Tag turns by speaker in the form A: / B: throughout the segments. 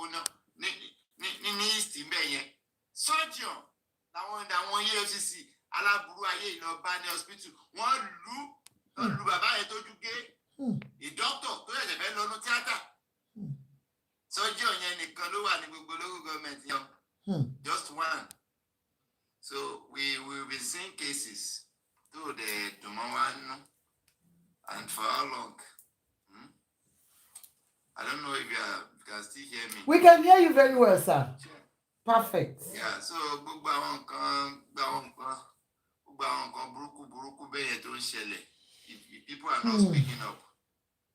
A: gbóná ní east ńbẹ̀ yẹn surgeon làwọn EFCC aláburú ayé ìlọba ní hospital wọ́n lu bàbá yẹn tójú gé ìdọ́kítọ̀ tó yẹ̀ṣẹ̀ fẹ́ lọ́nu tíátà surgeon yẹn nìkan ló wà ní gbogbo local government yẹn just one. So we've been seeing cases though the Dumawan and for how long? I don't know if you can still hear me.
B: We can hear you very well, sir. Perfect.
A: Yeah, so gbogbo àwọn nǹkan burúkú bẹ́ẹ̀ tó ń ṣẹlẹ̀. If people are not speaking up,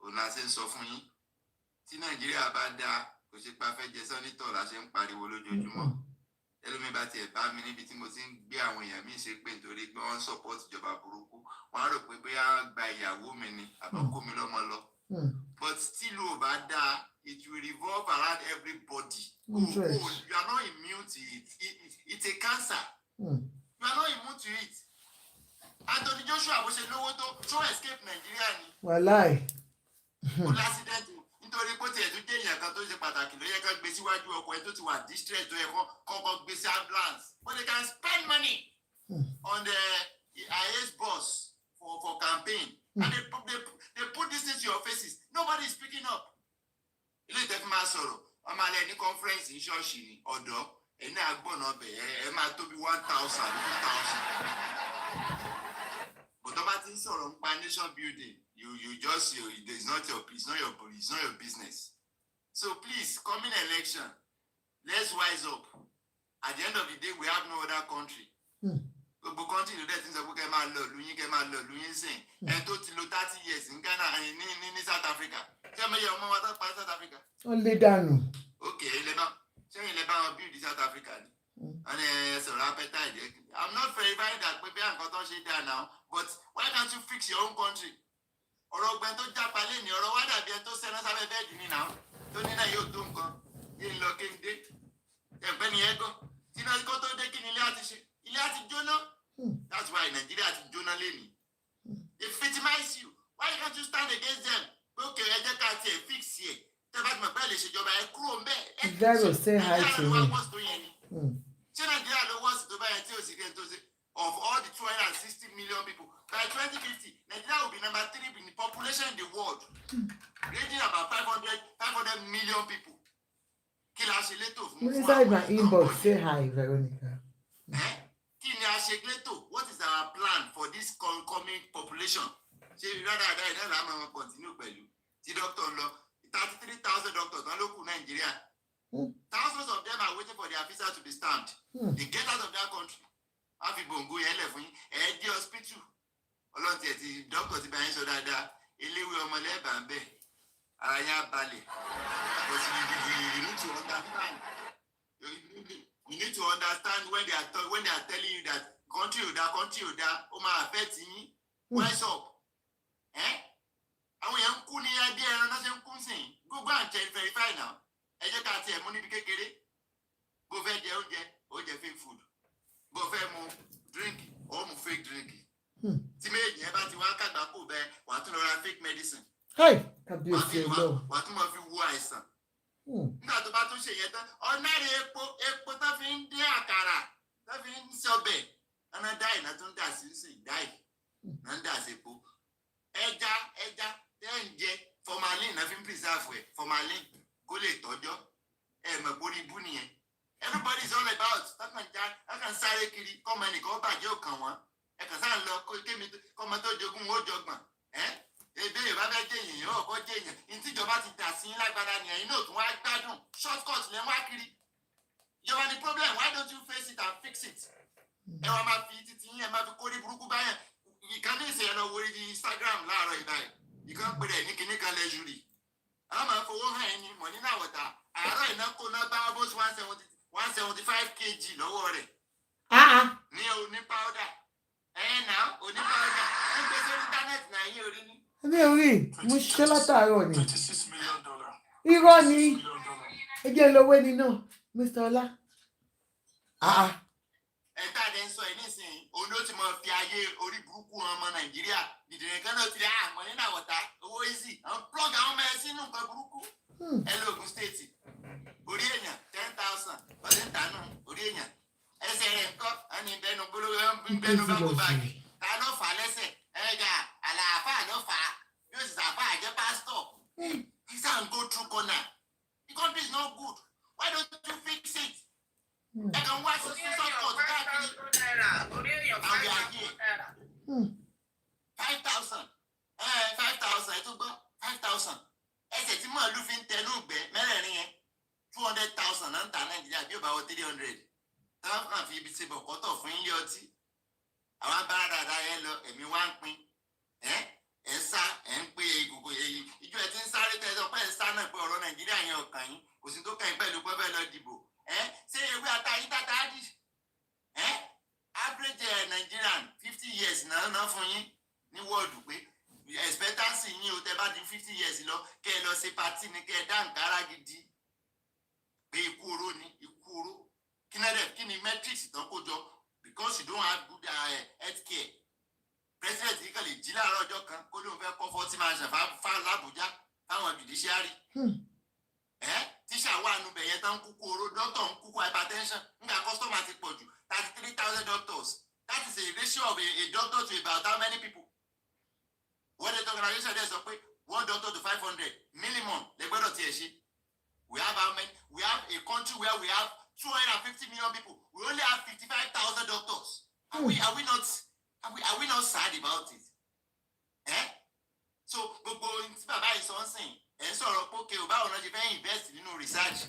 A: ọ̀nà ṣe ń sọ fún yín. Tí Nàìjíríà bá dáa, kò ṣe pa fẹ́ jẹ sọ́nítọ̀ la ṣe ń pariwo lójoojúmọ́. Ẹlòmíì bá tiẹ̀ bá mi níbi tí mo ti ń gbé àwọn èèyàn mi ṣe pé nítorí pé wọ́n ń support ìjọba burúkú. Wọ́n á rò pé bóyá gba ìyàwó mi ni àbọ̀kú mi lọ́mọ lọ. But still ò bá dáa, it will revolve around everybody. You are not immune to it. It's a cancer. You are not immune to it. Anthony Joshua bó ṣe lówó tó escape Nigeria ni.
B: Wàláì.
A: Ó l'accident nítorí pé tiẹ̀ tó jẹ́ èèyàn kan tó ṣe pàtàkì ló yẹ ká gbé síwájú ọkọ̀ ẹ̀ tó ti wà distress tó yẹ kọ́kọ́ gbé sí ambulance. But they can spend money on the highest bus for campaign. And they put this into your faces. Nobody is speaking up. Ilé ìtẹ́fí máa sọ̀rọ̀, wọ́n máa lẹ ní conference ní ṣọ́ọ̀ṣì ní ọ̀dọ́, ẹ̀ ní àgbọ̀nà ọbẹ̀ ẹ̀ máa tó bí 1,000, 2,000. But tó bá ti ń sọ̀rọ̀ nípa nation building, you just it's not your business. So please, coming election, let's wise up. At the end of the day, we have no other country. Gbogbo country ló dẹ̀ ti ń sọ pé kẹ́ máa lọ lóyún sìn. Ẹ tó ti lò 30 years ní Ghana ní South Africa. Ṣé ọmọ yẹ ọmọ wa tó pa South Africa?
B: Ó lé dànù.
A: Okay, ṣẹ́yìn lè bá wọn build South Africa ni. Wọ́n ní sọ̀rọ̀ appetite. I'm not verifying that pé bí àǹkan tó ń ṣe dáa now, but why can't you fix your own country? Ọ̀rọ̀ ọgbẹ́ tó jápa lé ní ọ̀rọ̀ wá dàbí ẹni tó sẹ́ná sábẹ́ bẹ́ẹ̀dì ní náà tó ní náà yóò tó nǹkan yé ń lọ kéde ẹ̀gbẹ́ ni ẹ̀gọ́ tí náà kó tó dé kí ni ilé àti ṣe ilé àti jóná. That's why Nigeria ti jóná lẹ́nu. They victimize you. Why can't you stand against them? Okay, ẹ jẹ́ ká tiẹ̀ fix yẹ. Tẹ́ bá ti mọ̀ pé ẹ lè ṣèjọba ẹ kúrò ń bẹ́ẹ̀.
B: Zero say hi to me.
A: Ṣé Nigeria ló wọ́ọ̀sì tó báyẹn tí ò sì kẹ́ tó ṣe? Of all the 260 million people, by 2050, Nigeria will be number 3 in the population in the world, ranging about 500 million people.
B: Inside my inbox, say hi, Veronica.
A: What is our plan for this coming population? Continue. The doctor, 33,000 doctors, Nigeria. Thousands of them are waiting for their visa to be stamped. They get out of that country. Afi bongo yẹn lẹ fún yín di hospital Ọlọ́run tiẹ̀ ti doctor ti bá yín sọ dáadáa eléwé ọmọlẹ́bà ń bẹ̀ ara yín á balẹ̀ but you need to understand you need to understand when they are telling you that country ò dá ó máa affect yín wise up àwọn yẹn ń kú ní ẹbí ẹran náà ṣe ń kú sìn gbogbo à ń check verify now ẹ jẹ́ ká tiẹ̀ mú níbi kékeré bó fẹ́ jẹ oúnjẹ fake food. Bó fẹ́ mu drink or mu fake drink. Tí méjì yẹn bá ti wá kàgbá kò bẹ́ẹ̀ wà á tún lọ ra fake medicine. Wà á tún mọ̀ fi wo àìsàn. Nígbà tó bá tún ṣe yẹn tán, ọ̀nàrẹ̀ epo tó fi ń dín àkàrà tó fi ń sọbẹ̀. Ọ̀nà dáì náà tún dà sí dáì. Náà ń dà sí epo. Ẹja tẹ́ ń jẹ formalin náà fi ń preserve ẹ̀ formalin kó lè tọ́jọ́. Mọ̀ borí bú nìyẹn. Everybody is all about I can sáré kiri kọ́mọ ẹnìkan bàjẹ́ òkàn wọn ẹ kàn sáà ń lọ kémi kọ́mọ tó jogún ó jọgbọ̀n ebe ìbá bẹ́ẹ̀ jẹ́ èèyàn ọ̀kọ́ jẹ́ èèyàn ní tíjọba ti dà sí lágbára ni ẹ̀yin náà tún wá gbádùn short cut lẹ́ wá kiri ìjọba ni problem why don't you face it and fix it ẹ wá máa fi títí yín ẹ máa fi kórè burúkú báyẹn ìkànnì ìṣẹ̀yẹ lọ wọlé ní Instagram láàárọ̀ ìbáyìí ìkànnì pèrè ní kinní kan lẹ́júrì àwọn máa fowó hàn ẹni mọ̀ nínú àwọ̀tá àárọ̀ ìnáko náà bá almost 175 kg lọ́wọ́ rẹ̀. Ní oní powder. Náà oní powder. Ń gbé sórí íńtánẹ́ẹ̀tì náà yín orí ní.
B: Mi ò rí, mo ṣiṣẹ́ látàárọ̀ ni.
C: $26 million.
B: Irọ́ ni. Ẹ jẹ́ lówó ẹni náà, Mr. Ọlá.
A: Ẹ̀ka àdé ń sọ ẹ̀ nísìnyí, òun ló ti mọ fi ayé orí burúkú ọmọ Nàìjíríà. Dìdìrín kan náà ti rí àmọ́ nínú àwọ̀tá owó easy. Àwọn plug àwọn ọmọ ẹ sínú nǹkan burúkú. Ẹ lọ Ògùn state. Orí gbẹnu bá kó báàgì ta ló fà á lẹ́sẹ̀ ẹ̀ẹ́dà àlàáfà ló fà á yóò sì sàfà àjẹ́ pásítọ̀ he can't go through corner the country is not good why don't you fix it ẹ kàn wá sí support káàkiri àwọn àyè 5,000 5,000 ẹ tó gbọ́ 5,000 ẹsẹ̀ tí màálù fi ń tẹnu ìgbẹ́ mẹ́rẹ̀ẹ̀rin yẹn 200,000 náà ń ta Nàìjíríà bí ó bá wọ 300 táwọn kan fi ibi ṣe bọ̀kọ́tọ̀ fún ilé ọtí àwọn abára dáadáa yẹn lọ ẹ̀mí wá ń pín ẹ̀ ń sá ẹ̀ ń pé gbogbo èyí ìjọ ẹ̀ ti ń sáré tẹ́sán pẹ́ ń sá náà pé ọ̀rọ̀ Nàìjíríà yẹn ọ̀kàn yín kò sí tó kàn yín pẹ̀lú pẹ́ lọ dìbò ṣé ewé ata yín tata á dì average Nigerian 50 years náà fún yín ní wọ́ọ̀dù pé expectancy yín o tẹ bá di 50 years lọ kẹ́ ẹ lọ ṣe party ni kẹ́ ẹ dá nkárá gidi pé ikú oró ni ikú oró kí ni metrics tán kó jọ because you don't have good health care president yìí kàn lè jí láàárọ̀ ọjọ́ kan kó lóun fẹ́ kọ́ 40 mansion fáwọn làbújá fáwọn judiciary tíṣà wà nù bẹ̀yẹn tán kúkú oró doctor ń kúkú hypertension nígbà customer ti pọ̀ jù 33,000 doctors that is a ratio of a doctor to about how many people wọ́n lè tọ́ka organization dẹ̀ sọ pé 1 doctor to 500 minimum lè gbọ́dọ̀ tiẹ̀ ṣe we have how many we have a country where we have 250 million people we only have 55,000 doctors are we not sad about it so gbogbo tí bàbá yìí sọ ń sìn ẹ̀ ń sọ̀rọ̀ pókè ò báwo náà ṣe fẹ́ invest nínú research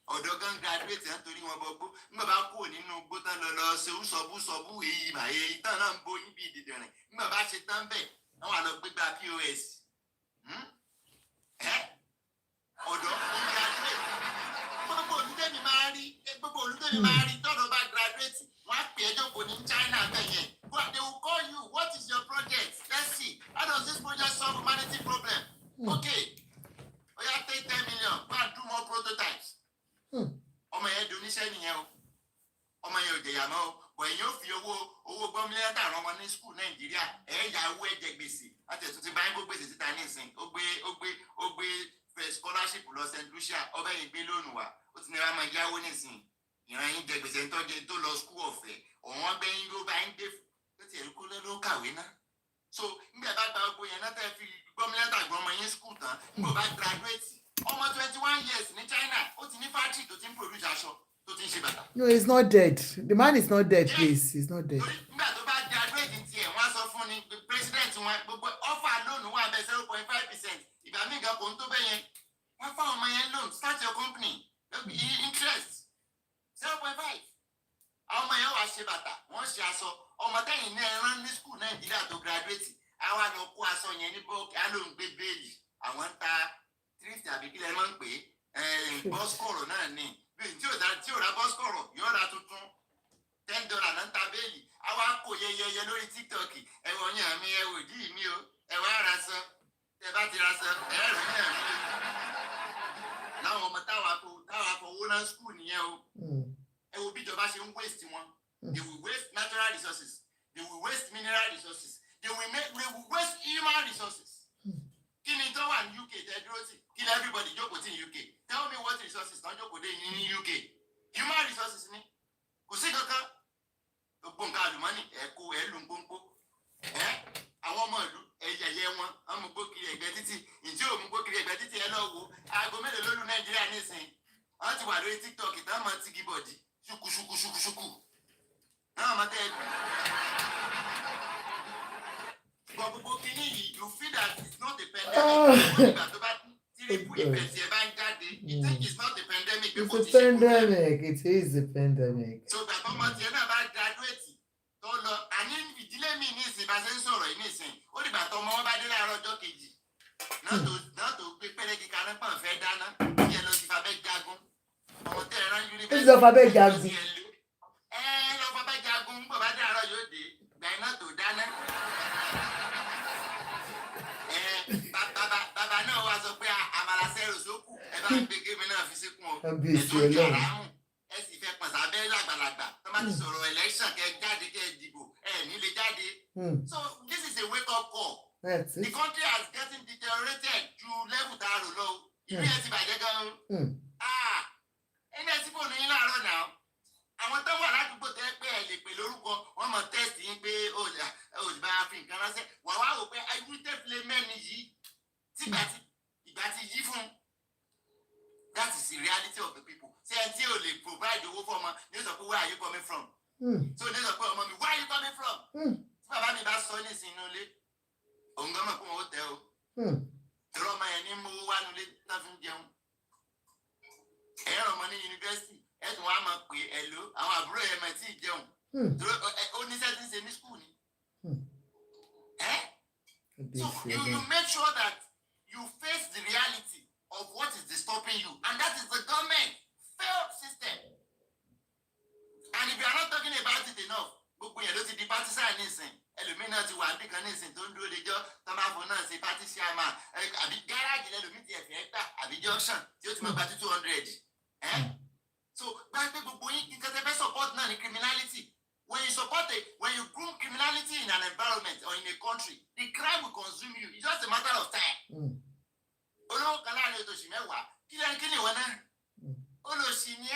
A: ọ̀dọ́ gan graduate náà torí wọn bọ́ gbó nígbà bá kúrò nínú gbó tán lọ ṣe sọ́bù èyí bàyẹ̀ èyí tán náà ń bo níbi ìdìdìrín nígbà bá ṣe tán bẹ́ẹ̀ àwọn àlọ́ gbégbá POS ọ̀dọ́ ń graduate gbogbo olùdẹ́mi máa rí tọ́dọ̀ bá graduate wọ́n á pè é jókòó ní China bẹ́ẹ̀ yẹn but they will call you what is your project let's see how does this project solve humanity problem okay oya take 10 million go and do more prototypes ọmọ yẹn doníṣẹ́ nìyẹn o ọmọ yẹn ò jẹ̀yà mọ́ o bọ̀ èyí ò fi owó gbọ́mílẹ́tà rán ọmọ ní skul Nàìjíríà ẹ̀yà owó ẹ̀jẹ̀ gbèsè láti ẹ̀tún ti báyìí gbèsè síta ní ìsìn ó gbé scholarship lọ St. Lucia ọbẹ̀ yìí gbé lónìí wá ó ti ní wàá máa yáwó nísìn ìran yín jẹ gbèsè ńtọ́jú tó lọ skul ọ̀fẹ́ ọ̀wọ́n gbẹ́yìn ló bá ń gbé tó ti ẹ̀rí kó ló kàwé náà so nígbà bá gba gbogbo yẹn náà tẹ́ fi gbọ́mílẹ́tà gbọ́ ọmọ yín skul tán nígbà bá graduate ọmọ 21 years ní China ó ti ní factory tó ti ń produce aṣọ tó ti ń ṣe bàtà.
B: No, he's not dead. The man is not dead, please. He's not dead.
A: nígbà tó bá graduate ní tiẹ̀ wọ́n á sọ fún ni president wọn gbogbo offer loan wà bẹ́ẹ̀ 0.5% ìgbà míì gan kò ń tó bẹ́ẹ̀ yẹn wọ́n fáwọn ọmọ yẹn loan start your company interest 0.5 àwọn ọmọ yẹn wà ṣe bàtà wọ́n ṣe aṣọ ọmọ tẹ́yìn ní ẹran ní school Nàìjíríà tó graduate àwọn àna kó aṣọ yẹn ní bọ́ọ̀kì á ló ń gbé bẹ́ẹ̀lì àwọn ń ta thrift àbí kílẹ̀ máa ń pè é bọ́sikọ̀rọ̀ náà ní tí ò ra bọ́sikọ̀rọ̀ yóò ra tuntun $10 náà ń ta bẹ́ẹ̀lì àwa kò yẹyẹyẹ lórí TikTok ẹ̀wọ̀n yàn mí ẹ̀wò dí mi o ẹ̀wọ̀n ara san tẹ bá ti ra san ẹ̀rọ yàn mí o láwọn ọmọ táwa fowó náà school nìyẹn o ẹ wo bí ìjọba ṣe ń waste wọn they will waste natural resources they will waste mineral resources they will waste human resources. Kí ni tó wà ní UK tẹ́ dúró sí kí ni everybody jókòó sí ní UK tell me what resources tán jókòó dé ní UK human resources ni kò sí kankan gbogbo nǹkan àlùmọ́nì ẹ̀kọ́ ẹ̀lù gbogbo àwọn ọmọ ìlú ẹ̀yẹ̀yẹ wọn ọmọ gbókiri ẹ̀gbẹ́ títì ìdí òmù gbókiri ẹ̀gbẹ́ títì ẹ lọ wo aago mélòó lólu Nàìjíríà nísìnyí wọ́n ti wà lórí TikTok táwọn máa ti gíbọ̀dì ṣùkùṣùkùṣùkùṣùkù náà máa tẹ́ gbogbo kìíní yìí you feel that it's not a pandemic nígbà tó bá tìrìbù ìfẹ̀sì ẹ̀ bá ń jáde you think it's not a pandemic.
B: It's a pandemic. It is a pandemic.
A: so gbàgbọ́ ọmọ tiẹ̀ náà bá graduate tó lọ àní ìdílé mi ní ìsìn bá ṣe ń sọ̀rọ̀ yìí ní ìsìn ó dìgbà tó ọmọ wọn bá dé láàárọ̀ ọjọ́ kejì náà tó gbé pẹ́rẹ́gì kaná pọ̀ fẹ́ dáná kí ẹ lọ sí fabẹ́ jagun ọmọ tẹ̀ ẹ̀rọ yunifásitì.
B: Ó lọ fabẹ́ jagun.
A: lọ fabẹ́ jagun ń bọ̀ bá dé àárọ̀ yóò dé gbà iná tó dáná. bàbá náà wá sọ pé àmàlà sẹ́rò sókù ẹ bá ń gbé gémi náà fi síkún o ẹ̀tọ́ ìjàrá mú ẹ sì fẹ́ pọ̀nsá abẹ́rẹ́ àgbàlagbà tó má ti sọ̀rọ̀ election kẹ́ jáde kẹ́ dìbò nílé jáde. So this is a wake up call. The country has getting deteriorated ju level tá a rò lọ ìlú yẹn ti bàjẹ́ gan-an. ẹni ẹ ti fóònù yín láàárọ̀ náà àwọn tó wà ládùúgbò tẹ́ pé ẹ lè pè lórúkọ wọ́n mọ̀ tẹ́sì yín pé ó ti bá fi nǹkan ránṣẹ́ wà wá wò pé ayú tẹ́fìlẹ̀ mẹ́rin yìí ìgbà tí yí fún that is the reality of the people ṣé ẹ tí ò lè provide owó fún ọmọ ní sọ pé where are you coming from so ní sọ pé ọmọ mi where are you coming from tí bàbá mi bá sọ ní ìsinú ilé òun gan mọ̀ pé wọ́n ó tẹ́ o ìrọ̀ ọmọ yẹn ní mú wá nulẹ̀ tó fi ń jẹun ẹ̀rọ ọmọ ní yunifásitì ẹ̀sùn wa máa pè é ló àwọn àbúrò yẹn máa tí ì jẹun ó ní sẹ́tí ṣe ní skul ni. So you make sure that you face the reality of what is disturbing you and that is the government failed system and if you are not talking about it enough gbogbo yẹn ló ti di partisan nísìn ẹlòmíín náà ti wà níbi kan nísìn tó ń dúró lẹ́jọ́ tọ́máfò náà ṣe partisan máa àbí gáràjì lẹ́lòmíín ti ẹ̀fẹ̀ gbà àbí junction tí ó ti máa gba 200. So gbàgbé gbogbo yín nǹkan tẹ́ fẹ́ support náà ní criminality when you groom criminality in an environment or in a country the crime will consume you it's just a matter of time. olówó kan láàrin oṣù mẹ́wàá kí ni ìwọ náà olóṣì ni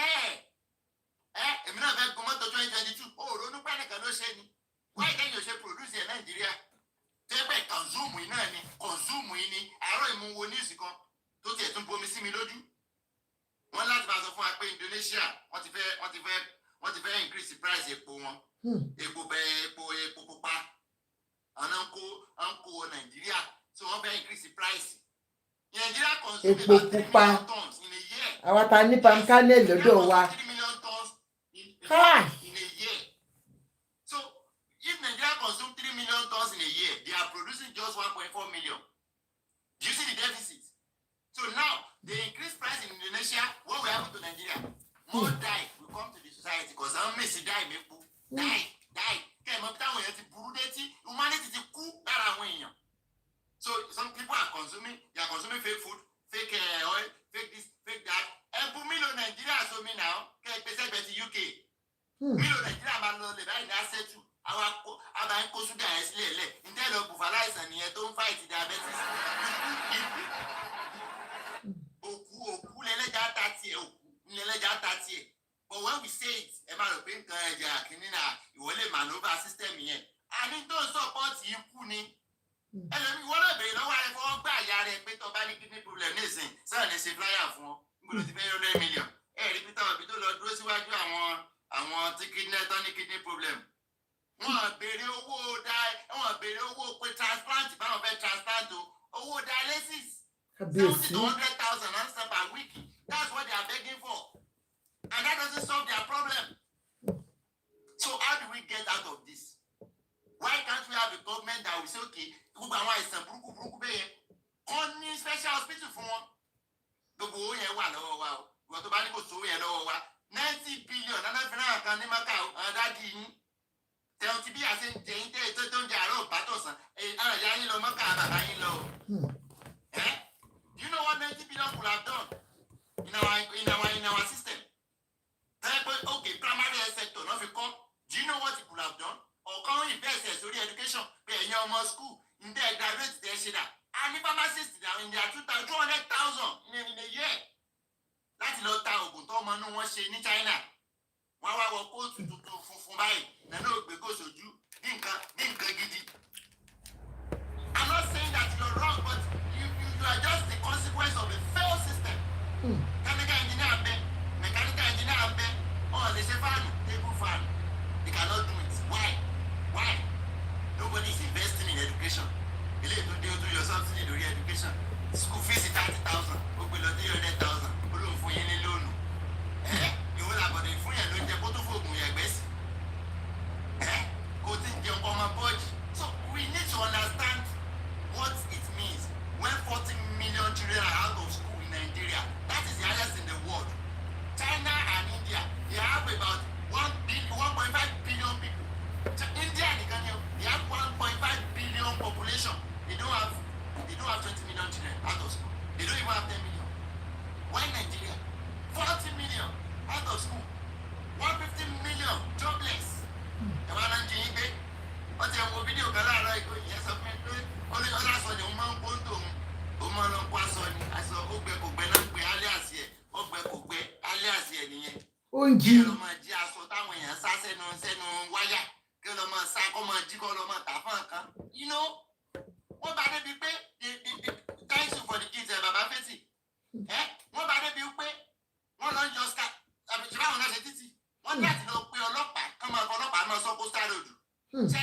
A: èmi náà fẹ́ gun mọ́tò 2022 ó ronú pẹ́ nìkan ló ṣe ni wáyé kẹ́yìn ò ṣe produce ẹ̀ Nàìjíríà tẹ́gbẹ́ consume yìí náà ni consume yìí ni àárọ̀ ìmúwo news kan tó tiẹ̀ tún bomi sí mi lójú wọ́n láti máa sọ fún wa pé Indonesia wọ́n ti fẹ́ increase the price epo wọn epo pupa ọ̀nà ń kó Nàìjíríà so wọ́n fẹ́ increase the price Nigeria consume about 3 million tons in a year.
B: Àwọn ta ní palm kernel lọ́dọ̀ wa.
A: 3 million tons in a year. So if Nigeria consume 3 million tons in a year, they are producing just 1.4 million. Do you see the deficit? So now they increase price in Indonesia. What will happen to Nigeria? More die will come to the society because I'm missing die. Humanity ti kú lára àwọn èèyàn. So some people are consuming fake food, fake oil, fake this, fake that. And for Milo Nigeria, so me now, can I say UK? Milo Nigeria, man, no, the right asset to our Kosuga is lele. In the local Valais and you don't fight diabetes. But when we say it, about the pink you will maneuver system here. And it don't support you, Kuni. ẹlẹ́mi wọ́n náà bèrè lọ́wọ́ àrẹ fọwọ́ gbà àyà rẹ̀ pé tó bá ní kidney problem nísìn sáà ní ṣe flyer fún ọ nígbà tí fẹ́ yọ $100 million rí peter obi tó lọ dúró síwájú àwọn tí kidney tán ní kidney problem wọ́n béèrè owó pé transplant báwọn fẹ́ transplant owó dialysis 70,000 to 100,000 answer per week that's what they are begging for and that doesn't solve their problem. So how do we get out of this? Why can't we have a government that will say okay gbogbo àwọn àìsàn burúkú bẹ́ẹ̀ wọ́n ní special hospital fún wọn gbogbo owó yẹn wà lọ́wọ́ wa o ìwọ tó bá ní kò sówó yẹn lọ́wọ́ wa 90 billion náà kan ní maka ọ̀dájú yín tẹ̀wọ́n ti bí àṣẹ ń jẹ yín tẹ́ tó ń jẹ àárọ̀ bàtọ̀sán àwọn ìyá yín lọ mọ́kà bàbá yín lọ o. Do you know what 90 billion could have done in our system? Okay, primary health sector náà fi kọ́. Do you know what it could have done? Ọ̀kan invest sórí education pé ẹ̀yin ọmọ school ń dẹ́ graduate tẹ́ ṣe dà. A ní pharmacist in their 200,000 in a year. Láti lọ ta oògùn tó ọmọ inú wọn ṣe ní China. Wọ́n wá wọ kóòtù tuntun funfun báyìí. Nínú ògbé kò sojú ní nǹkan gidi. I'm not saying that you're wrong, but you are just the consequence of a failed system. Chemical engineer bẹ, mechanical engineer bẹ, lè ṣe fáànù, table fan. They cannot do it. Why? Nobody is investing in education. Ilé ètò dé o tó yọ subsidy lórí education. School fees 30,000, ó gbé lọ 300,000, ó lóun fún yín ní lónù. Ìwé làbọ̀dé fún yẹn ló jẹ kó tó fògùn yẹn gbẹ́sì. Kó tí ń jẹun ọmọ bọ́ọ̀jì. So we need to understand what it means when 40 million children are out of school in Nigeria. That is the highest in the world. China and India, they have about 1.5 billion people. India, they have 1.5 billion population. They don't have 20 million children out of school. They don't even have 10 million. Why Nigeria? 40 million out of school. 150 million jobless. The one in Jimbe, but there will be video gallery. Yes, I'm only other son, you man, Oman, Quasson, I saw Ogbe alias here, alias here. sẹ́nu wáyà kí ló máa sá kó máa jí kó ló máa tà fún nǹkan. You know, wọ́n bá débi pé thanks you for the gift bàbá fèsì. Wọ́n bá débi pé wọ́n lọ ń yọ scar àbí ṣe báwọn náà ṣe títì. Wọ́n ní láti lọ pe ọlọ́pàá kán máa fọ ọlọ́pàá náà sọ kó sáré odò. Ṣé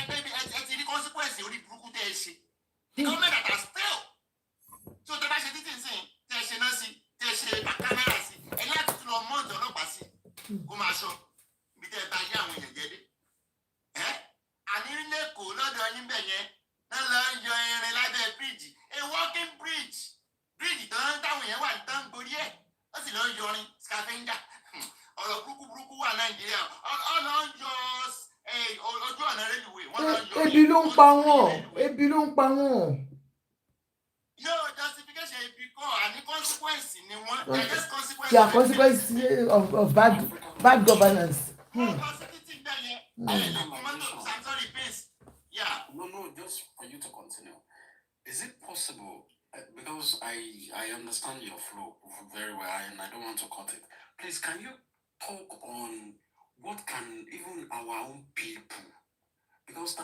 A: ẹ ti rí consequence orí burúkú tẹ́ ẹ ṣe? The government that has failed. So tẹ́ bá ṣe títì sí tẹ́ ẹ ṣe náà sí tẹ́ ẹ ṣe kámẹ́rà sí ẹ láti tún lọ mọ́ọ̀tì ọlọ́pàá sí kó máa ṣọ ibi tẹ́ ẹ bá yé àwọn èèyàn jẹ́ dé. Àní lẹ́kọ̀ọ́ lọ́dọ̀ yín bẹ̀ yẹn náà lọ ń yọ irin lábẹ́ bíríìjì a walking bridge bíríìjì táwọn èèyàn wà tán gborí ẹ̀ ó sì lọ ń yọrin scavenger ọ̀rọ̀ burúkú wà Nàìjíríà ọ̀nà ń yọ ojú ọ̀nà rélùwé wọ́n lọ ń yọ
B: ebi ló ń pa wọ́n.
A: No justification ibi kọ́ àní consequence ni wọ́n.
B: There are consequences of bad governance.
A: Yeah.
C: No, just for you to continue. Is it possible, because I understand your flow very well and I don't want to cut it. Please, can you talk on what can even our own people, because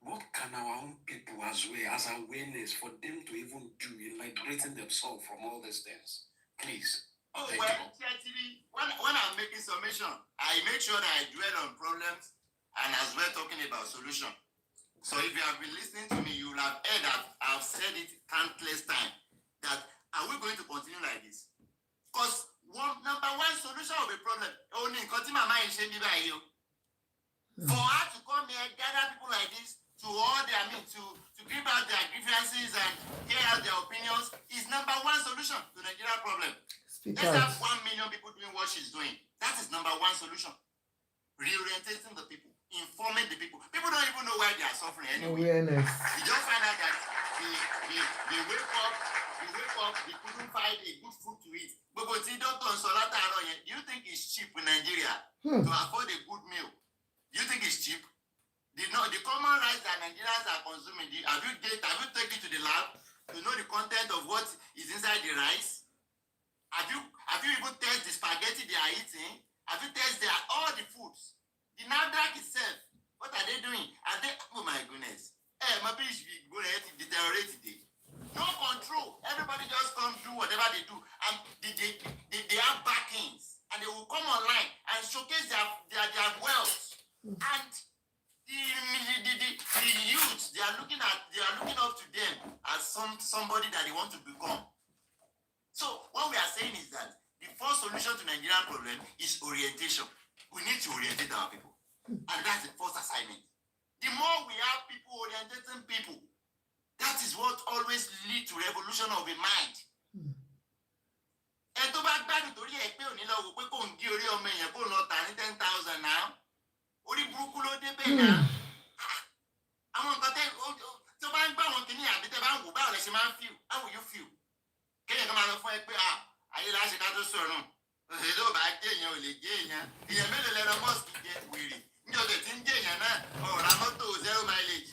C: what can our own people as well as awareness for them to even do in liberating themselves from all these things? Please.
A: Oh, well, actually, when I'm making summation, I make sure that I dwell on problems and as well talking about solution. So if you have been listening to me, you will have heard that I've said it countless times that are we going to continue like this? Because number one solution of a problem, only for her to come here, gather people like this to all their to give out their grievances and hear out their opinions is number one solution to the Nigeria problem. Let's have 1 million people doing what she's doing. That is number one solution. Reorientating the people, informing the people. People don't even know why they are suffering anyway.
B: Awareness.
A: You just find out that they wake up, they couldn't find a good food to eat. But do you think it's cheap in Nigeria to afford a good meal? Do you think it's cheap? The common rice that Nigerians are consuming, have you taken it to the lab to know the content of what is inside the rice? Have you even tested the spaghetti they are eating? Have you tested all the foods? The NAFDAC itself, what are they doing? Oh my goodness. My bitch be going to deteriorate today. No control. Everybody just come do whatever they do. And they have backings. And they will come online and showcase their wealth. And the youth, they are looking up to them as somebody that they want to become. So what we are saying is that the first solution to Nigerian problem is orientation. We need to orientate our people. And that's the first assignment. The more we have people orientating people, that is what always leads to revolution of a mind. And to back torí ẹ pé òní lọ wò pé kò ń gé orí ọmọ èèyàn kó lọ tà ní 10,000 now. Orí burúkú ló dé bẹ́ẹ̀ náà. Àwọn nǹkan tí ó bá ń gbọ́ àwọn kìíní àbí tẹ́ bá ń wò báwo lẹ ṣe máa ń feel? How will you feel? Kéèyàn kan máa lọ fún ẹ pé ayé láṣẹ ká tó sọ̀rọ̀. Òṣèlú ò bá gé èèyàn ò lè gé èèyàn. Èèyàn mélòó lẹ́nu mọ́ọ̀sì jẹ wèrè? Níjọ́ tẹ̀ tí ń gé èèyàn náà ọ̀rá mọ́tò 0 mileage.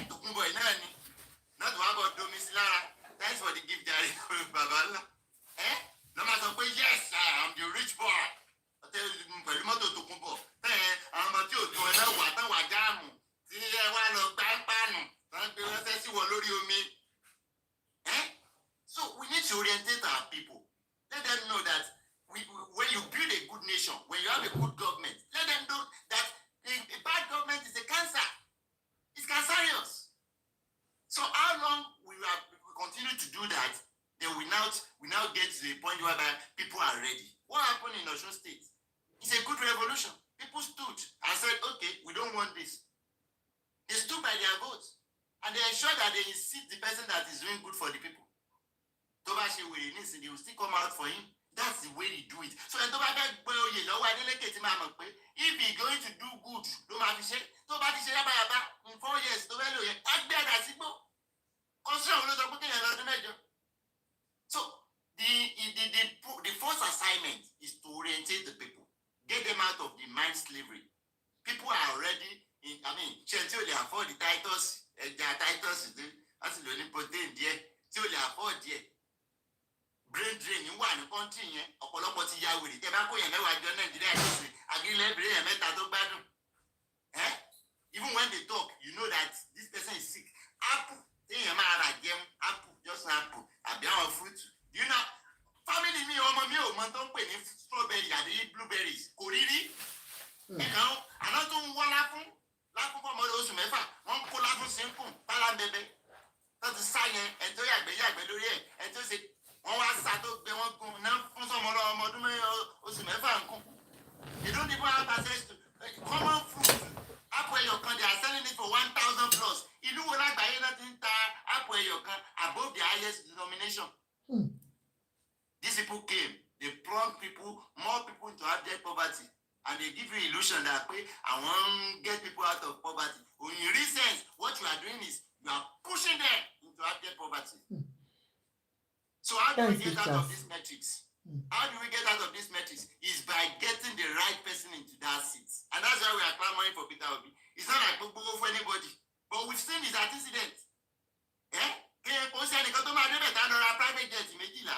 A: Tòkunbọ̀ yìí náà ni. Not to have a domicile. Thanks for the gift, Jerry. Babala. No matter where, yes, I am the rich boy. I tell you, pẹ̀lú mọ́tò Tòkunbọ̀. Àwọn ọmọ tí ò tó ẹ náà wà tán wà jáàmù. Tí ẹ wá lọ gbá pánù. Tán gbé ránṣẹ́ sí wọn lórí omi. So we need to orientate our people. Let them know that when you build a good nation, when you have a good government, let them know that a bad government is a cancer. It's cancerous. So how long we continue to do that, then we now get to the point whereby people are ready. What happened in Osun State? It's a good revolution. People stood and said, okay, we don't want this. They stood by their votes. And they ensured that they seat the person that is doing good for the people. They will still come out for him. That's the way they do it. So if he's going to do good, in 4 years, so the first assignment is to orientate the people, get them out of the mind slavery. People are already they afford the titles, their titles, that's the only protein there, they afford there. brain drain wà ní country yẹn ọ̀pọ̀lọpọ̀ ti ya wèrè tẹ́ bá kó yẹn mẹ́wàá jọ Nàìjíríà nísìn agilẹ̀ bèrè yẹn mẹ́ta tó gbádùn even when they talk you know that this person is sick apple téèyàn máa rà jẹun apple just apple àbí àwọn fruit you know family mi ọmọ mi ò mọ tó ń pè ní strawberry àbí blueberries kò rí rí ẹ̀kan àná tó ń wọ́ láfún fọmọdé oṣù mẹ́fà wọ́n kó láfún sínkùn bálá bẹ́bẹ́ tó ti sá yẹn ẹ̀ tó yàgbẹ́ lórí ẹ̀ tó ṣe wọ́n wá sá tó gbé wọ́n gun náà fún sọmọdé ọmọ ọdún oṣù mẹ́fà nǹkan you don't even have access to common fruit apple ẹyọ kan they are selling it for 1,000 plus ìlú wo lágbàáyé náà ti ń ta apple ẹyọ kan above the highest denomination. These people came, they plunged more people into abject poverty, and they give you illusion that I want to get people out of poverty. When in real sense, what you are doing is you are pushing them into abject poverty. So how do we get out of this matrix? How do we get out of this matrix? Is by getting the right person into that seat. And that's why we are clamoring for Peter Obi. It's not like we go for anybody. But we've seen this antecedent. Private jet méjìlá.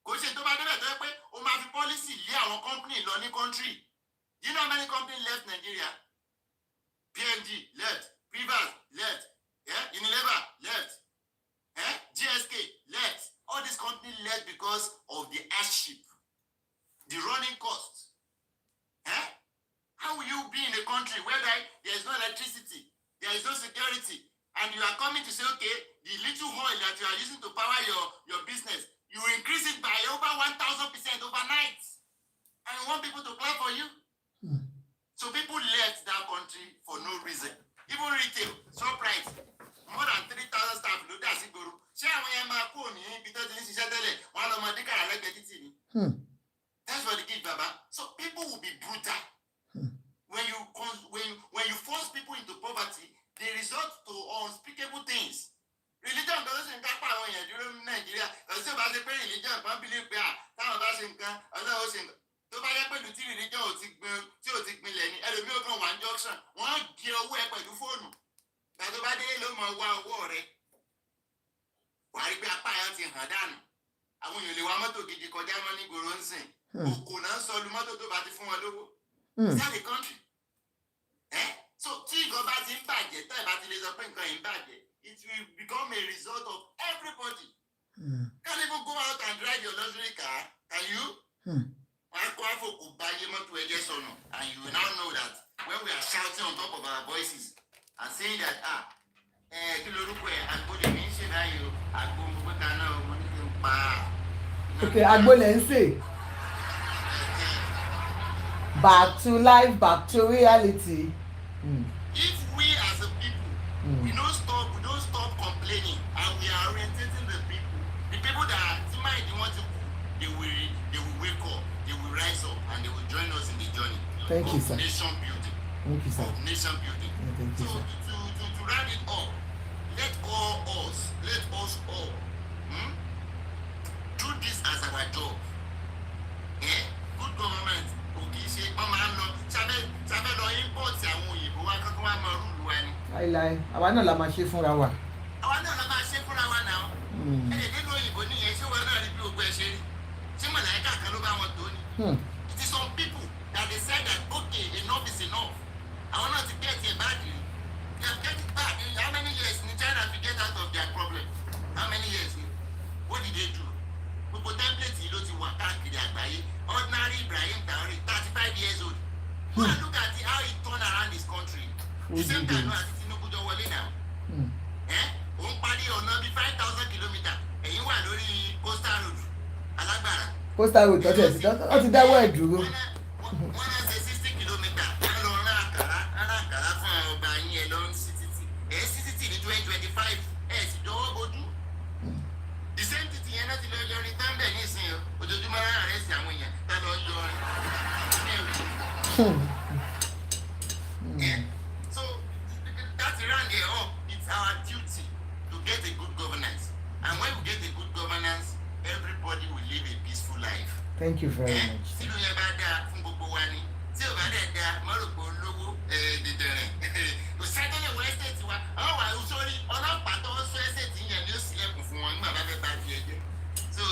A: Kò ṣe tó bá débẹ̀ tó yẹ pé o máa fi policy lé àwọn company lọ ní country. You know how many companies left Nigeria? PNG left, Prevailing left, Unilever left, GSK left. All these companies left because of the hardship, the running costs. How will you be in a country where there is no electricity, there is no security, and you are coming to say, okay, the little oil that you are using to power your business, you increase it by over 1,000% overnight, and you want people to clap for you? So people left that country for no reason. Even retail, surprise, more than 3,000 staff ló dá sí gbòòrò. Ṣé àwọn yẹn máa kú òní ibi tó ti ń ṣiṣẹ́ tẹ́lẹ̀ wọ́n á lọ mọ díkàrà lẹ́gbẹ̀ẹ́ títì ni? That's what they give, Baba. So people will be brutal. When you force people into poverty, they resort to unspeakable things. Religion doesn't ṣe nǹkan pa àwọn èèyàn dúró ní Nàìjíríà. Ọ̀sẹ̀ bá ṣe pé religion kan believe pé táwọn bá ṣe nǹkan Ọlọ́run ṣe nǹkan. Tó bá yẹ pẹ̀lú tí religion ò ti gbinlẹ̀ ní ẹlòmíì ó kàn wá ní junction. Wọ́n á gé owó ẹ pẹ̀lú fóònù. Gbà tó bá dé ló mọ wá owó rẹ̀. Wà á rí pé apá yẹn ti hàn dànù. Àwọn èèyàn lè wá mọ́tò gidi kọjá mọ́ ní gbòòrò ń sìn. Òkò náà ń sọlù mọ́tò tó bá ti fún wọn lówó. Is that the country? So tí ìjọba ti ń bàjẹ́ tẹ́ ẹ̀ bá ti lè sọ pé nǹkan yìí ń bàjẹ́, it will become a result of everybody. Can't even go out and drive your luxury car, can you? And you will now know that when we are shouting on top of our voices and saying that
B: okay, Agbole ń sè. Back to life, back to reality.
A: If we as a people, we don't stop complaining, and we are orientating the people that might want to, they will wake up, they will rise up, and they will join us in the journey.
B: Thank you, sir.
A: Nation building.
B: Thank you, sir.
A: Of nation building.
B: Yeah, thank you,
A: so
B: sir.
A: to round it up, let us all do this as our job. Good government.
B: Láíláí, àwa náà la máa ṣe fúnra wa.
A: Àwa náà la máa ṣe fúnra wa náà. Nínú òyìnbó nìyẹn ṣé wọn náà rí bí ogun ẹ ṣe rí? Ṣé mọ̀láyíkà kan ló bá wọn tó ni? It is some people that they said that okay, enough is enough. Àwọn náà ti get it back. They have get it back. How many years ni China to get out of their problem? How many years? What did they do? Gbogbo template yìí ló ti wà káàkiri àgbáyé. Ordinary Ibrahim Traore, 35 years old. Go and look at how he turned around this country. The same time as Tinubu jọ wọlé now. Òun parí ọ̀nà bíi 5,000 kilometres. Ẹ̀yin wà lórí coastal road. Alágbára.
B: Coastal road tó ti dáwọ́ ẹ̀ dúró.
A: Wọ́n náà ṣe 60 kilometres. Wọ́n lọ rán àkàrà fún ọba yín ẹ̀ lọ sí títì. Sí títì ní 2025. Sì jọ̀wọ́ bojú. The same títì yẹn náà ti lọ yọrin tán bẹ̀ ní ìsìn ojoojúmọ́ rárá rẹ̀ sí àwọn èèyàn tá lọ yọrin. So that's around there up. It's our duty to get a good governance. And when we get a good governance, everybody will live a peaceful life.
B: Thank you very much.
A: Tí ló yẹ bá dáa fún gbogbo wa ni. Tí ò bá dẹ̀ dáa, mo rò pé olówó dìdìrín. Kò sẹ́tẹ̀lẹ̀ wọ ẹ́sẹ̀tì wa. Àwọn wà sórí ọlọ́pàá tó ń sọ ẹ́sẹ̀tì yẹn ni ó sílẹ̀kùn fún wọn nígbà bá fẹ́ bá fi ẹjẹ́. So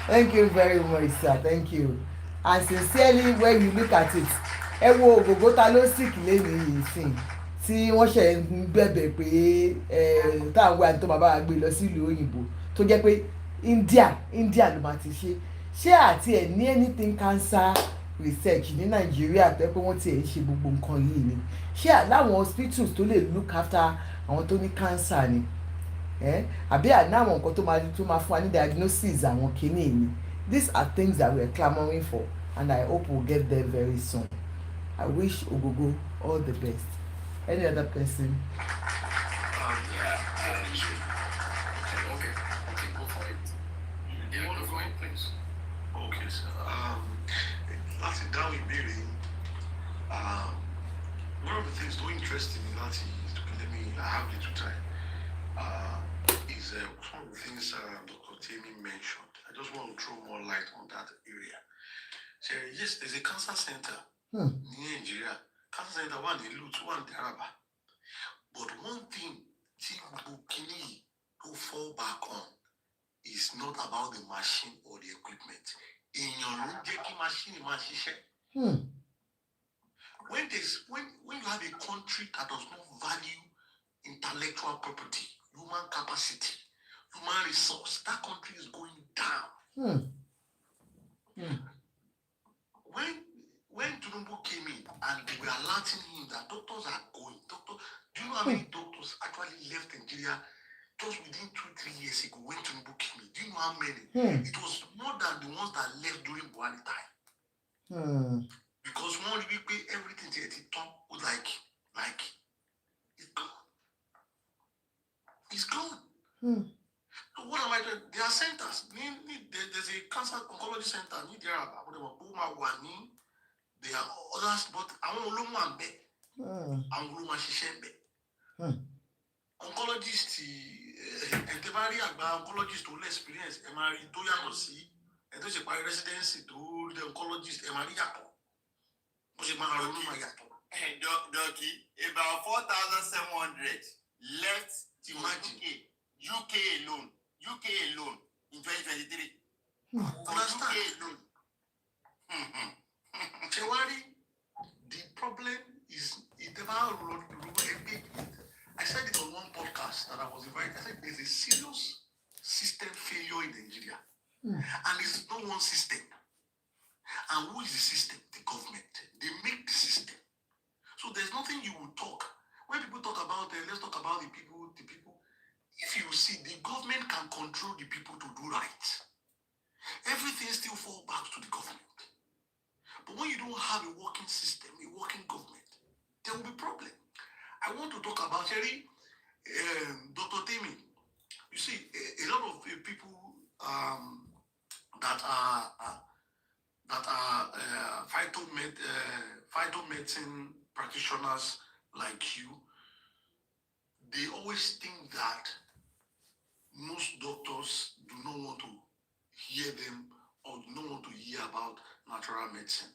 B: Thank you very much, sir. Thank you. And sincerely, when you look at it, ẹ wo ògògó ta ló sick lẹ́nu yìí sìn tí wọ́n ṣe ń bẹ̀bẹ̀ pé táwọn wá ní tó máa bá wa gbé lọ sílùú òyìnbó tó jẹ́ pé India ló máa ti ṣe àti ẹ̀ ní anything cancer research ní Nàìjíríà tó yẹ pé wọ́n ti ẹ̀ ń ṣe gbogbo nǹkan yìí ni ṣé láwọn hospitals tó lè look after àwọn tó ní cancer ni àbí ànáwọn nǹkan tó máa fún wa ní diagnosis àwọn kìíní ni. These are things that we are clamoring for and I hope we'll get there very soon. I wish Ogogo all the best. Any other person?
C: Yeah, okay, go for it. Yeah, go for it, please.
D: Okay, sir. Láti dáhùn ìbéèrè yín, one of the things tó interesting me láti I have little time, is one of the things Dr. Temi mentioned. I just want to throw more light on that area. So yes, there's a cancer center in Nigeria. Cancer center one in Lut, one in Taraba. But one thing Bukini to fall back on is not about the machine or the equipment. In your machine, when you have a country that does not value intellectual property, human capacity, human resource, that country is going down. When Tinubu came in and they were alerting him that doctors are going, do you know how many doctors actually left Nigeria just within 2-3 years ago when Tinubu came in? Do you know how many? It was more than the ones that left during Buhari time. Because one week everything was like it's gone. It's gone. So what am I doing? There are centers. There's a cancer oncology center. There are others, but I want to look at oncologist, oncologist to less experience, MRI to Yamosi, and to a residency to the oncologist, MRI Yapo.
A: Doki, about 4,700 left to UK alone in 2023.
D: Understand? UK alone. The problem is I said it on one podcast that I was invited. I said there's a serious system failure in Nigeria. And it's not one system. And who is the system? The government. They make the system. So there's nothing you will talk. When people talk about let's talk about the people. If you see, the government can control the people to do right. Everything still falls back to the government. But when you don't have a working system, a working government, there will be problem. I want to talk about Dr. Temi. You see, a lot of people that are phytomedicine practitioners like you, they always think that most doctors do not want to hear them or do not want to hear about natural medicine.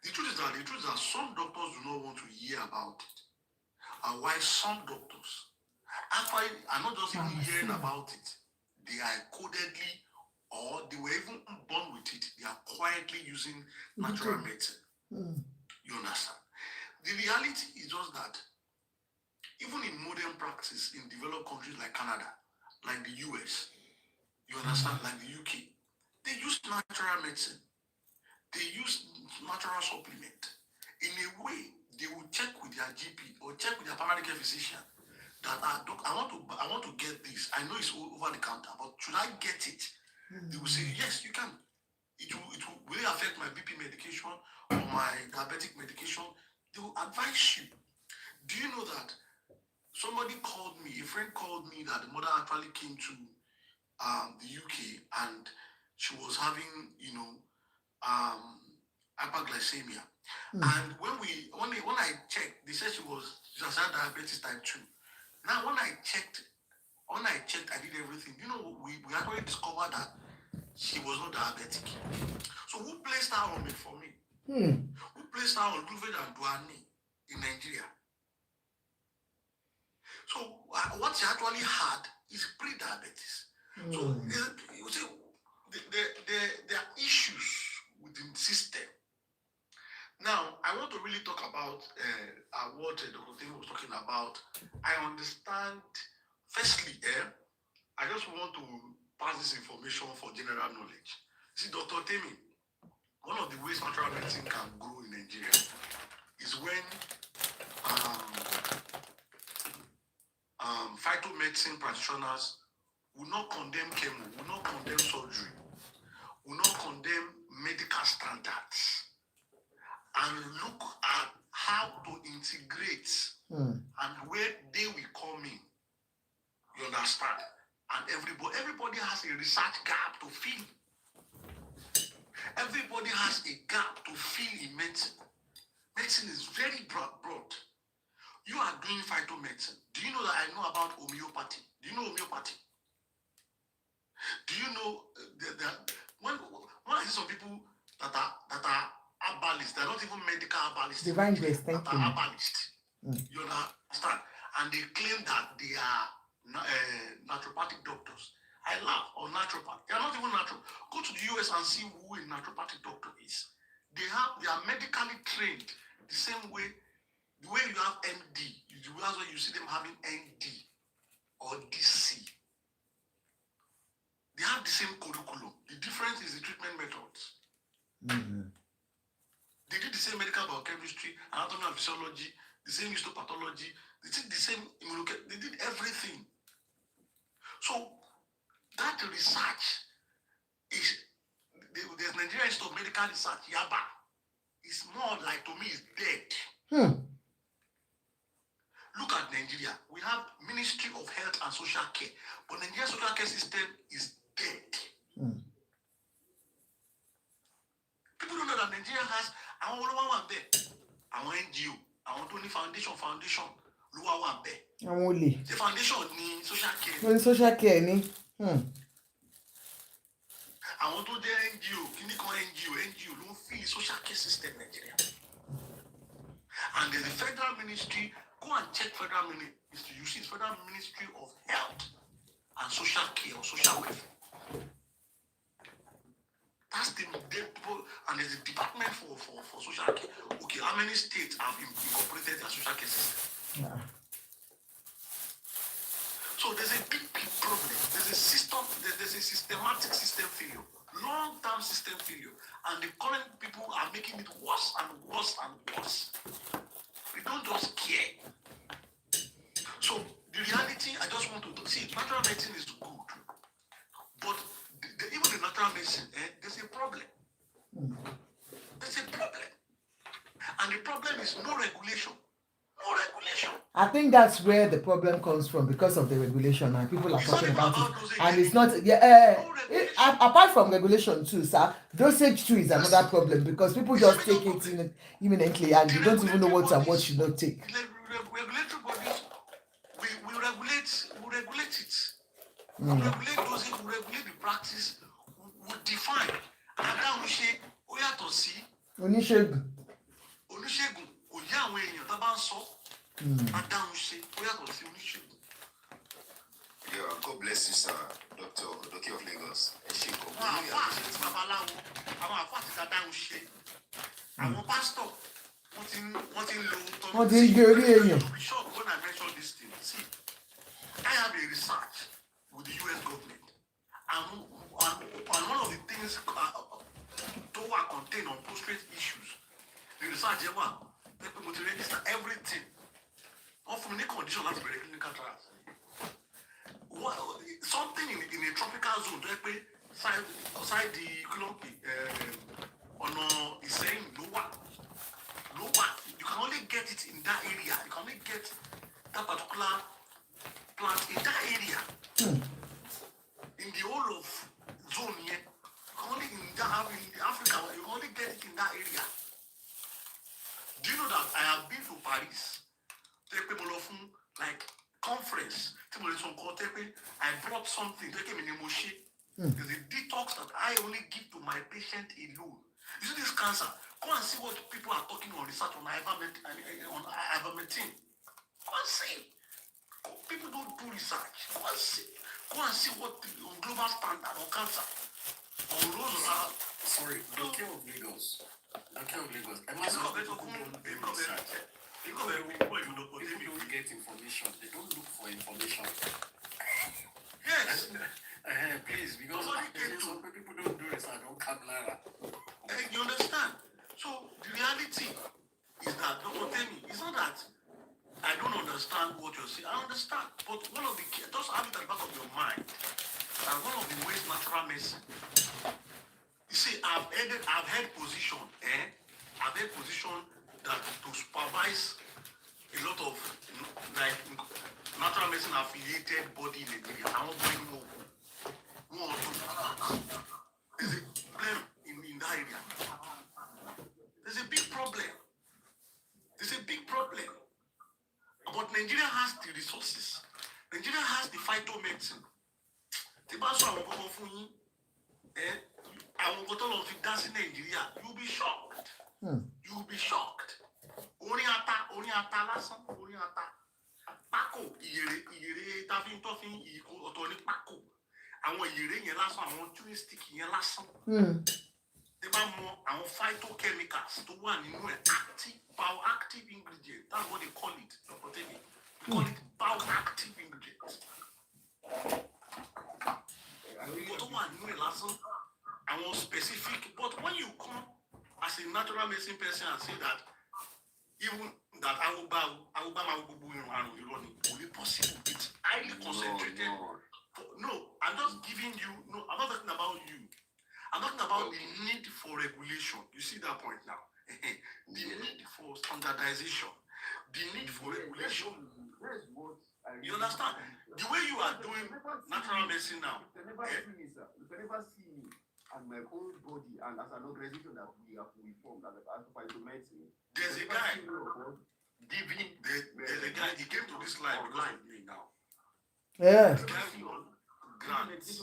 D: The truth is that some doctors do not want to hear about it. And why some doctors actually are not just even hearing about it, they are codedly or they were even born with it, they are quietly using natural medicine. You understand? The reality is just that even in modern practice in developed countries like Canada, like the US, you understand, like the UK, they use natural medicine. They use natural supplement. In a way, they will check with their GP or check with their primary care physician that I want to get this. I know it's over the counter, but should I get it? They will say, yes, you can. Will it affect my BP medication or my diabetic medication? They will advise you. Do you know that somebody called me, a friend called me that the mother actually came to the UK and she was having, hyperglycemia. And when I checked, they said she had diabetes type 2. Now when I checked, I did everything. We actually discovered that she was not diabetic. So who placed her on metformin? Who placed her on Gluvid and Duane in Nigeria? So what she actually had is pre-diabetes. So you see, there are issues within the system. Now, I want to really talk about what Dr. Tim was talking about. I understand. Firstly, I just want to pass this information for general knowledge. See, Dr. Temi, one of the ways natural medicine can grow in Nigeria is when phytomedicine practitioners will not condemn chemo, will not condemn surgery, will not condemn medical standards, and look at how to integrate and where they will come in. You understand? And everybody has a research gap to fill. Everybody has a gap to fill in medicine. Medicine is very broad. You are doing phytomedicine. Do you know that I know about homeopathy? Do you know homeopathy? Do you know when I see some people that are herbalists, they're not even medical herbalists.
B: Divine grace, thank
D: you. Herbalists. You understand? And they claim that they are naturopathic doctors. I laugh on naturopath. They are not even natural. Go to the US and see who a naturopathic doctor is. They are medically trained the same way. The way you have MD, that's why you see them having ND or DC. They have the same curriculum. The difference is the treatment methods. They did the same medical biochemistry, anatomy and physiology, the same histopathology. They did the same immunochem. They did everything. So that research is there's Nigerian Institute of Medical Research, Yaba. It's more like, to me, it's dead. Look at Nigeria. We have Ministry of Health and Social Care, but Nigeria's social care system is dead. People don't know that Nigeria has our NGO, our Tony Foundation, Luwa Wambe. The foundation ni social care.
B: Social care ni.
D: I want to do NGO, NGO don't feel social care system in Nigeria. And there's a federal ministry. Go and check federal ministry. You see it's Federal Ministry of Health and Social Care or Social Welfare. That's the and there's a department for social care. Okay, how many states have incorporated their social care system? So there's a big problem. There's a systematic system failure, long-term system failure, and the current people are making it worse and worse and worse. They don't just care. So the reality, I just want to see, natural medicine is good, but even the natural medicine, there's a problem. There's a problem, and the problem is no regulation. No regulation.
B: I think that's where the problem comes from, because of the regulation, and people are talking about it. And it's not, apart from regulation too, sir, dosage too is another problem, because people just take it imminently and you don't even know what and what should not take.
D: Regulatory bodies, we regulate it. We regulate dosage, we regulate the practice, we define.
B: Oníṣègùn.
D: Òyà àwọn èèyàn tá bá ń sọ. Adáhùn ṣe, ó yàtọ̀ sí oníṣègùn.
A: Yeah, God bless you, sir, Dr. Odoke of Lagos.
D: Àwọn àfáà àti babaláwo, àwọn àfáà àti adáhùn ṣe. Àwọn pásítọ̀, wọ́n ti ń lo tọ́lú.
B: Wọ́n ti ń gé orí èèyàn.
D: When I mention this thing, see, I have a research with the US government, and one of the things to contain on prostate issues, the research people to register everything. Often in a condition that's very clinical trials. Something in a tropical zone, outside the Colombi, on is saying lower. You can only get it in that area. You can only get that particular plant in that area. In the whole of zone here, you can only in Africa, you can only get it in that area. Do you know that I have been to Paris? Like conference. I brought something. There's a detox that I only give to my patient alone. You see this cancer? Go and see what people are talking on research on ivermectin. Go and see. People don't do research. Go and see what the global standard on cancer.
C: Sorry, the king of Lagos. The king of Lagos. Am I supposed to people don't do research? People don't get information. They don't look for information.
D: Yes.
C: Please, because some people don't do research. Don't come Lara.
D: You understand? So the reality is that, Dr. Temi, it's not that I don't understand what you're saying. I understand. But one of the key, just have it at the back of your mind. And one of the ways natural medicine. You see, I've had position, I've had position that to supervise a lot of like natural medicine affiliated body in Nigeria. I won't bring more. There's a problem in that area. There's a big problem. There's a big problem. But Nigeria has the resources. Nigeria has the phytomedicine. The best one will for you. I will go to Nigeria. You'll be shocked. You'll be shocked. Oriata lásán, oriata. Pákò, ìyèrè tafin ọ̀tọ̀ ní pákò. Àwọn ìyèrè yẹn lásán, àwọn chewing stick yẹn lásán. They bá mọ àwọn phytochemicals tó wà nínú ẹ̀, active, bioactive ingredient. That's what they call it. They call it bioactive ingredient. Tó wà nínú ẹ̀ lásán, àwọn specific. But when you come as a natural medicine person and say that even that will be possible. It's highly concentrated. No, I'm just giving you. No, I'm not talking about you. I'm talking about the need for regulation. You see that point now? The need for standardization. The need for regulation. You understand? The way you are doing natural medicine now.
E: You can never see me and my own body and as an organization that we formed as a phytomedicine.
D: There's a guy giving. There's a guy. He came to this line because of me now.
B: Yeah.
D: The guy won grants.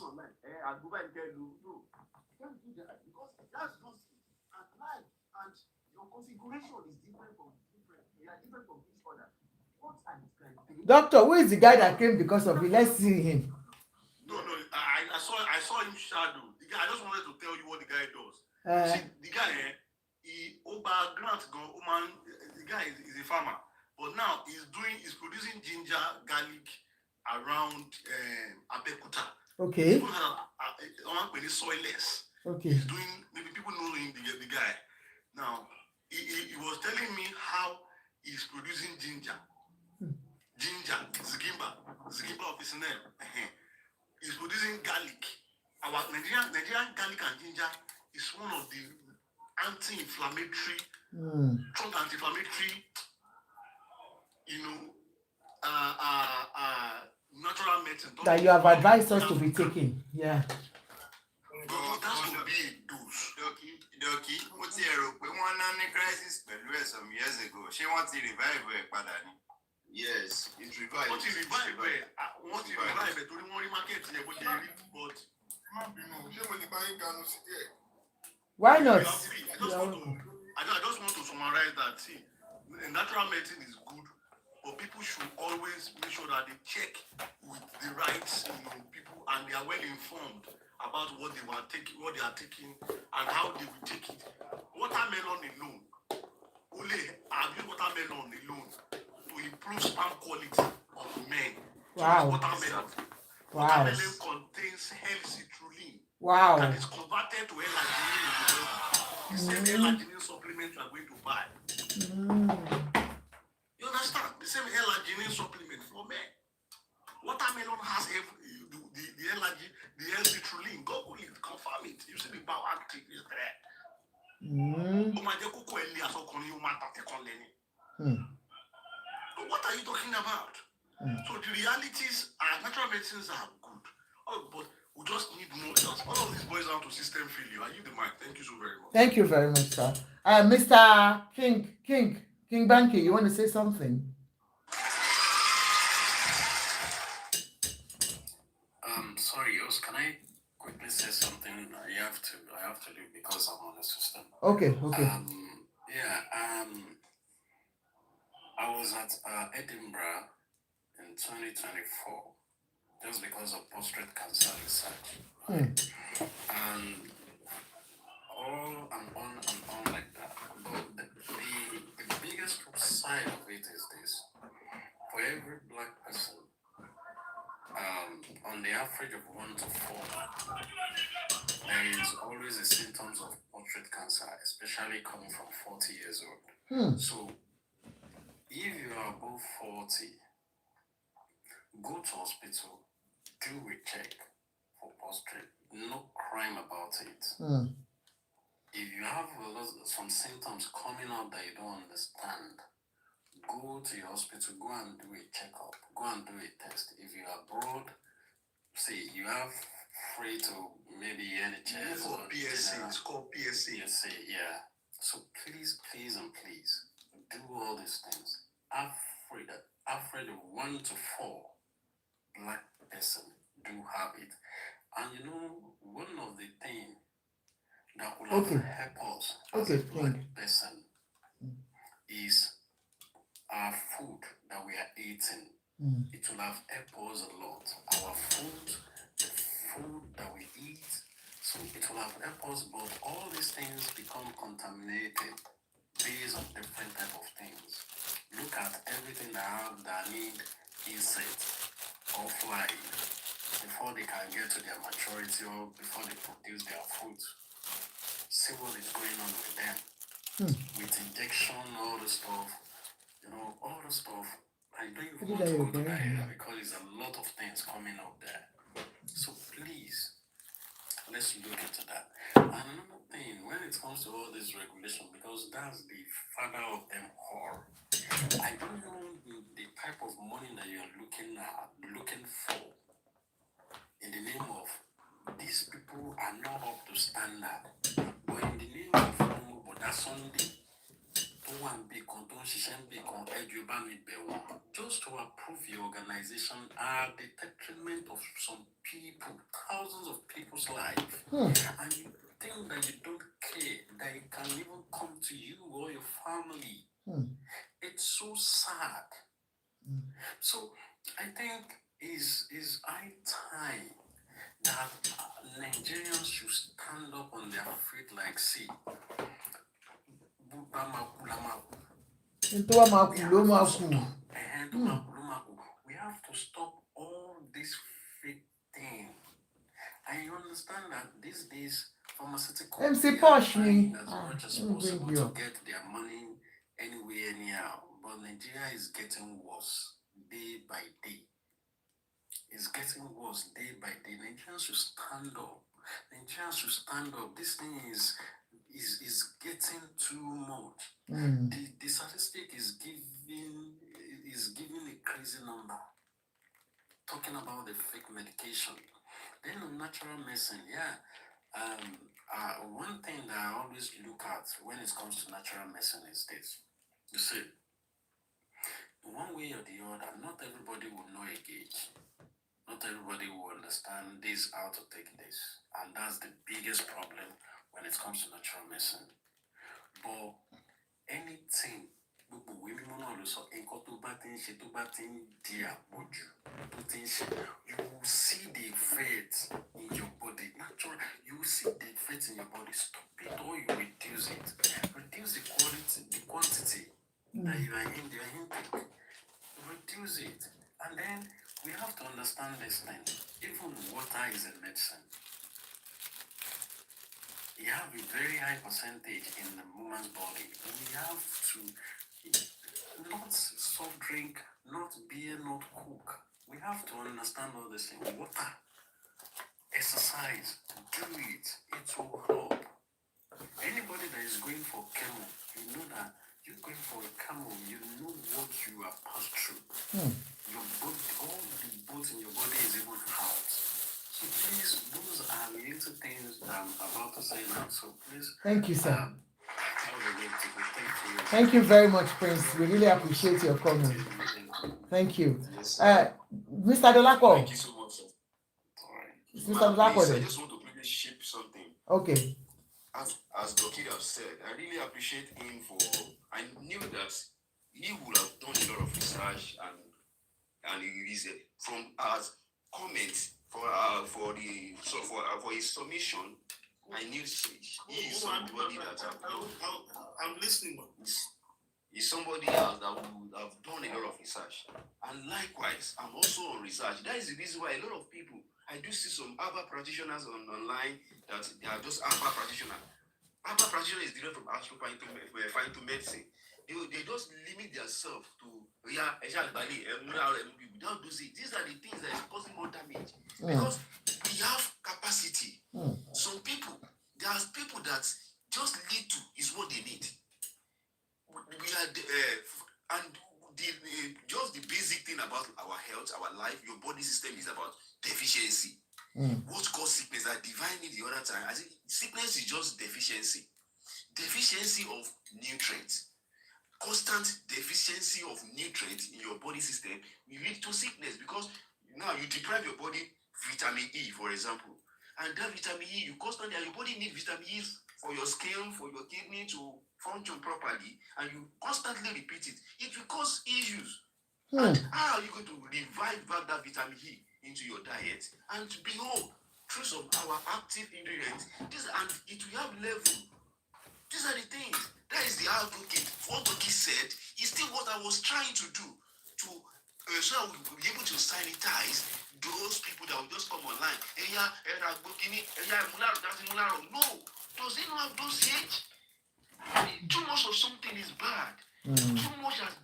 E: I'll go back and tell you, no, you can't do that because that's just at life and your configuration is different from different. They are different from each other. What are the criteria?
B: Doctor, who is the guy that came because of it? Let's see him.
D: No, I saw him shadow. The guy, I just wanted to tell you what the guy does. See, the guy, he grant go man. The guy is a farmer, but now he's producing ginger, garlic around Abekuta.
B: Okay.
D: People have soilless.
B: Okay.
D: He's doing. Maybe people know him. The guy. Now he was telling me how he's producing ginger. Ginger, Zigimba of his name. He's producing garlic. Our Nigerian garlic and ginger is one of the anti-inflammatory, strong anti-inflammatory, natural medicine.
B: That you have advised us to be taking. Yeah.
D: That's to be a dose.
A: Doki, what's your one crisis some years ago? She wants to revive it, Padani.
E: Yes, it's revived.
D: What is revive? What is revive? To the money market, but
B: Why not?
D: I just want to summarize that. See, natural medicine is good, but people should always make sure that they check with the right people and they are well informed about what they are taking, and how they will take it. Watermelon alone, only have you watermelon alone to improve sperm quality of men.
B: Wow.
D: Watermelon.
B: Wow.
D: Watermelon contains L-citrulline.
B: Wow.
D: That is converted to L-arginine. The same L-arginine supplement you are going to buy. You understand? The same L-arginine supplement for men. Watermelon has the L-citrulline. Google it, confirm it. You see the bioactive is there. What are you talking about? So the realities are natural medicines are good. But we just need more else. All of this boils down to system failure. I give the mic. Thank you so very much.
B: Thank you very much, sir. Mr. King Banky, you want to say something?
C: Sorry, Yos, can I quickly say something? I have to leave because I'm on the system.
B: Okay.
C: I was at Edinburgh in 2024 just because of prostate cancer research. And on and on like that. But the biggest side of it is this: for every black person, on the average of 1 to 4, there is always a symptoms of prostate cancer, especially coming from 40 years old. So if you are above 40, go to hospital, do a check for prostate. No crime about it. If you have some symptoms coming out that you don't understand, go to your hospital, go and do a checkup, go and do a test. If you're abroad, say you have free to maybe NHS
D: For
C: or
D: PSA, it's called PSA.
C: PSA, yeah. So please do all these things. Afraid of 1 to 4 black person do have it. And you know, one of the things that will help us as a black person is our food that we are eating. It will have helped us a lot. Our food, the food that we eat, so it will have helped us, but all these things become contaminated based on different type of things. Look at everything that need insects or fly before they can get to their maturity or before they produce their food. See what is going on with them. With injection, all the stuff, all the stuff. I don't even want to go to that area because there's a lot of things coming up there. So please, let's look into that. And another thing, when it comes to all this regulation, because that's the father of them all, I don't know the type of money that you're looking for in the name of these people are not up to standard. But in the name of but that's Sunday. Just to approve your organization are the detriment of some people, thousands of people's life. And you think that you don't care that it can even come to you or your family. It's so sad. So I think is high time that Nigerians should stand up on their feet like see. We have to stop all this fake thing. I understand that these days pharmaceutical
B: MC Posh me
C: as much as possible to get their money anywhere, anyhow. But Nigeria is getting worse day by day. It's getting worse day by day. Nigerians should stand up. This thing is getting too much. The statistic is giving a crazy number. Talking about the fake medication. Then on natural medicine, one thing that I always look at when it comes to natural medicine is this. You see, one way or the other, not everybody will know a gauge. Not everybody will understand this, how to take this. And that's the biggest problem when it comes to natural medicine. But anything, you will see the effect in your body. Naturally, you will see the effect in your body. Stop it or you reduce it. Reduce the quantity that you are intake. Reduce it. And then we have to understand this thing. Even water is a medicine. You have a very high percentage in the woman's body. We have to not soft drink, not beer, not coke. We have to understand all this thing. Water, exercise, do it. It will help. Anybody that is going for chemo, you know that you're going for a chemo, you know what you are passed through. Your body, all the bones in your body is even out. So please, those are the little things that I'm about to say now. So please.
B: Thank you, sir.
C: Thank you.
B: Thank you very much, Prince. We really appreciate your comment. Thank you. Mr. Dolapo.
E: Thank you so much, sir.
B: Mr. Dolapo.
E: I just want to quickly shape something.
B: Okay.
E: As Doki have said, I really appreciate him for. I knew that he would have done a lot of research and he is from as comments for his submission.
A: I knew he is somebody that
D: I'm listening, man.
A: Is somebody else that would have done a lot of research. And likewise, I'm also on research. That is the reason why a lot of people, I do see some ABBA practitioners online that they are just ABBA practitioners. ABBA practitioner is different from medicine. They just limit themselves to without those things. These are the things that is causing more damage. Because we have capacity. Some people, there's people that just little is what they need. We are and just the basic thing about our health, our life, your body system is about deficiency. What causes sickness? I defined it the other time. I think sickness is just deficiency of nutrients. Constant deficiency of nutrients in your body system will lead to sickness, because now you deprive your body vitamin E, for example, and that vitamin E you constantly, and your body needs vitamin E for your skin, for your kidney to function properly, and you constantly repeat it, it will cause issues. And how are you going to revive back that vitamin E into your diet? And behold, through some our active ingredients, and it will have level. These are the things. That is the advocate. What Doki said is still what I was trying to do, to so I will be able to sanitize those people that will just come online. No, does it not have dosage? Too much of something is bad. Too much has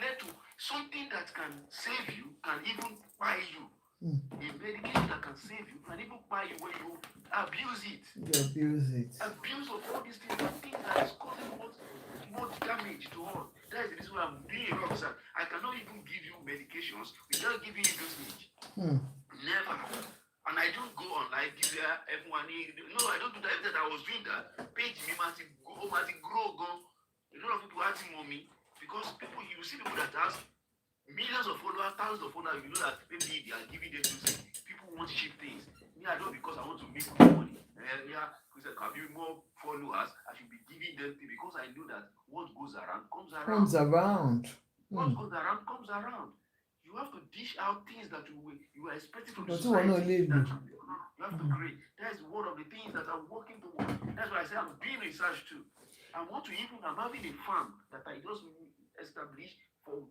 A: led to something that can save you, can even buy you. A medication that can save you can even buy you when you abuse it. Abuse of all these things that is causing more damage to us. That is the reason why I'm being a officer. I cannot even give you medications without giving you dosage. Never. And I don't go online, give everyone. No, I don't do that. That I was doing that. Page me, grow. A lot of people asking me, because people, you see people that ask millions of followers, thousands of followers, you know that maybe they are giving them to say people want cheap things. Me, I don't, because I want to make more money. Because I have more followers, I should be giving them things, because I know that what goes around comes around. What goes around comes around. You have to dish out things that you are expecting from society. You have to create. That is one of the things that I'm working towards. That's why I say I'm doing research too. I'm having a farm that I just established for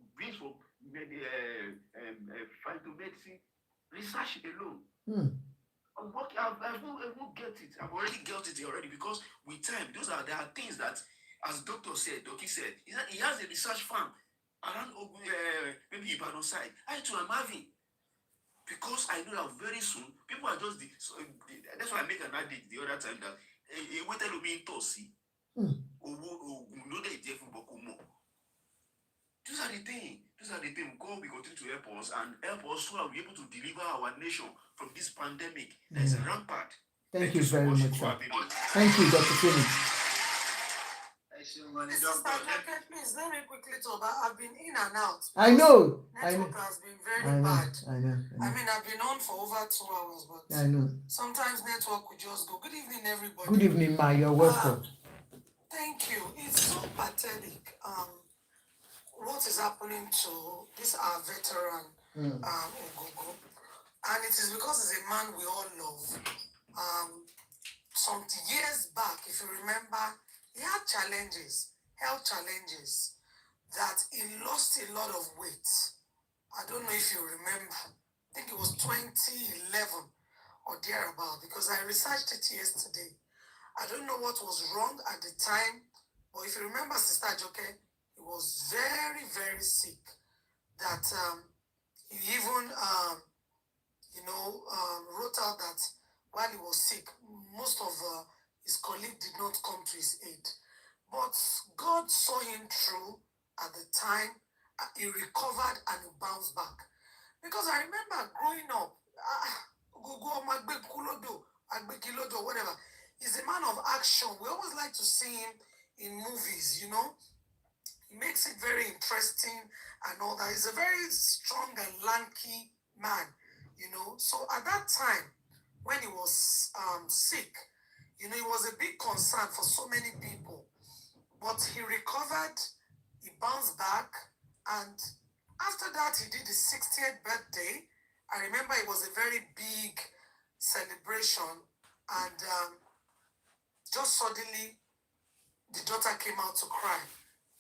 A: phytomedicine research alone. I'm working. I won't get it. I've already got it already, because with time, there are things that, as Doki said, he has a research farm around maybe Ibadan side. I too am having, because I know that very soon people are just that's why I make an addict the other time that what tell me tosi. These are the things. God will continue to help us, and help us so that we're able to deliver our nation from this pandemic that is rampant.
B: Thank you very much, sir. Thank you, Dr. Phoenix.
F: Please let me quickly talk. I've been in and out.
B: I know.
F: Network has been very bad.
B: I know.
F: I mean, I've been on for over 2 hours, but
B: I know.
F: sometimes network would just go. Good evening, everybody.
B: Good evening, Ma. You're welcome.
F: Thank you. It's so pathetic. What is happening to this our veteran, Ogogo, and it is because he's a man we all love. Some years back, if you remember, he had health challenges, that he lost a lot of weight. I don't know if you remember. I think it was 2011 or thereabout, because I researched it yesterday. I don't know what was wrong at the time, but if you remember, Sister Ajoke, he was very, very sick. That he even, wrote out that while he was sick, most of his colleagues did not come to his aid. But God saw him through at the time. He recovered and he bounced back. Because I remember growing up, whatever. He's a man of action. We always like to see him in movies, He makes it very interesting and all that. He's a very strong and lanky man, So at that time, when he was sick, it was a big concern for so many people. But he recovered, he bounced back, and after that, he did his 60th birthday. I remember it was a very big celebration, and just suddenly the daughter came out to cry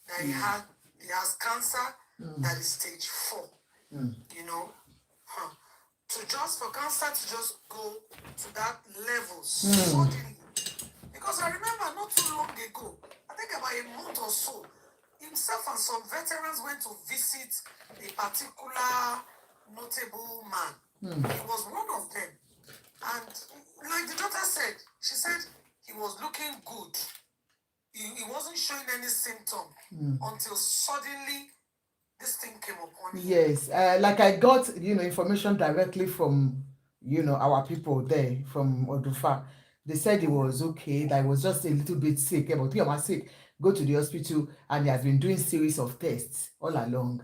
F: that he has cancer that is stage 4. You know, for cancer to just go to that level suddenly. Because I remember not too long ago, I think about a month or so, himself and some veterans went to visit a particular notable man. He was one of them. And like the daughter said, she said he was looking good. He wasn't showing any symptom until suddenly this thing came upon him.
B: Yes, like I got, information directly from, our people there from Odufa. They said he was okay, that he was just a little bit sick. But he was sick, go to the hospital, and he has been doing series of tests all along.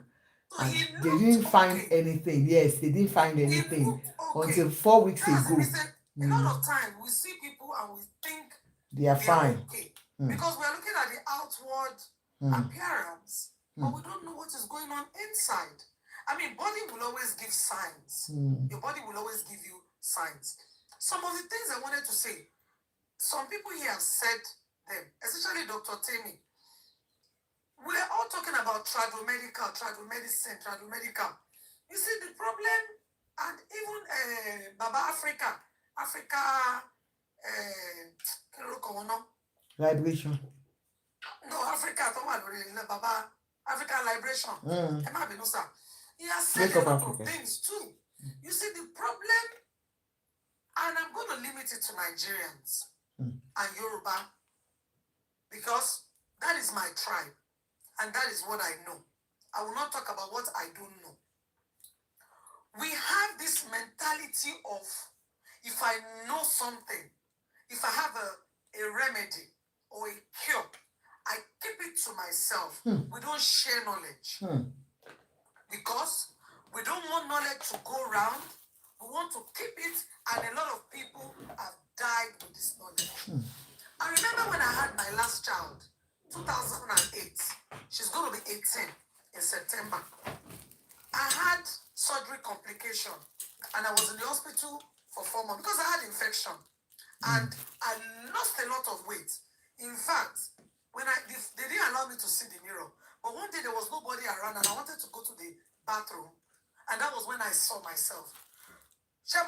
F: So
B: And
F: he
B: they
F: looked
B: didn't find
F: okay.
B: anything. Yes, they didn't find
F: He
B: anything
F: looked okay.
B: until 4 weeks
F: That's
B: ago.
F: the reason a lot of time we see people and we think
B: They are
F: they are
B: fine.
F: okay. Because we're looking at the outward appearance, but we don't know what is going on inside. I mean, body will always give signs. Your body will always give you signs. Some of the things I wanted to say, some people here have said them, especially Dr. Temi. We're all talking about tradomedical, tradomedicine, tradomedical. You see, the problem, and even Baba Africa,
B: Vibration.
F: no, Africa, Baba, African Liberation. He has said
B: Wake
F: a
B: up,
F: lot
B: Africa.
F: of things too. You see, the problem, and I'm going to limit it to Nigerians and Yoruba, because that is my tribe, and that is what I know. I will not talk about what I don't know. We have this mentality of, if I know something, if I have a remedy or a cure, I keep it to myself. We don't share knowledge. Because we don't want knowledge to go around. We want to keep it, and a lot of people have died with this knowledge. I remember when I had my last child, 2008. She's going to be 18 in September. I had surgery complication, and I was in the hospital for 4 months because I had infection, and I lost a lot of weight. In fact, when they didn't allow me to see the mirror, but one day there was nobody around, and I wanted to go to the bathroom, and that was when I saw myself. You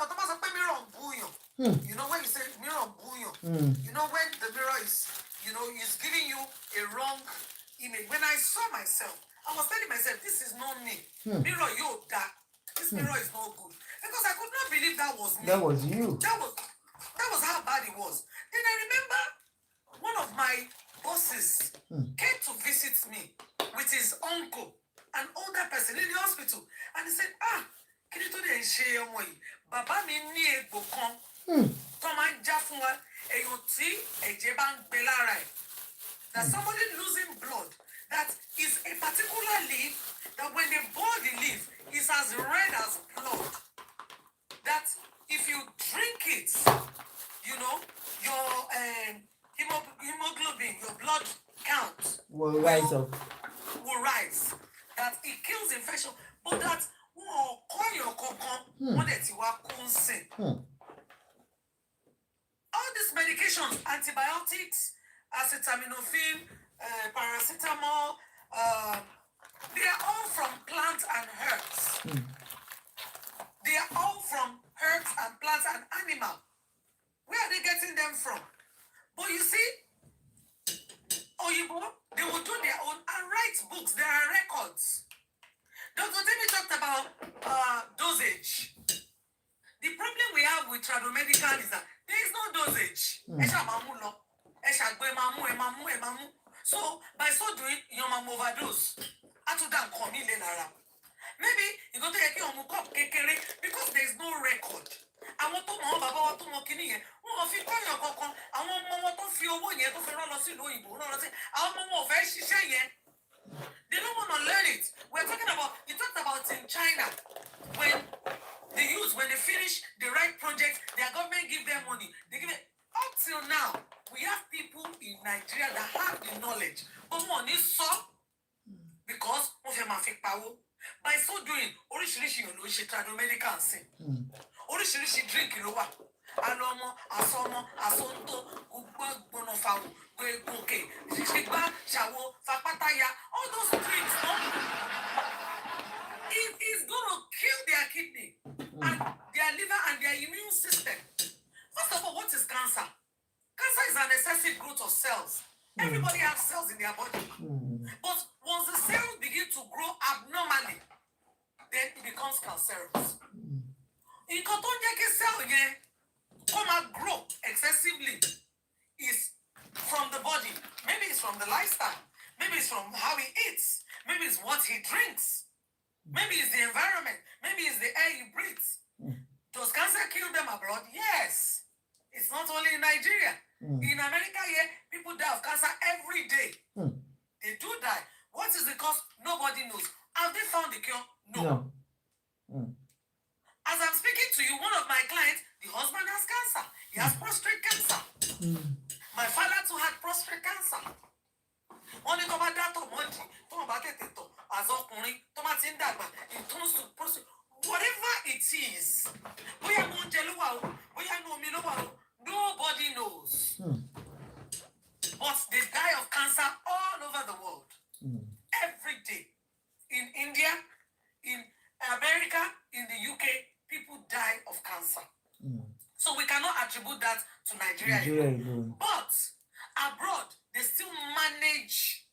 F: know when you say mirror bouillon, you know when the mirror is, is giving you a wrong image. When I saw myself, I was telling myself, this is not me. Mirror, you that. This mirror is not good. Because I could not believe that was me.
B: That was you.
F: That was how bad it was. Then I remember one of my bosses came to visit me with his uncle, an older person in the hospital. And he said, can you do the share way? Baba mi ni egbo kan. To ma ja fun wa eyan ti eje ba ngbe lara e. That somebody losing blood, that is a particular leaf that when they boil the leaf is as red as blood. That if you drink it, your hemoglobin, your blood count
B: Will rise up.
F: Will rise. That it kills infection, but that all these medications, antibiotics, acetaminophen, paracetamol, they are all from plants and herbs. They are all from herbs and plants and animal. Where are they getting them from? But you see, Oyibo, they will do their own and write books. There are records. Dr. Temi talked about dosage. The problem we have with tradomedical is that there is no dosage. So by so doing, you may overdose. Maybe you go to a cup because there is no record. I want to know about what to do. They don't want to learn it. We're talking about, you talked about in China, when the youth, when they finish the right project, their government give them money. They give it. Up till now, we have people in Nigeria that have the knowledge, but money so because of your mafic power. By so doing, originally you know she tradomedical sin. Originally she drink in the water. alomo, asomo, asonto, gbonofawo, gbegoke, shigba, shawo, fapataya, all those drinks, no? It is going to kill their kidney and their liver and their immune system. First of all, what is cancer? Cancer is an excessive growth of cells. Everybody has cells in their body. But once the cells begin to grow abnormally, then it becomes cancerous. In cell come and grow excessively is from the body. Maybe it's from the lifestyle. Maybe it's from how he eats. Maybe it's what he drinks. Maybe it's the environment. Maybe it's the air he breathes. Does cancer kill them abroad? Yes. It's not only in Nigeria. In America, people die of cancer every day. They do die. What is the cause? Nobody knows. Have they found the cure? No. As I'm speaking to you, one of my clients, the husband has cancer. He has prostate cancer. My father too had prostate cancer. Only it turns to prostate. Whatever it is, nobody knows. But they die of cancer all over the world. Every day. In India, in America, in the UK, people die of cancer. So we cannot attribute that to Nigeria. But abroad, they still manage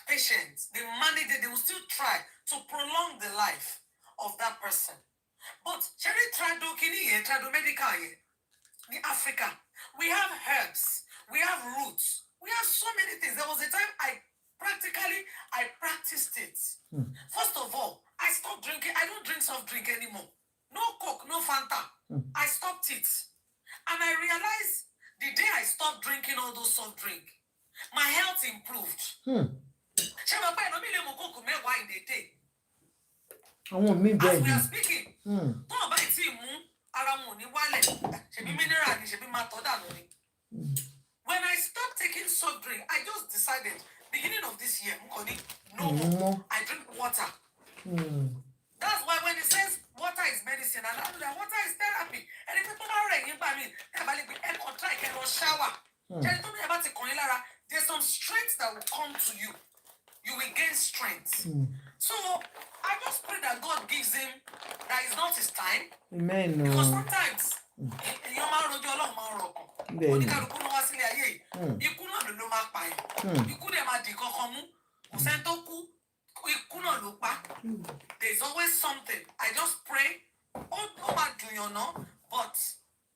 F: patients. They manage it. They will still try to prolong the life of that person. But Cherry Tradomedical in Africa, we have herbs, we have roots, we have so many things. There was a time I practiced it. First of all, I stopped drinking. I don't drink soft drink anymore. No Coke, no Fanta. I stopped it. And I realized the day I stopped drinking all those soft drink, my health improved. As we are speaking, when I stopped taking soft drink, I just decided, beginning of this year, no more. I drink water. That's why when it says water is medicine, and I know that water is therapy. And if you shower, there's some strength that will come to you. You will gain strength. So I just pray that God gives him that is not his time. Amen. Because sometimes there's always something. I just pray, but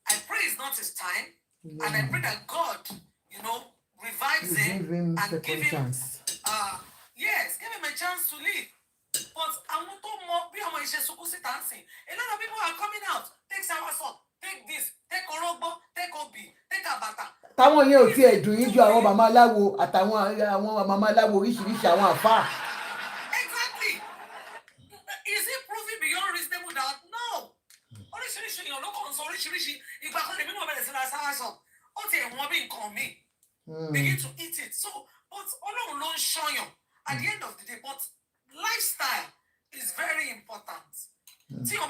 F: I pray it's not his time. And I pray that God, revives him and give him chance. Yes, give him a chance to live. But I want to more be a lot of people are coming out. Take soursop, take this, take orogbo, take obi, take abata.
B: Táwọn yẹn ò tiẹ̀ dùn yín ju àwọn màmá aláwo àtàwọn màmá aláwo oríṣiríṣi àwọn àfáà.
F: Exactly. Is it proving beyond reasonable doubt? No. Oríṣiríṣi èèyàn ló kàn sọ oríṣiríṣi ìgbà kan lèmi náà bẹ̀rẹ̀ sí ra soursop. Ó ti ẹ̀wọ̀n bí nǹkan mi. Begin to eat it. So, but Ọlọ́run ló ń ṣọ́yàn at the end of the day. But lifestyle is very important. Once you're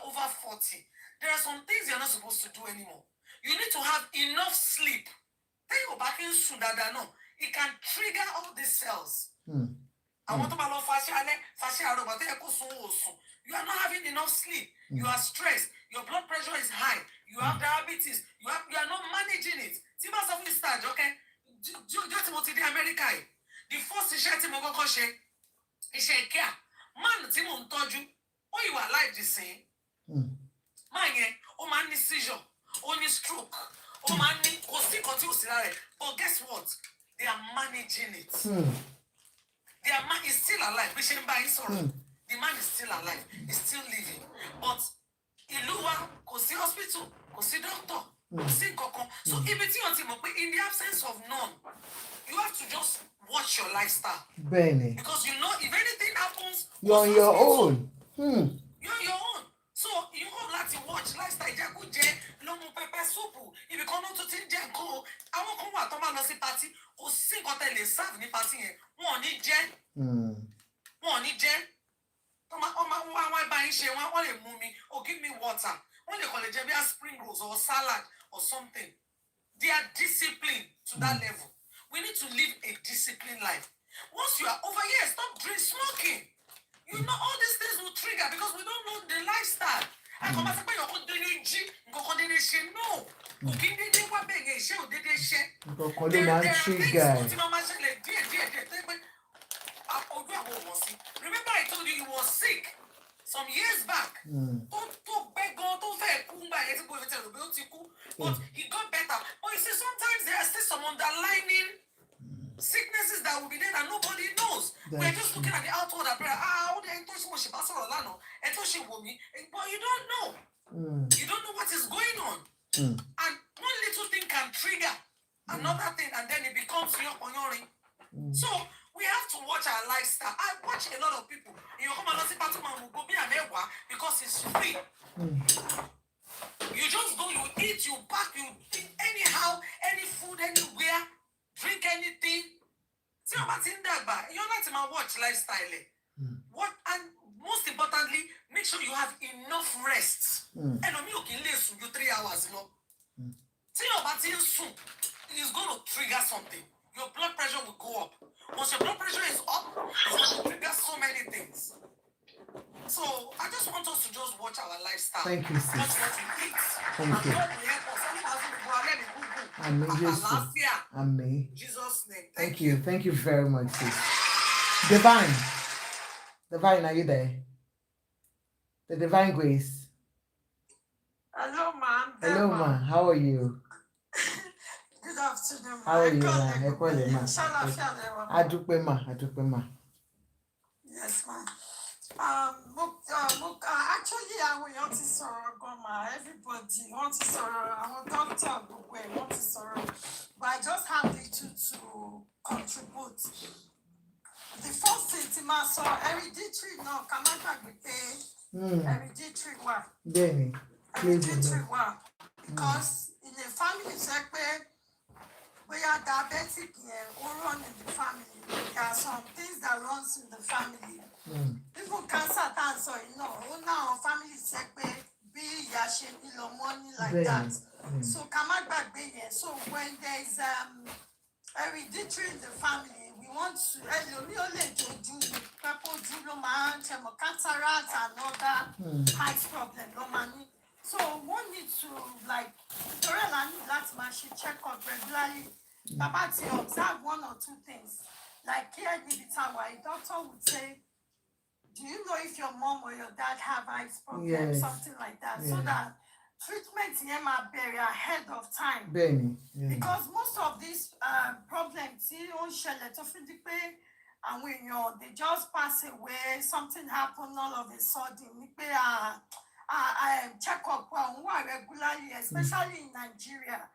F: over 40, there are some things you're not supposed to do anymore. You need to have enough sleep. It can trigger all these cells. You are not having enough sleep. You are stressed. Your blood pressure is high. You have diabetes. You are not managing it. America. The first is man you are alive the same. Man seizure, stroke, but guess what? They are managing it. Their man is still alive. The man is still alive. He's still living. But Iluwa, hospital, doctor, so in the absence of none, you have to just watch your lifestyle.
B: Benny.
F: Because if anything happens,
B: you're on your own.
F: You're on your own. So you have to watch lifestyle. Pepper soup. If you come out to go, I won't come out to see party or sing what they serve in party. One need jen. One need jen. Give me water. when they call it maybe spring rolls or salad or something, they are disciplined to that level. We need to live a disciplined life. Once you are over here, stop smoking. You know all these things will trigger because we don't know the lifestyle. I come and say, "You're going to do no." Cooking did what big is show did they share. There are things that Mama said, remember I told you he was sick some years back. But he got better. But you see, sometimes there are still some underlining sicknesses that will be there that nobody knows. We're just looking at the outward appearance. But you don't know. You don't know what is going on. And one little thing can trigger another thing, and then it becomes your. So we have to watch our lifestyle. I watch a lot of people. You come and see because it's free. You just go, you eat, you pack, you eat anyhow, any food, anywhere, drink anything. See about in that bar. You're not in my watch lifestyle. What, and most importantly, make sure you have enough rest. And you can listen you 3 hours, you know. See about in soup is going to trigger something. Your blood pressure will go up. Once your blood pressure is up, it's going to trigger so many things. So I just want us to just watch our lifestyle.
B: Thank you, sis.
F: Watch what we eat.
B: Thank you. Amen. Amen.
F: Jesus' name.
B: Thank you. Thank you very much, sis. Divine. Divine, are you there? The Divine Grace.
G: Hello, ma'am.
B: Hello, ma. How are you?
G: Good afternoon,
B: How are you, ma? Ajoke, ma.
G: Yes, ma'am. Actually, I want to sorrow, everybody wants to sorrow. I want doctor, want to sorrow. But I just have little to contribute. The first thing, so hereditary, no, come on, hereditary one. Hereditary one. Because in the family, we are diabetic or run in the family. There are some things that runs in the family. People cancer, now family be money like that. So come back being so when there is hereditary in the family, we want to cataract and other heart problem, so one needs to check up regularly. About to observe one or two things. Like here in a doctor would say, do you know if your mom or your dad have eyes problem? Yes. Something like that. Yeah. So that treatment in my bury ahead of time. Because most of these problems, and when they just pass away, something happened all of a sudden. Check up regularly, especially in Nigeria.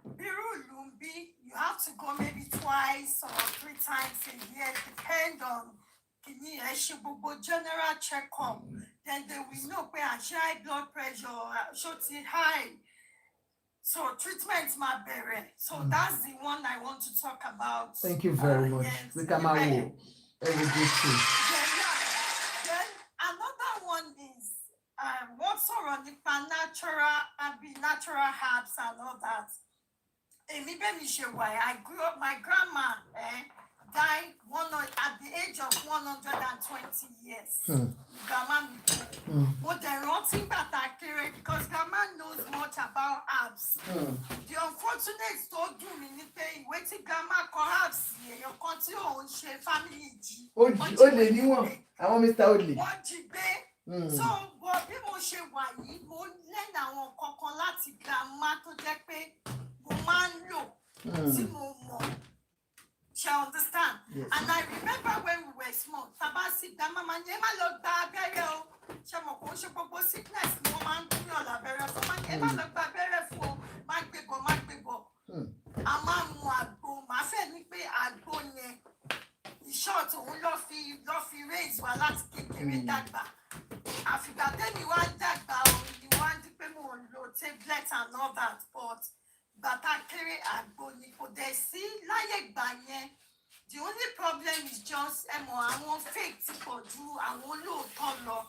G: Biru Lumbi, you have to go maybe 2 or 3 times a year, depend on general checkup. Then they will know where high blood pressure, high. So treatment my berry. So that's the one I want to talk about.
B: Thank you very much.
G: Yes.
B: We come out.
G: Then another one is what's around natural herbs and all that. I grew up, my grandma died at the age of 120 years. Grandma, but the rotting bacteria, because grandma knows much about herbs. The unfortunate story waiting grandma herbs here, your country own family. I want Mr. Odley. So, but people say why you learn our coconut grandma to take she understand? Yes. And I remember when we were small, Tabasi, Mama, never look bad burial. Sickness, no man, la burial, so man, never look bad burial for my people. A man who had go, my friend, I'd go near. He shot to Luffy raise while that's kicking that back. Africa, then you want that bow, you want the people on tablets and all that, but I carry and bonico. They see like banye. The only problem is just I want fake to do I want low color.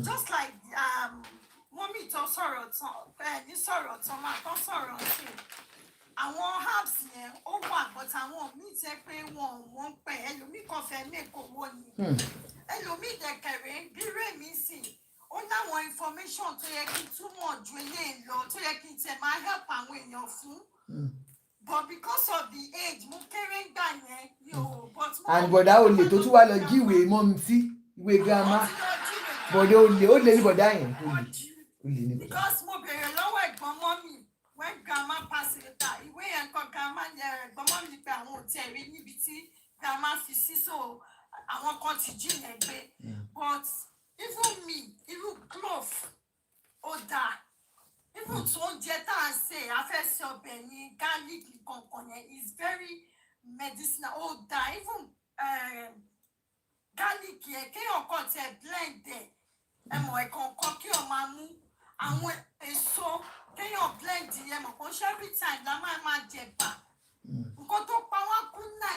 G: Just like mommy told sọ̀rọ̀ tán ní sọ̀rọ̀ tán máa tán sọ̀rọ̀ sí àwọn herbs yẹn ó wà but àwọn míì jẹ́ pé wọ́n pẹ̀ ẹlòmíì kan fẹ́ make owó ni ẹlòmíì dẹ̀kẹ̀rẹ̀ bí rèmi sì ó láwọn information tó yẹ kí n túmọ̀ ju eléyìí lọ tó yẹ kí n tẹ̀ máa help àwọn èèyàn fún but because of the age mo kéré ń gbà yẹn yóò but mo.
B: and bọ̀dá olè tó tún wá lọ jíwèé mọ́ mi sí ìwé girama bọ̀dá olè ní bọ̀dá yẹn olè ní bọ̀dá.
G: because mo bèrè lọ́wọ́ ẹ̀gbọ́n mọ́mì when grandma pass later ìwé yẹn kan grandma yẹn ẹ̀gbọ́n mọ́mì pé àwọn ò tiẹ̀ rí níbi tí grandma fi sí so àwọn kan ti jí yẹn gbé but even me irú clove ó dáa even tó ń jẹ tá à ń ṣe afẹ́sẹ̀ ọbẹ̀ ní garlic kankan yẹn is very medicinal ó dáa even garlic yẹn kéèyàn kàn tẹ blend ẹ̀ ẹ̀mọ̀ ẹ̀kọ̀ọ̀kan kéèyàn máa mú àwọn èso kéèyàn blend yẹn mọ̀ kó ṣe every time la máa jẹ̀bà nǹkan tó pa wá kú náà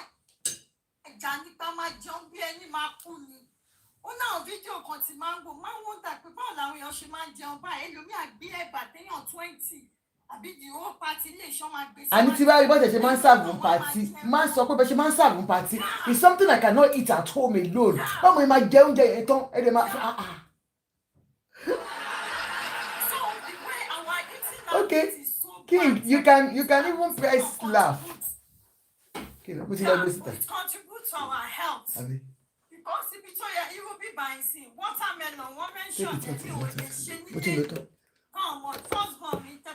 G: ẹ̀jà nípa máa jẹun bí ẹni máa kú ni ó náà fídíò kan ti máa ń wò máa ń wọ́n dà pé báwo làwọn èèyàn ṣe máa ń jẹun báyìí ẹlòmíà gbé ẹ̀bà téèyàn 20 àbí the whole party lè ṣọ́ máa gbé sí.
B: àní tí bá rí bọ́tẹ̀ ṣe máa ń ṣàbù pàtí máa ń sọ pé bẹ́ẹ̀ ṣe máa ń ṣàbù pàtí it's something I cannot eat at home alone báwo ni máa jẹ oúnjẹ yẹn tán ẹ̀ dẹ̀ máa fi okay King you can even press laugh. Okay,
G: it contributes to our health. Because if it's you will be buying see watermelon one mention that you will be shaking. Come on, first born me the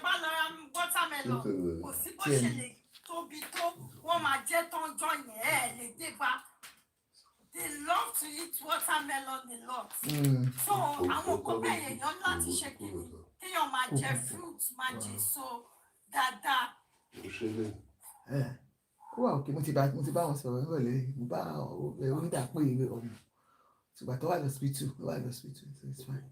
G: watermelon. Kò sí bó ṣe lè tóbi tó wọ́n máa jẹ tán join lè dé bá. They love to eat watermelon a lot. So àwọn kan bẹ́ẹ̀ yẹn yan láti ṣe kéèyàn máa jẹ fruit máa jẹ so dáadáa.
B: Wà òkè mo ti bá wọn sọ̀rọ̀ nírọ̀lẹ́ mo bá onídàá pé ìwé ọ̀nà ṣùgbọ́n tó wà lọ́sibítù so it's fine.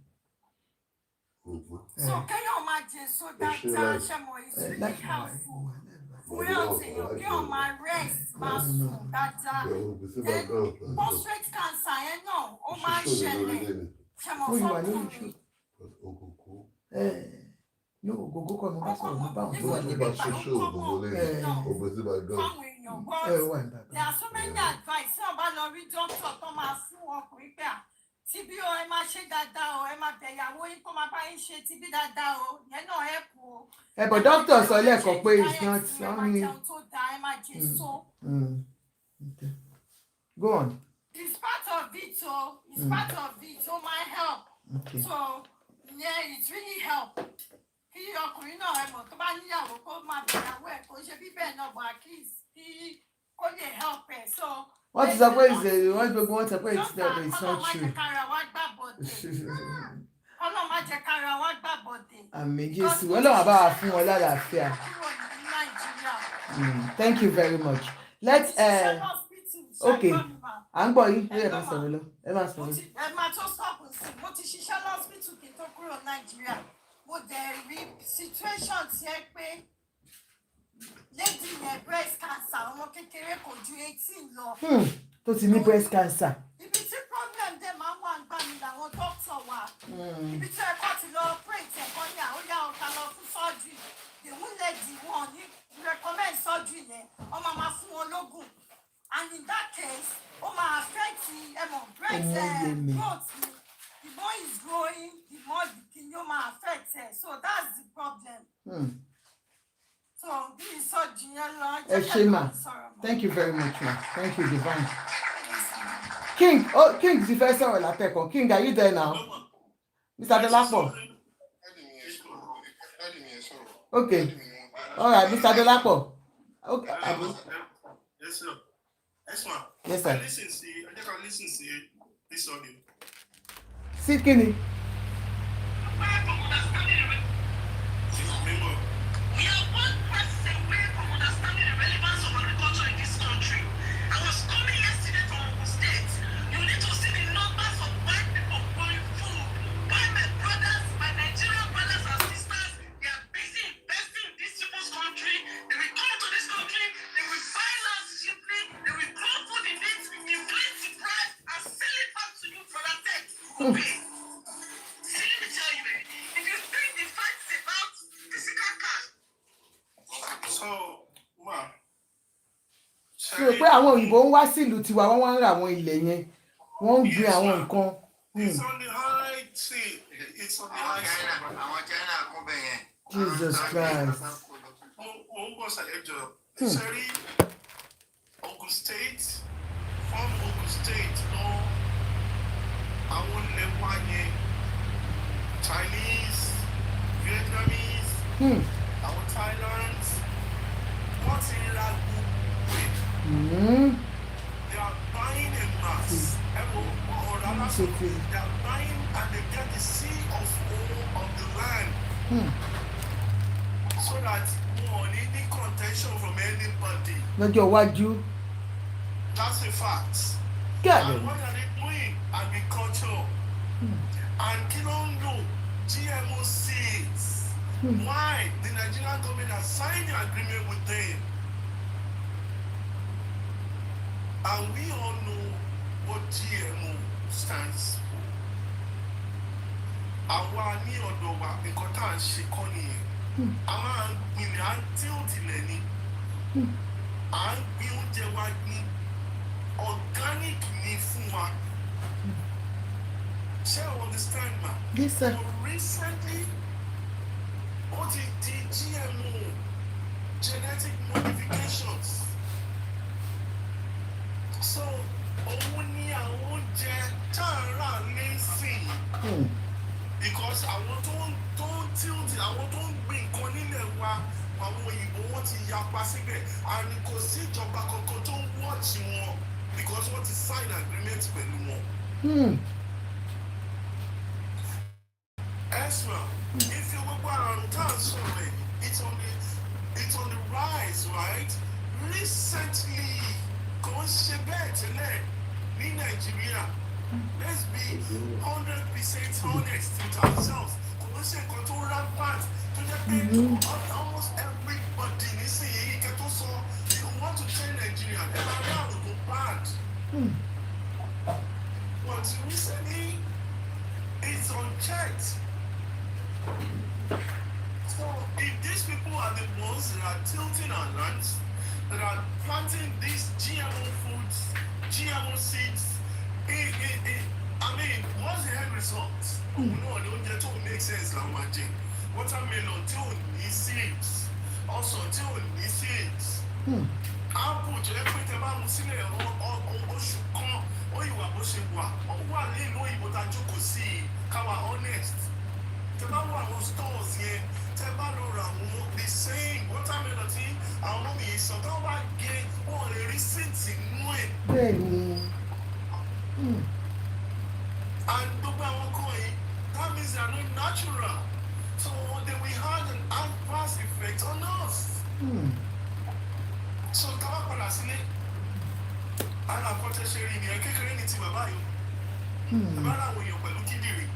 G: So kéèyàn máa jẹ so dáadáa ṣe mọ̀ it's really helpful. Kéèyàn máa rest máa sùn dáadáa. Prostate cancer yẹn náà ó máa ń ṣẹlẹ̀ ṣe mọ̀ fọ́kùnrin.
B: No, go come back on the bounce.
G: There are so many advice. Ṣé ọba lọ rí doctor tó máa fún ọkùnrin pé tí bí o ẹ máa ṣe dáadáa o ẹ máa bẹ̀yàwó yín kó máa bá yín ṣe tí bí dáadáa o yẹn náà ẹ kú o.
B: But doctor sọ lẹ́ẹ̀kan pé it's not only. Go on.
G: It's part of it o. It's part of it o my help.
B: Okay.
G: So yeah, it really help. Kí ọkùnrin náà ẹ mọ̀ tó bá níyàwó kó máa bẹ̀yàwó ẹ̀ kó ṣe bíbẹ̀ náà bọ̀ kí kó lè help ẹ̀ so.
B: Wọ́n ti sọ pé wọ́n gbogbo wọn sọ pé it's not true.
G: Ọlọ́run má jẹ́ kára wá gbàbọ̀dé.
B: Àmín Jésù Ọlọ́run bá wa fún wọn lálàáfíà. Thank you very much. Let's okay. À ń gbọ́ yín ẹ máa sọ̀rọ̀ lọ. Ẹ máa sọ̀rọ̀.
G: Ẹ máa tó stop sí. Mo ti ṣiṣẹ́ lọ́sibítù kí n tó kúrò Nàìjíríà. Mo dẹ̀ rí situation tí ẹ pé lady yẹn breast cancer ọmọ kékeré kò ju 18 lọ.
B: Tó ti ní breast cancer.
G: Ibi tí problem dẹ̀ máa ń wà ń gbà mí làwọn doctor wà. Ibi tí ẹ̀kọ́ ti lọ operate ẹ̀kọ́ ní àóyá ọ̀tá lọ fún surgery. The one lady wọn ní recommend surgery yẹn ọmọ máa fún wọn lógún. And in that case ó máa affect breast growth ni. The more is growing, the more the kidney affects it. So that's the problem. So this is so general.
B: Thank you very much, ma. Thank you, Divine. King, the first one will attack. King, are you there now? Mr. Delapo. Okay. All right, Mr. Delapo. Okay.
H: Yes, sir. Yes, ma'am.
B: Yes, sir.
H: I can listen to this audio.
B: Sit, Kenny.
I: We are 1% away from understanding the relevance of agriculture in this country. I was coming yesterday from Ogun State. You need to see the numbers of white people growing food. Why my brothers, my Nigerian brothers and sisters, they are busy investing in this people's country. They will come to this country, they will buy land cheaply, they will grow food in it, inflate the price, and sell it back to you for that tax. See, let me tell you, if you think the 5
B: so pé àwọn òyìnbó ń wá sílùú tiwa wọ́n wá ń ra àwọn ilẹ̀ yẹn wọ́n ń gbin àwọn nǹkan.
H: It's on the high sea. It's on the high sea.
A: Àwọn China kún bẹ̀ yẹn.
B: Jesus Christ.
H: Mo ń bọ̀ ṣàlẹ́jọ́. Sẹ́rí Ogun State from Ogun State lọ àwọn ilẹ̀ wa yẹn Chinese, Vietnamese, àwọn Thailand, wọ́n ti ra gbogbo ẹ̀. They are buying a mass. They are buying and they get the sea of all of the land. So that wọ́n ní ní contention from anybody.
B: Lọ́jọ́ iwájú.
H: That's a fact.
B: God.
H: And what are they doing? Agriculture. And kí ló ń lò? GMO seeds. Why? The Nigerian government has signed the agreement with them. And we all know what GMO stands for. Àwa ní ọ̀dọ̀ wa nǹkan tá à ń ṣe kọ́ nìyẹn. A máa ń gbìnlẹ̀ à ń tí ò tilẹ̀ ni. À ń gbin oúnjẹ wa ní organic ni fún wa. Ṣé o understand ma?
B: Yes, sir.
H: So recently, what is the GMO, genetic modifications? So, òun ni àwọn oúnjẹ tá à ń rà nísìn. Because àwọn tó ń tilt, àwọn tó ń gbin nǹkan nílẹ̀ wa, àwọn òyìnbó wọ́n ti yapa síbẹ̀. And kò sí ìjọba kankan tó ń watch wọn because wọ́n ti sign agreement pẹ̀lú wọn. Ezra, if you go around sorry, it's on the rise, right? Recently, kò ń ṣe bẹ́ẹ̀ tẹ́lẹ̀ ní Nàìjíríà. Let's be 100% honest with ourselves. Kò ń ṣe nǹkan tó rampant tó jẹ́ pé almost everybody nísìnyí kẹ́ tó sọ you want to change Nigeria, ẹ máa rí àrùn tó bad. But recently, it's unchecked. So if these people are the ones that are tilting our lands, that are planting these GMO foods, GMO seeds, I mean, what's the end result? No, they don't make sense, Lamaji. Watermelon, need seeds. Also, need seeds. Apple, everything about Muslim or Shukon, or you are Bushin, or what they know you that you could see, come honest. Àwọn stores yẹn tẹ́ bá lọ ra wọn the same watermelon tí àwọn ọmọ mi sọ tó bá gé wọn lè rí síìtì nú ẹ̀.
B: Bẹ́ẹ̀ni.
H: And gbogbo àwọn kan yìí that means they are not natural so they will have an adverse effect on us. So tábà padà sílé alákọ̀ọ́tẹ̀ ṣe rí ìyẹn kékeré ní ti bàbá yìí. Ẹ bá ra àwọn èèyàn pẹ̀lú kíndìnrín.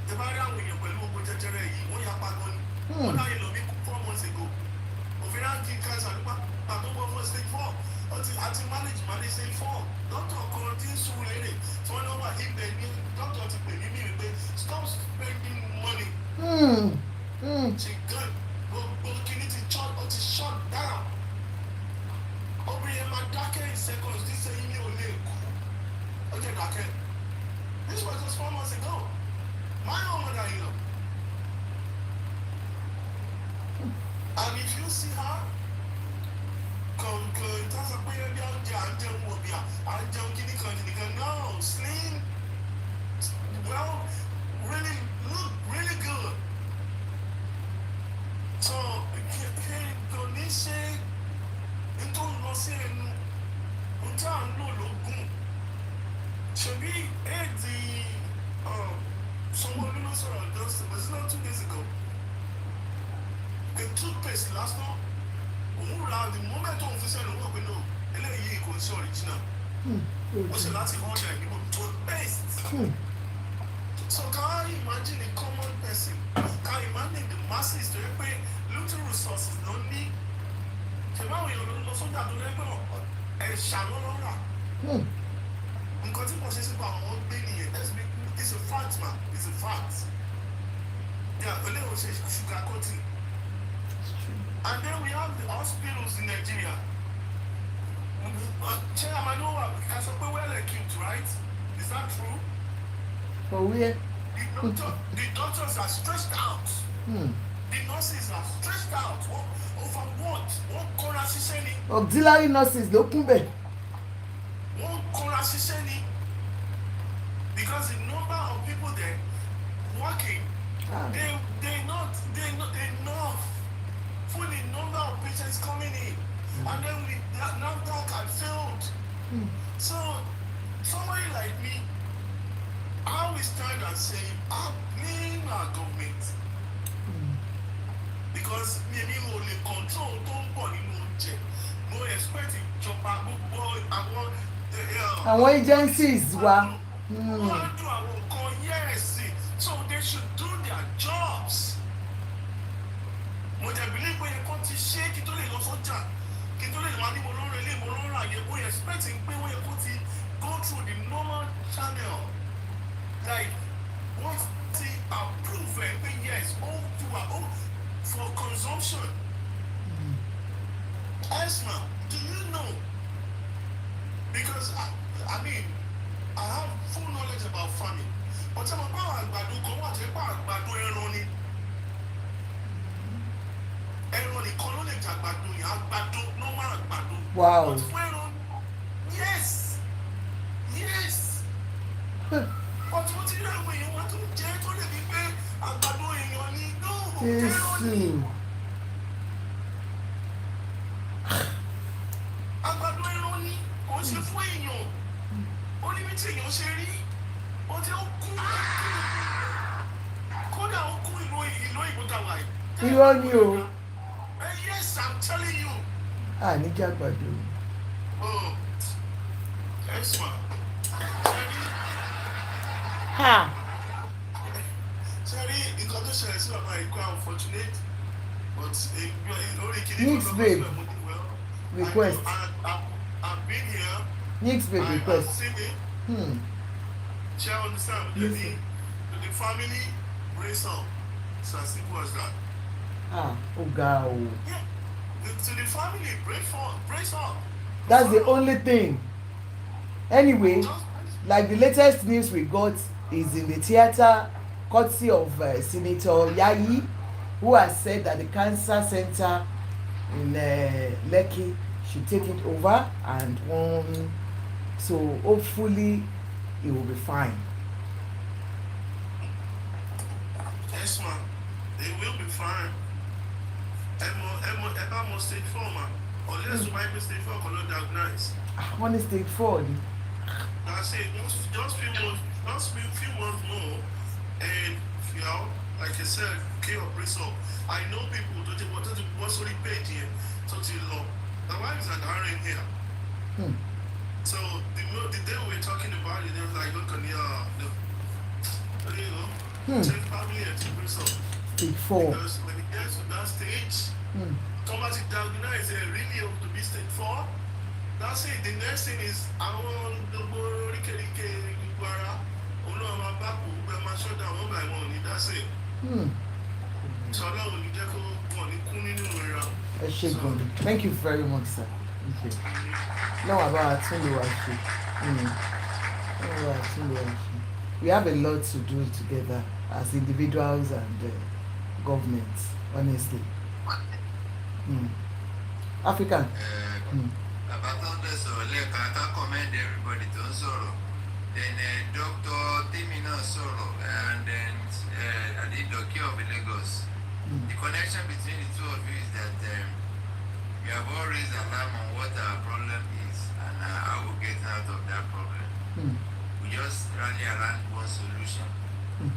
H: The body when you will go to one year back on. What are you looking 4 months ago? Over now, you guys are not over stage 4. Until manage stage 4. Doctor continues to relate it. So I know what him they need. Doctor to pay me, stop spending money. She good. Go can it shut or to shut down. Over here, my doctor in seconds, this is in your leg. Okay, doctor. This was just 4 months ago. My own mother, you know. And if you see her, no, slim, well, really, look really good. So, donation, into nothing, should be at the, someone who knows around us, it was not 2 days ago. The toothpaste last one, the moment of officer and what we know, and then he was original. What's the last one that you toothpaste? So, can you imagine a common person? Can you imagine the masses to pay little resources, no need? So, now we don't so that don't ever and shall because it was about one billion. It's a fact, man. It's a fact. Yeah, but they will say sugar coating. And then we have the hospitals in Nigeria. Chairman, I suppose we're equipped, right? Is that true?
B: For where?
H: The doctors are stressed out.
B: Hmm.
H: The nurses are stressed out. Over what? What corner
B: auxiliary nurses ló kún bẹ̀.
H: One corner because the number of people there working, they not enough for the number of patients coming in, and then that had failed. So somebody like me, I always stand and say, I blame our government because maybe only control don't go in no expect ìjọba gbogbo
B: àwọn agencies wa.
H: Yes, so they should do their jobs. Mo jẹ believe pé ẹ̀kọ́ ti ṣe kí tó lè lọ sọ́jà kí tó lè wá ní mo lọ́rọ̀ ilé mo lọ́rọ̀ àyè mo expecting pé wọ́n ẹ̀kọ́ ti go through the normal channel like once ti approve ẹ̀ pé yes all for consumption. Esma, do you know? Because I mean I have full knowledge about farming. But I'm about àgbàdo kan wà tẹ́ pa àgbàdo ẹran ni. Ẹran nìkan ló lè jẹ àgbàdo yẹn, àgbàdo normal àgbàdo.
B: Wow.
H: But fún ẹran, yes. But mo ti rí àwọn èèyàn wọn tó jẹ́ tó lè fi pé àgbàdo èèyàn ni no ẹran ni. Àgbàdo ẹran ni kò ṣe fún èèyàn. Ó ní bí tí èèyàn ṣe rí. Ọtí ó kú kódà ó kú ìlú ìgbótàwà yìí.
B: irọ́ ni o.
H: Yes, I'm telling you.
B: ní kí àgbàdo.
H: Yes, ma. Sorry, nǹkan tó ṣẹlẹ̀ sí bàbá yìí kọ́ unfortunate but lórí kìíní
B: Nix babe request.
H: I've been here.
B: Nix babe request.
H: Shall understand?
B: Yes,
H: the family brace up. It's as simple as that.
B: Oga o.
H: Yeah. To the family, brace up.
B: That's the only thing. Anyway, like the latest news we got is in the theatre, courtesy of Senator Yayi, who has said that the cancer center in Lekki should take it over and so hopefully it will be fine.
H: Yes, ma'am. They will be fine. Emma stage 4, ma'am. Unless you might be stage 4, cannot diagnose.
B: One is stage 4.
H: I say just few months more, and you know, like I said, care of brace up. I know people don't want to what's already paid here, so long. The wives are hiring here. So the day we were talking about it, they was like, look on take family and take brace up.
B: Stage 4.
H: Because when it gets to that stage, Thomas is diagnosed really up to be stage 4. That's it. The next thing is I want the that's it. So
B: thank you very much, sir. Thank you. Now about we have a lot to do together as individuals and governments, honestly. African.
A: I commend everybody to Soro. Then Dr. Timina Soro and then the Doki of Lagos. The connection between the two of you is that you have all raised alarm on what our problem is and how we get out of that problem. We just rally around one solution,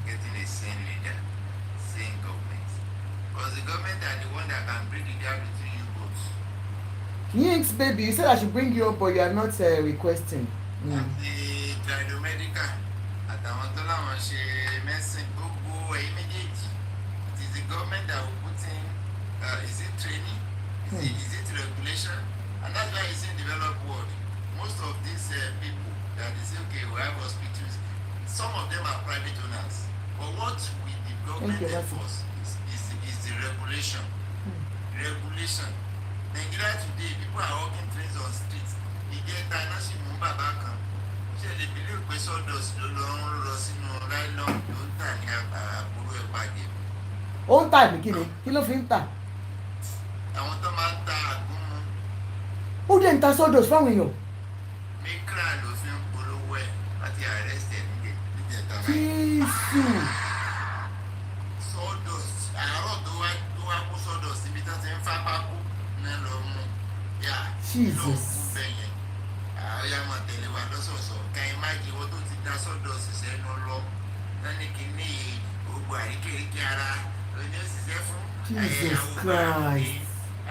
A: getting a sane leader, sane government. Because the government are the one that can bring the gap between you both.
B: Yes, baby, you said I should bring you up, but you are not requesting.
A: At the Tridomedica, at the Montana, she medicine, go immediately. It is the government that will put in, is it training? Is it regulation? And that's why it's in developed world. Most of these people that they say, okay, we have hospitals, some of them are private owners. But what we the government enforce is the regulation. Regulation. Nigeria today, people are walking trains on streets. ìjẹta iná sì mú bàbá kan ṣe lè bílíò pé sawdust ló lọ ń rọ sínú nylon tó ń tà ní àbúrò ìpàdé.
B: ó ń tà ní kíni kí ló fi ń tà.
A: àwọn tó máa ń ta àgúnmu
B: ó dẹ̀ ń ta sawdust fáwọn èèyàn.
A: mikra ló fi ń polówó ẹ̀ láti arrest ẹ̀ níjẹta náà.
B: jésù.
A: sawdust àárọ̀ tó wá kó sawdust ibi tó ti ń fá pákó náà lọ mú yà
B: Jesus.
A: lọ kú bẹ́yẹn àyà máa tẹ̀lé wa lọ́sọ̀ọ̀sọ̀ ká ẹ má jẹ́ wọ́n tó ti dá sawdust sẹ́nu lọ lẹ́ni kìíní gbogbo àríkèríkè ara lóní òṣìṣẹ́ fún
B: Jesus Christ.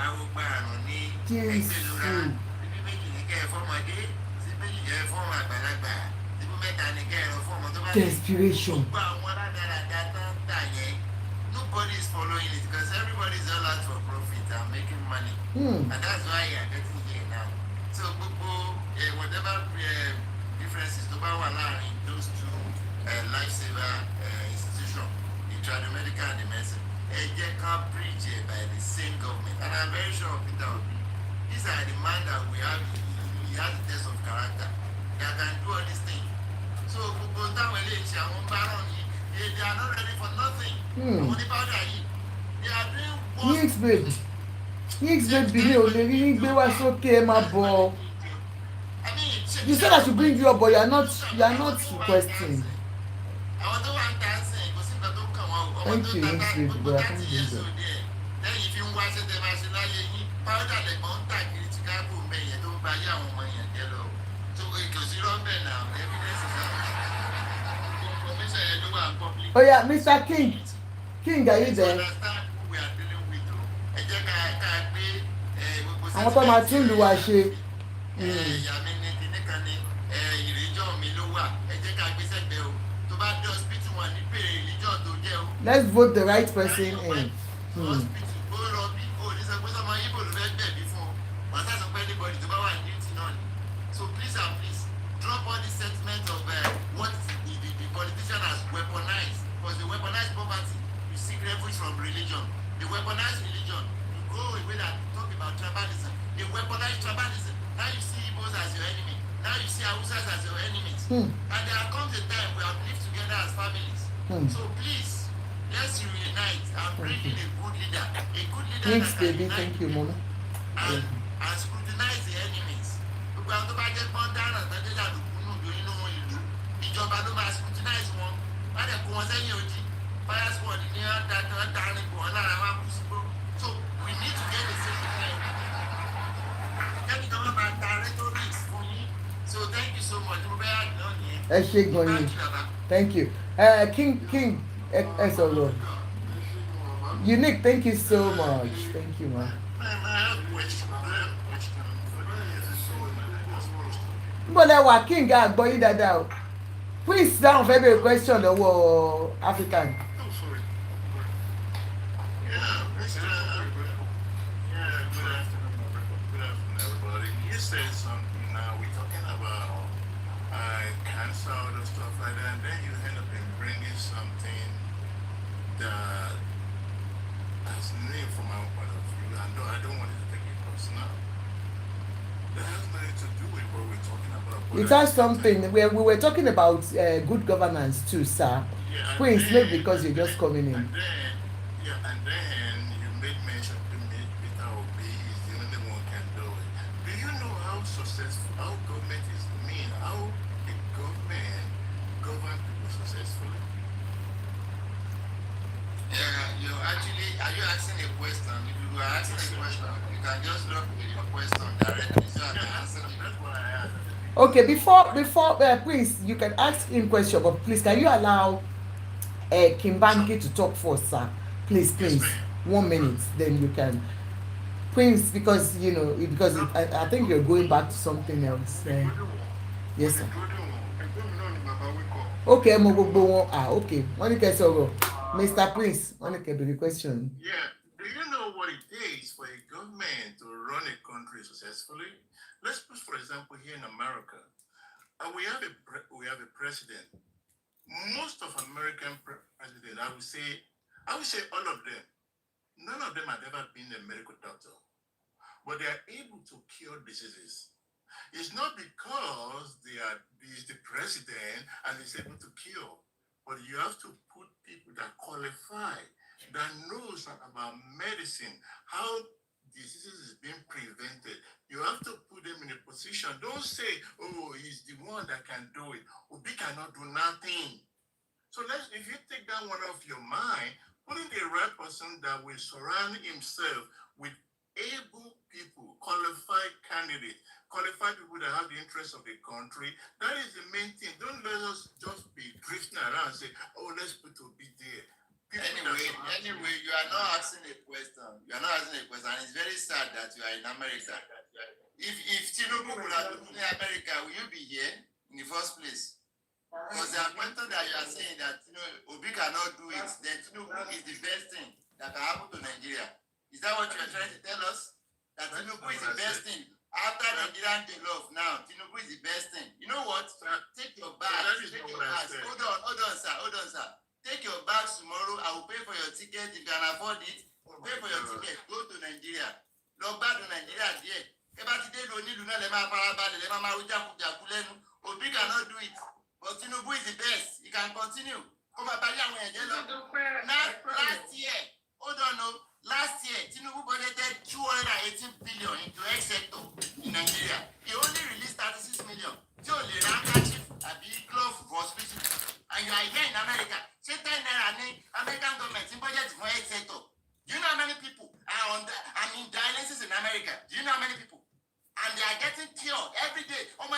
A: àwògbà àrùn ní
B: Jésù.
A: ẹgbẹ́lóra síbí méjì ní kẹ́ ẹ fọ́mọdé síbí méjì kẹ́ ẹ fọ́mọ àgbàlagbà síbí mẹ́ta ní kẹ́ ẹ lọ fọ́mọ tó bá
B: Desperation.
A: gbogbo àwọn aládàáda tó ń tà yẹn nobody is following it because everybody is all out for profit and making money and that's why you are getting here now so gbogbo whatever differences tó bá wà láàrin those two lifesaver institution the tradomedical and the medicine ẹ jẹ́ ká preach by the same government and I'm very sure Peter Obi these are the man that we have he has the test of character that can do all these things so gbogbo táwọn eléyìí ṣe àwọn bá rán yìí they are not ready for nothing àwọn ní powder yìí they are doing work.
B: Yix baby mi ò lè rí yín gbé wá sókè ẹ máa bọ̀. You said I should bring you up but you are not requesting.
A: àwọn tó wà ń ta ẹsẹ̀ kò sí nǹkan tó kàn wọ́n ọmọ
B: Thank
A: tó
B: you,
A: ta
B: Yix baby,
A: gbogbo
B: but I
A: láti
B: can't
A: yẹ
B: do
A: sóde
B: that.
A: ẹ̀ lẹ́yìn fi ń wá ṣẹ́tẹ̀ máa ṣe láyé yín powder lẹ̀gbọ́n ń tà kiri Chicago mẹ́yẹn tó ń ba ayé àwọn ọmọ yẹn jẹ́ lọ so kò sí rọ́bẹ̀ náà evidence is out information yẹn ló wà public.
B: Oh yeah, Mr. King, are you there? Àwọn tó máa tún lù wá ṣe.
A: ìyá mi ní kinní kan ní ìrìjọ́ mi ló wà ẹ jẹ́ ká gbé sẹ́gbẹ̀ẹ́ o tó bá dé hospital wọn ní pèrè ìrìjọ́ tó jẹ́ o.
B: Let's vote the right person in.
A: hospital ó lọ bí o ní sọ pé sọmọ yíbo ló fẹ́ gbẹ̀bí fún o wọ́n sá sọ pé anybody tó bá wà ní duty náà ni so please and please drop all the sentiment of what the politician has weaponized because the weaponized poverty you seek refuge from religion the weaponized religion you go away that talk about tribalism the weaponized tribalism now you see Igbos as your enemy now you see Hausas as your enemies and there comes a time we have lived together as families so please let's reunite and bring in a good leader
B: Thanks,
A: that
B: baby.
A: can
B: Thank
A: unite
B: you, Mama.
A: and scrutinize the enemies gbogbo àwọn tó bá jẹ́ pọ́n dáná tọ́jú àdùkú nínú ìlú ìjọba ló máa scrutinize wọn wọ́n á dẹ̀ kó wọn sẹ́yìn odi fire squad ní ọ̀dàrin bò wọ́n lára wọn kù sígbó so we need to get a safe time kẹ́mi kan wọ́n máa ta rhetorics fún yín so thank you so much mo bẹ́ẹ̀ àdìná nìyẹn.
B: Ẹ ṣé gan ni. Thank you. King ẹ sọ̀rọ̀. Unique, thank you so much. Thank you, man. Mbọ̀lẹ̀ wà King àgbọ̀ yín dáadáa o. Please dáhùn fẹ́ bẹ̀rẹ̀ question lọ́wọ́ African.
H: Said something now. We're talking about cancer and stuff like that, and then you end up in bringing something that has name from my own point of view. I don't want it to take it personal. That has nothing to do with what we're talking about.
B: It has something. We were talking about good governance too, sir.
H: Yeah,
B: Please, maybe because you're just coming in.
H: And then you made mention to me, Peter Obi is the only one can do it. Do you know how successful our government is? How the government govern people successfully?
A: Are you asking a question? If you are asking a question, you can just drop your question directly so I can answer it.
H: That's what I asked.
B: Okay, before please, you can ask him question, but please, can you allow Kimbanki to talk first, sir? Please, 1 minute, then you can. Please, because I think you're going back to something else. Yes, sir. Okay, mo gbogbo wọn. Okay. Wọ́n ní kẹ́ sọ̀rọ̀. Mr. Prince, wọ́n ní kẹ́ bèrè question.
H: Yeah. Do you know what it takes for a government to run a country successfully? Let's put, for example, here in America, we have a president. Most of American presidents, I would say all of them. None of them have ever been a medical doctor, but they are able to cure diseases.
E: It's not because he's the president and he's able to kill, but you have to put people that qualify, that knows about medicine, how diseases is being prevented. You have to put them in a position. Don't say, oh, he's the one that can do it. Obi cannot do nothing. So if you take that one off your mind, put in the right person that will surround himself with able people, qualified candidates, qualified people that have the interest of the country. That is the main thing. Don't let us just be drifting around and say, oh, let's put Obi there.
A: Anyway, you are not asking a question. You are not asking a question. And it's very sad that you are in America. If Tinubu would have been in America, will you be here in the first place? Because the appointment that you are saying that Obi cannot do it, then Tinubu is the best thing that can happen to Nigeria. Is that what you are trying to tell us? That Tinubu is the best thing. After Nigerian day love now, Tinubu is the best thing. You know what? Take your bags. Hold on, sir. Take your bags tomorrow. I will pay for your ticket. If you can afford it, pay for your ticket. Go to Nigeria. Log back to Nigeria there. Obi cannot do it. But Tinubu is the best. He can continue. Last year, Tinubu budgeted 218 billion into X sector in Nigeria. He only released 36 million. So the handkerchief, a big glove for hospital. And you are here in America. American government in budget for X sector. Do you know how many people are in dialysis in America? Do you know how many people? And they are getting cured every day. You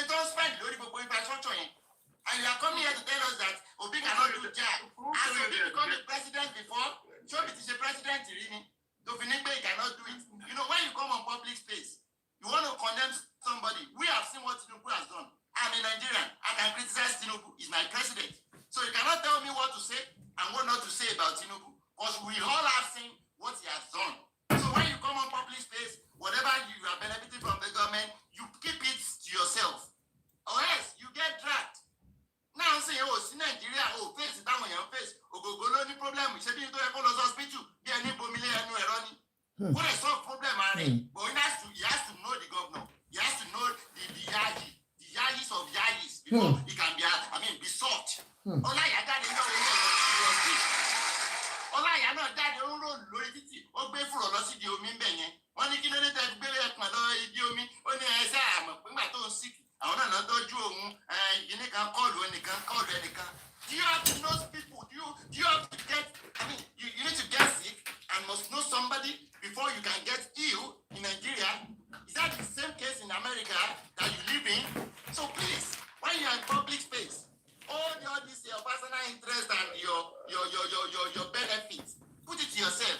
A: don't spend infrastructure. And you are coming here to tell us that Obi cannot do job. Has Obi become a president before? Show me is a president, really. Dofinigbe cannot do it. You know, when you come on public space, you want to condemn somebody. We have seen what Tinubu has done. I'm a Nigerian. I can criticize Tinubu. He's my president. So you cannot tell me what to say and what not to say about Tinubu. Because we all have seen what he has done. So when you come on public space, whatever you are benefiting from the government, you keep it to yourself. Or else you get dragged. Now I'm saying, see Nigeria, face that one your face. Go any problem. We say you to call us hospital. Be any bomile and eroni. What is solve problem, man? But he has to know the governor. He has to know the yayis of yayis before he can be soft. Ola ya daddy no Ola ya no daddy o ro lórí títì. Ó gbé furo lọ sí di omi nbe yẹn. Wọ́n ní kí ló dé tẹ́ gbé ẹpọ̀n lọ di omi. Ó ní ẹ ṣá àmọ̀ pé ńgbà tó ń sick. I want to know you can call anyone. Do you have to know people? Do you have to get, you need to get sick and must know somebody before you can get ill in Nigeria. Is that the same case in America that you live in? So please, when you are in public space, all this your personal interest and your benefits, put it to yourself.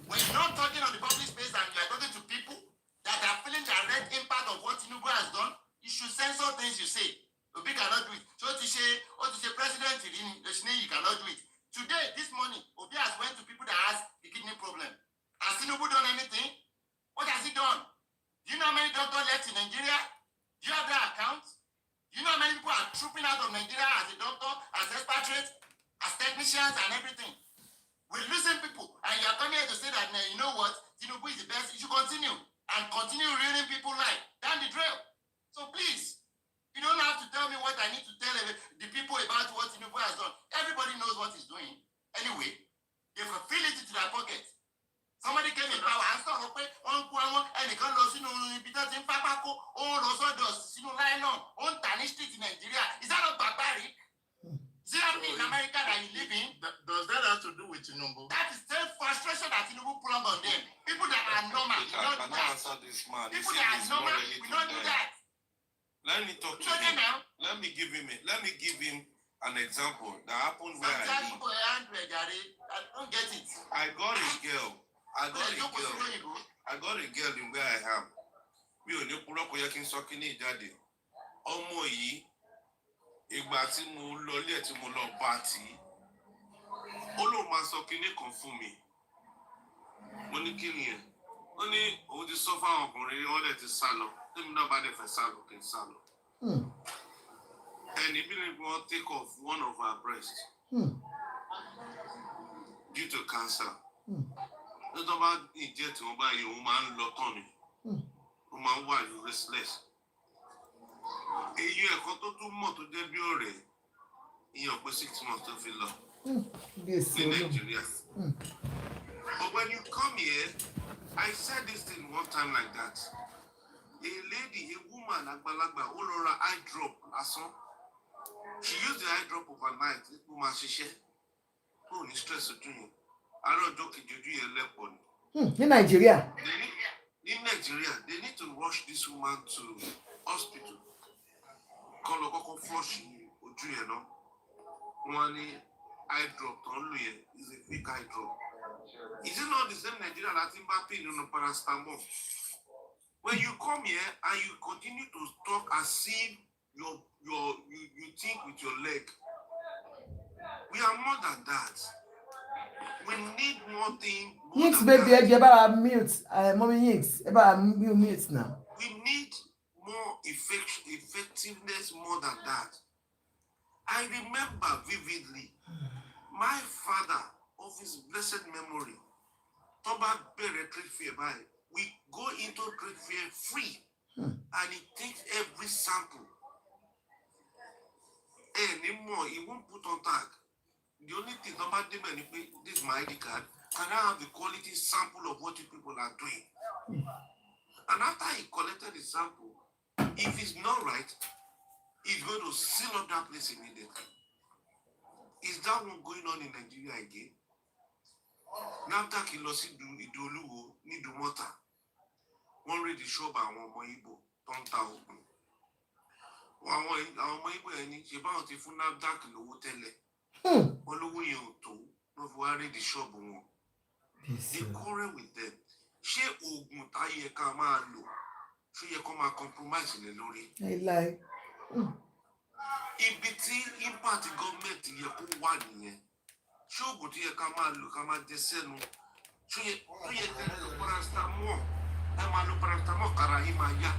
A: When you're not talking on the public space and you are talking to people that are feeling the direct impact of what Tinubu has done, you should censor things you say. Obi cannot do it. So to say president, you cannot do it. Today, this morning, Obi has went to people that has the kidney problem. Has Tinubu done anything? What has he done? Do you know how many doctors left in Nigeria? Do you have that account? Do you know how many people are trooping out of Nigeria as a doctor, as expatriates, as technicians and everything? We're losing people. And you are coming here to say that, you know what? Tinubu is the best. You should continue. And continue ruining people's life. Down the trail. So please, you don't have to tell me what I need to tell the people about what Tinubu has done. Everybody knows what he's doing. Anyway, they fulfill it into their pocket. Somebody came in power and started and they can't lose because in Papako, on Tani Street in Nigeria. Is that not barbaric? Is it happening in America that you live in?
E: Does that have to do with Tinubu?
A: That is self-frustration that Tinubu put on them. People that are normal, we don't do that. People that are normal, we don't do that.
J: Let me talk to him. Let me give him an example that happened where I live.
A: I don't get it.
J: I got a girl in where I am. Mi ò ní purọ́ kò yẹ kí n sọ kíní ìjáde. Ọmọ yìí, ìgbà tí mo lọ ilé tí mo lọ bá tí, ó lóun máa sọ kíní kan fún mi. Mo ní kí ni ẹ̀? Ó ní òun ti sọ fáwọn ọkùnrin wọ́n dẹ̀ ti sá lọ. Tèmi náà bá dẹ̀ fẹ́ sá lọ kí n sá lọ. And he believe we take off one of our breasts due to cancer. Lọ́jọ́ bá ìjẹ́ tí wọ́n bá yẹ wọ́n máa ń lọ tán ni. Wọ́n máa ń wà restless. èyí ẹ̀kọ́ tó tún mọ̀ tó jẹ́ bí ọ̀rẹ́ ìyẹn pé 6 months tó fi lọ ní Nàìjíríà. But when you come here, I said this thing one time like that. A lady, a woman, àgbàlagbà, ó lọ ra eye drop lásán. She used the eye drop overnight. Ó máa ṣiṣẹ́. Ó ní stress ojú yẹn. Àárọ̀ ọjọ́ kejì ojú yẹn lẹ́pọ̀ ni.
B: Ní Nàìjíríà.
J: In Nigeria, they need to rush this woman to hospital. Kọ́ lọ kọ́kọ́ flush ojú yẹn náà. Wọ́n ní eye drop tó ń lò yẹn is a fake eye drop. Is it not the same Nigeria that in pain on paracetamol? When you come here and you continue to talk as if you think with your leg. We are more than that. We need more thing.
B: Yinks, baby, eba mute. Mommy Yinks, eba mute now.
J: We need more effectiveness more than that. I remember vividly my father of his blessed memory. Toba Bere trade fair by. We go into trade fair free and he takes every sample. Anymore, he won't put on tag. The only thing about them is this is my ID card. Can I have the quality sample of what you people are doing? And after he collected the sample, if it's not right, he's going to seal up that place immediately. Is that one going on in Nigeria again? Now that he lost Idoluwo, Nidumota, one read the show by one more Igbo, Tonta Ogun. Àwọn ọmọ Igbo ẹni ṣe báwọn ti fún NAFDAC lówó tẹ́lẹ̀. Wọ́n lówó yẹn ò tó, wọ́n fi wá rí the shop wọn. They quarrel with them. Ṣé oògùn táyé ká máa lò? Ṣé yẹ kó máa compromise lé lórí? Ibi tí impact gọ́ọ̀mẹ̀ntì yẹ kó wà nìyẹn. Ṣé oògùn tí yẹ ká máa lò ká máa jẹ sẹ́nu? Ṣé yẹ ká lo paracetamol? Ẹ máa lo paracetamol kára yín máa yá.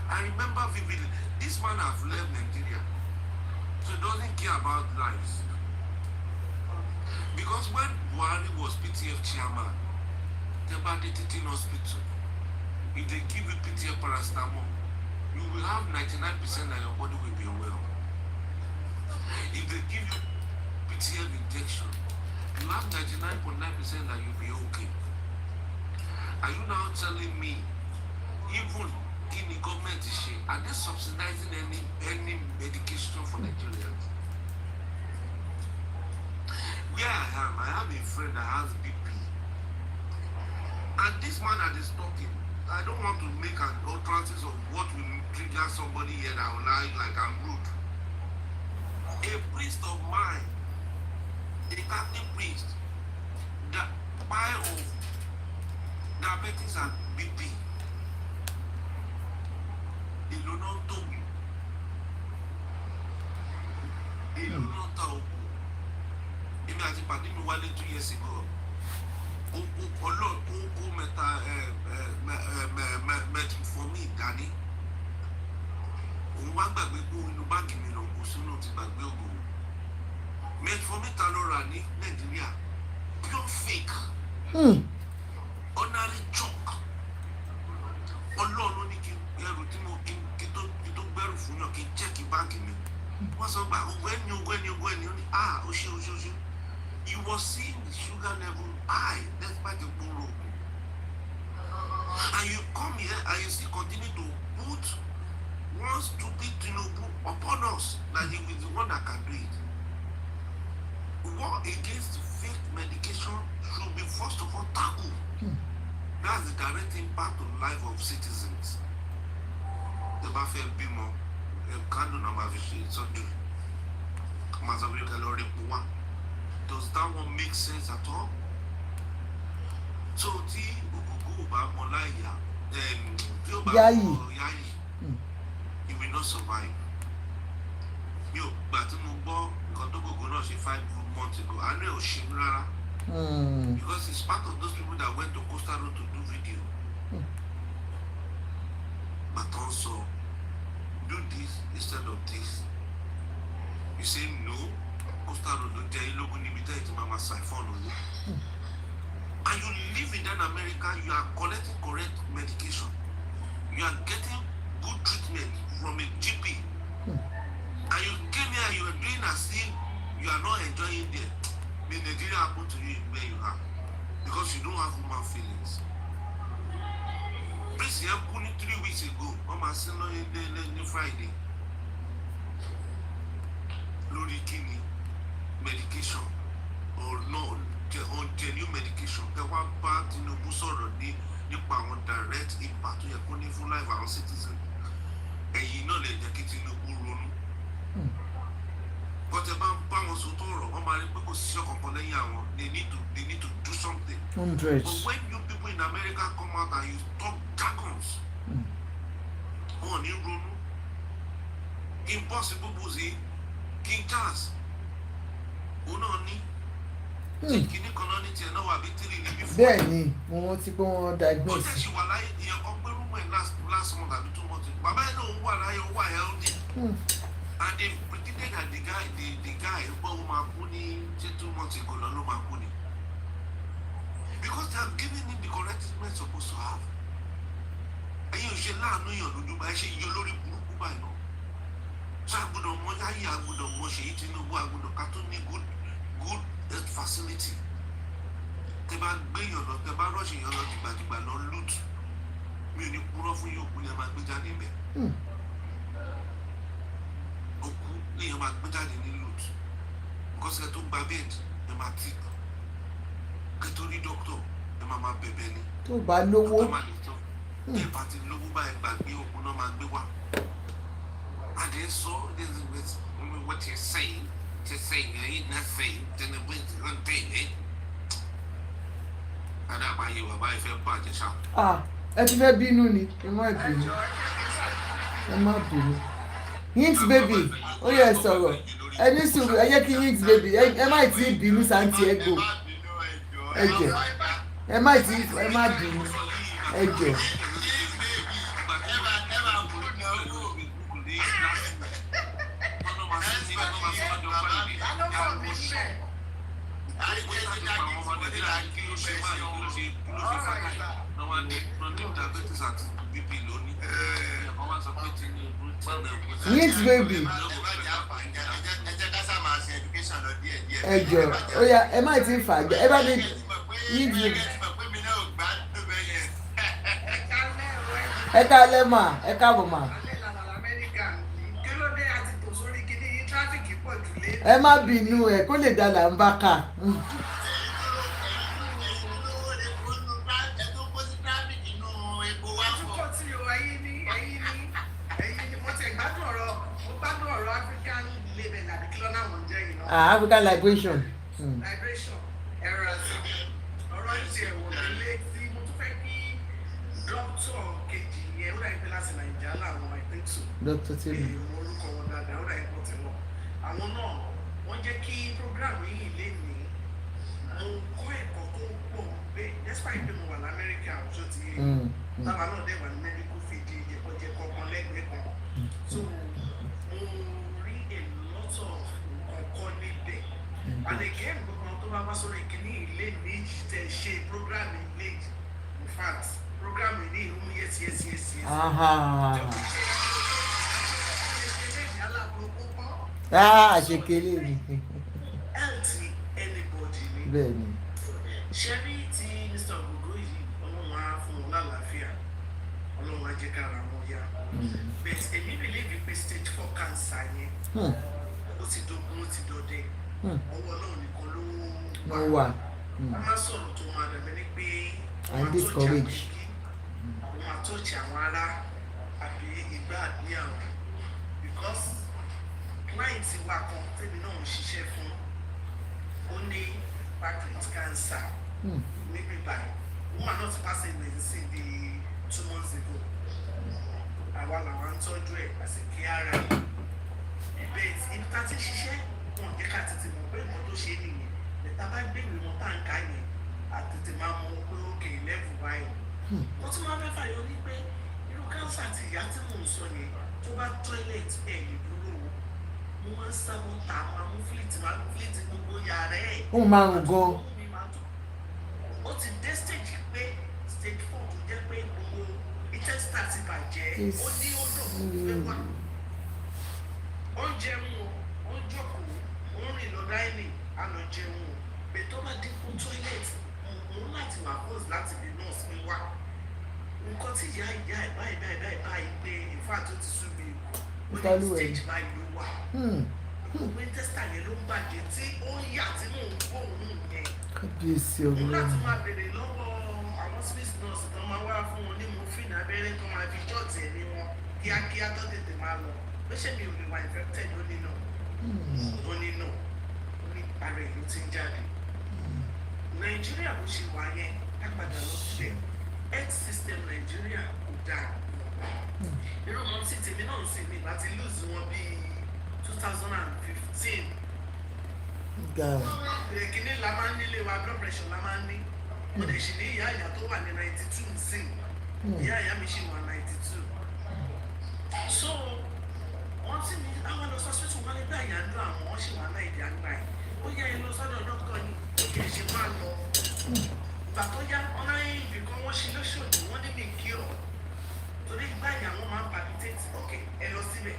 J: I remember vividly, this man has left Nigeria, so he doesn't care about lives. Because when Buhari was PTF chairman, they banned the teaching hospital. If they give you PTF paracetamol, you will have 99% that your body will be well. If they give you PTF injection, you have 99.9% that you'll be okay. Are you now telling me, even in the government issue, are they subsidizing any medication for Nigerians? Where I have a friend that has BP. And this man that is talking, I don't want to make an utterances of what will trigger somebody here that will lie like I'm rude. A priest of mine, a Catholic priest, that die of diabetes and BP. They do not do me. They do not tell me. If I think about 2 years ago, for me, Danny. Nigeria, pure fake. Ordinary joke. Ọlọ́run ní kí ẹrù tí mo kí tó gbẹ́rù fún yàn kí chẹ́ẹ̀kì báńkì mi. Wọ́n sọ pé ọgbẹ́ni ó ní ó ṣe. You were seeing the sugar level high despite the borrow. And you come here and you still continue to put one stupid Tinubu upon us that he is the one that can do it. War against fake medication should be first of all tackled. That's the direct impact on the life of citizens. The Buffet Bimo, Kando Namavishi, so do. Does that one make sense at all? So,
B: Yayi,
J: he will not survive. But she 5 months ago. I know Shimrara. Because it's part of those people that went to Costa Road to do video. But also, do this instead of this. You say no, Costa Road don't tell you, look, Mama Siphon. And you live in that America, you are collecting correct medication. You are getting good treatment from a GP, and you came here and you are doing as if you are not enjoying there, may Nigeria happen to you where you are because you don't have human feelings. Please, you have 3 weeks ago. I'm asking on Friday. Lori kini medication or no on genuine medication. There were bad Tinubu sọ̀rọ̀ nípa àwọn direct impact tó yẹ kó ní fún life àwọn citizen. Ẹ̀yin náà lè jẹ́ kí Tinubu ronú. Bọ́tẹ̀ bá ń bá wọn sọ̀tọ̀ ọ̀rọ̀, wọ́n máa rí pé kò sí ọ̀kankan lẹ́yìn àwọn. They need to do something.
B: 100.
J: But when you people in America come out and you talk jargons, wọ́n ní ronú. Impossible buzi, King Charles, òun náà ní. Kìíní kan náà ní tiẹ̀ náà wà bí 3 ní bí 4.
B: Bẹ́ẹ̀ ni wọ́n ti pé wọ́n
J: Ó
B: diagnose.
J: tẹ̀sí wà láyé ìyẹn kan pé rúmọ̀ ẹ̀ last month àbí 2 months. Bàbá ẹ̀ náà wà láyé ó wà healthy. And they predicted that the guy pé ó máa kú ní 2 months ago lọ ló máa kú ni. Because they have given him the correct treatment supposed to have. Ẹ̀yin ò ṣe láàánú èèyàn lójú bá ẹ ṣe yí olórí burúkú báyìí náà. So agbọ́dọ̀ mọ láyé agbọ́dọ̀ mọ Ṣèyí Tinubu agbọ́dọ̀ ká tó ní good health facility. Tẹ bá gbé èèyàn lọ, tẹ bá rọ́ọ̀ṣì èèyàn lọ dìgbàdìgbà lọ loot. Mi ò ní purọ́ fún yóò kú ni ẹ máa gbé jáde ibẹ̀. Òkú ni ẹ máa gbé jáde ní loot. Because ẹ tó gba bed ẹ máa tip. Ẹ tó rí doctor ẹ máa bẹ̀bẹ̀ ni.
B: Tó bá lówó.
J: Ẹ bá ti lówó báyìí gbàgbé òkú náà máa gbé wá. And then so this is what you're saying. To say you're not saying, then the wind is one thing, eh? And I'm by you, about if you're bad, you shall.
B: Ẹ ti fẹ́ bínú ni, ẹ má bínú. Ẹ má bínú. Yinks baby, ó yẹ sọ̀rọ̀. Ẹ ní sùúrù, ẹ jẹ́ kí Yinks baby, ẹ má ti bínú Santiago. Ẹ jọ̀ọ́, ẹ má bínú. Ẹ jọ̀ọ́. Yinks baby. Ẹ jọ̀ọ́, ó yá ẹ má ti fà jẹ, ẹ bá mi Yinks baby. Ẹ káalẹ́ mà, ẹ káàbọ̀ mà. Ẹ má bínú ẹ kó lè dá là ń bá kà. African liberation.
F: Liberation. Ọ̀rọ̀ yìí ti ẹ̀wọ̀n mi létí mo tún fẹ́ kí dókítà kejì yẹn ó dàbí pé láti Nàìjíríà làwọn I think so.
B: Dr. Temi.
F: Mo orúkọ wọn dáadáa ó dàbí pọ̀ tí wọ́n. Àwọn náà wọ́n jẹ́ kí program yìí lé ní mo kọ́ ẹ̀kọ́ tó pọ̀ pé despite pé mo wà l'Amẹ́ríkà ọjọ́ ti táwa náà dẹ̀ wà ní medical field ìjẹ́kọ̀jẹ́kọ̀ kan lẹ́gbẹ̀ẹ́ kan. So mo rí a lot of nǹkan níbẹ̀. And again, gbogbo tó bá wá sórí kìíní ilé méjì tẹ̀ ṣe program ilé in fact program ilé ìhun yes.
B: Àṣekélé ni.
F: Health anybody ni.
B: Bẹ́ẹ̀ni.
F: Ṣẹ́rí tí Mr. Ogogo yìí Ọlọ́run á fún wọn lálàáfíà Ọlọ́run á jẹ́ kára wọn yá. But èmi believe pé stage 4 cancer yẹn ó ti dogun ó ti dọdẹ. Ọwọ́ náà nìkan ló
B: wà.
F: Wọ́n máa sọ̀rọ̀ tó máa dàbí ní pé
B: I discourage.
F: wọ́n máa tọ́jú àwọn ará àbí ìgbà àbí àwọn because client wa kan tẹ́bi náà ń ṣiṣẹ́ fún ó ní pancreas cancer níbí báyìí woman náà ti pass away sí di 2 months ago àwa làwọn ń tọ́jú ẹ̀ àti kí ara ibẹ̀ ibi tá ti ṣiṣẹ́ wọn jẹ́ ká tètè mọ̀ pé nǹkan tó ṣe nìyẹn lẹ́tà bá gbé ìwé wọn tá à ń ká yẹn àtètè máa mọ pé ókè level báyìí wọ́n tún máa fẹ́ fàyọ ní pé irú cancer ti ìyá tí mò ń sọ yẹn tó bá toilet ẹ̀ lè dúró mo máa ń sá wọn tà máa mú fleet gbogbo yàrá ẹ̀.
B: Ó máa ń gan.
F: Ó ti dé stage pé stage 4 tó jẹ́ pé gbogbo intestine ti bàjẹ́ ó ní odò fẹ́ wá ó ń jẹun o ó ń jókòó ó ń rìn lọ dáìnì á lọ jẹun o bẹ́ẹ̀ tó bá dé fún toilet mo láti wà pose láti bí nurse mi wá nǹkan tí ìyá ẹ̀ báyìí pé ìfà tó ti sú mi ó ní stage báyìí ló wà gbogbo intestine yẹn ló ń bàjẹ́ tí ó ń yà tí mò ń gbọ́ òun yẹn
B: kábíyèsí
F: mo
B: ọlọ́run.
F: láti máa bèrè lọ́wọ́ àwọn swiss nurse tó máa wá fún wọn ní morphine abẹ́rẹ́ tó máa fi jọ́ọ̀tì ẹ̀mí wọn kíákíá tó tètè máa lọ ó ṣe mi ò lè wà infected ó ní náà ó ní náà ó ní ara ìlú tí ń jáde nàìjíríà bó ṣe wà yẹn ká padà lọ sílẹ̀ health system nàìjíríà kò dáa irú ọmọ tí tèmi náà ń sìn mí láti lose wọn bíi 2015 kìíní la máa ń nílé wa blood pressure la máa ń ní mo dẹ̀ sì ní ìyá ìyá tó wà ní 92 nsìn ìyá ìyá mi sì wà 92 so wọ́n ti ní àwọn lọ sọ́sítù wọn nígbà ìyá ń dún àwọn wọ́n sì wà nàìjíríà ń gbà yìí ó yẹ ẹ lọ sọ́dọ̀ dókítà ni ó yẹ ẹ ṣe máa lọ ìgbà tó yá ọ̀nà ìbì kan wọ́n ṣe lóṣòdì wọ́n ní mi kí ọ̀ torí ìgbà ìyá wọn máa ń palpitate ok ẹ lọ síbẹ̀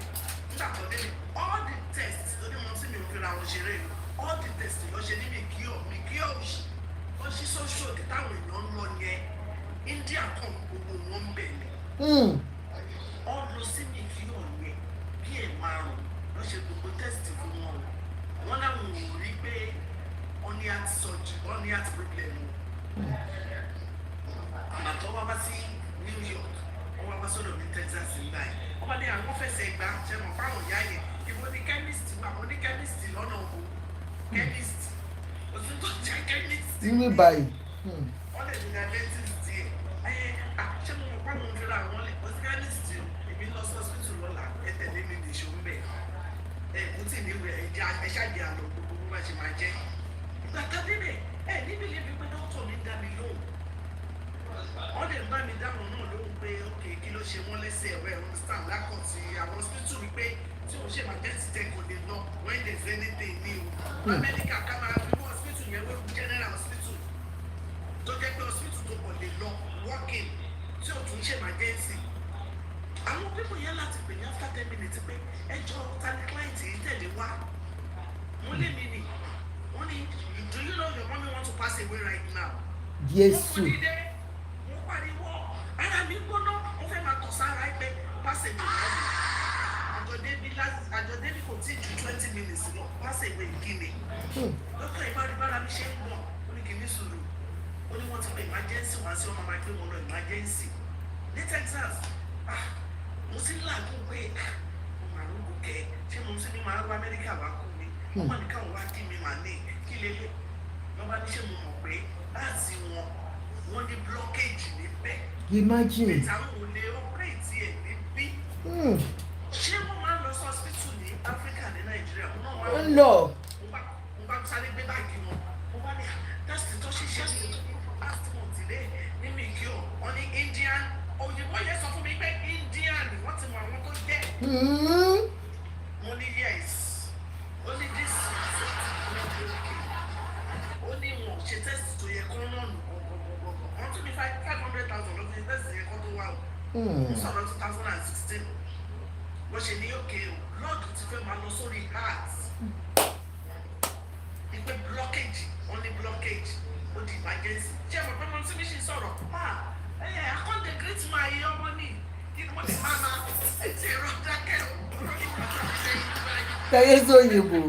F: nígbà tó dé all the tests tó ní wọn tí mi ò fi ra wọn ṣeré all the tests lọ ṣe ní mi kí ọ̀ ó ṣí sóṣòdì táwọn èèyàn ń lọ yẹn India kan gbogbo wọn ń bẹ̀ ni ọ lọ sí mi kí ọ̀ yẹn bí ẹ̀ márùn lọ ṣe gbogbo test fún wọn wọn láwọn ò rí pé wọn ní heart surgery wọn ní heart problem àtọ́ wá bá sí New York wọ́n wá bá sọ́dọ̀ ní Texas nígbà yìí wọ́n bá ní àwọn fẹsẹ̀ gbà ṣe mọ̀ fáwọn ìyá yẹn ìwọ ní chemist wà wọ́n ní chemist lọ́nà òkú chemist òtún tó jẹ́ chemist.
B: níbi báyìí.
F: wọ́n lè ní dentist díẹ̀ ṣé mo mọ̀ fáwọn òfìrà wọn lè kọ́ sí chemist èmi lọ sí hospital lọ́la ẹ tẹ̀lé mi lè ṣó ń bẹ̀ kò tí ì níwèé ẹ ṣáàjì àlọ́ gbogbo bó bá ṣe máa jẹ́ ìgbà kan débẹ̀ níbi lè fi pé dókítà mi dá mi lóhùn wọ́n lè bá mi dáhùn náà lóhùn pé ok kí ló ṣe wọ́n lẹ́sẹ̀ ẹ̀rọ understand lákàn sí àwọn hospital wípé tí òun ṣe máa jẹ́ ti tẹ̀ kò lè lọ when there is anything new amẹ́ríkà ká máa fi wọ́n hospital yẹn wọ́n general hospital tó jẹ́ pé hospital tó kò lè lọ working tí ò tún ṣe máa jẹ́ sí àwọn pípọ̀ yẹn láti pè ní after 10 minutes pé ẹjọ́ ta ni client yìí tẹ̀lé wá wọ́n lé mi nì wọ́n ní do you know your mommy want to pass away right now?
B: Jésù.
F: mo pariwo ara mi gbóná mo fẹ́ máa tọ̀ sára ẹgbẹ́ pass away àjọ débi kò tí ju 20 minutes lọ pass away kíni lọ́kọ̀ ìbára mi ṣe ń bọ̀ ó ní kí ní sùúrù ó ní wọ́n ti pè emergency wá sí ọmọ máa gbé wọn lọ emergency ní Texas mo sì làágùn pé mo máa ń gòkè ṣé mo sì ní máa ń wá Amẹ́ríkà wá kú mi wọ́n máa ní káwọn wá kí mi máa ní kí lélẹ̀ lọ́ba ní ṣé mo mọ̀ pé láti wọ́n ní blockage níbẹ̀.
B: Imagine.
F: ìtàwọn ò lè operate ẹ̀ níbí. ṣé wọ́n máa ń lọ sí hospital ní Áfíríkà ní Nàìjíríà wọ́n náà máa ń
B: lọ.
F: mo bá sáré gbé báàgì wọn mo bá ní dáàsì tó ṣiṣẹ́ sí last month lé ní mi kí o wọ́n ní Indian òyìnbó yẹn sọ fún mi pé Indian wọ́n ti mọ àwọn tó jẹ́. mo ní yes ó ní this ó ní wọn ṣe test tó yẹ kó náà nù wọ́n tún ní 500,000 ló fi test yẹ kó tó wà o mo sọ̀rọ̀ 2016 wọ́n ṣe ní òkè o lọ́ọ̀dù ti fẹ́ máa lọ sórí heart ìpè blockage wọ́n ní blockage ó di emergency ṣé ẹ̀mọ̀ pé mo ti fi ṣe sọ̀rọ̀ akọ́ndé great man yìí ọmọ ní kí ni wọ́n ti máa máa ti ẹ̀rọ dákẹ́ ọ̀rọ̀ ìgbà tó ti ṣe ìgbà yìí.
B: Kẹ́yẹ́ sóyìnbó.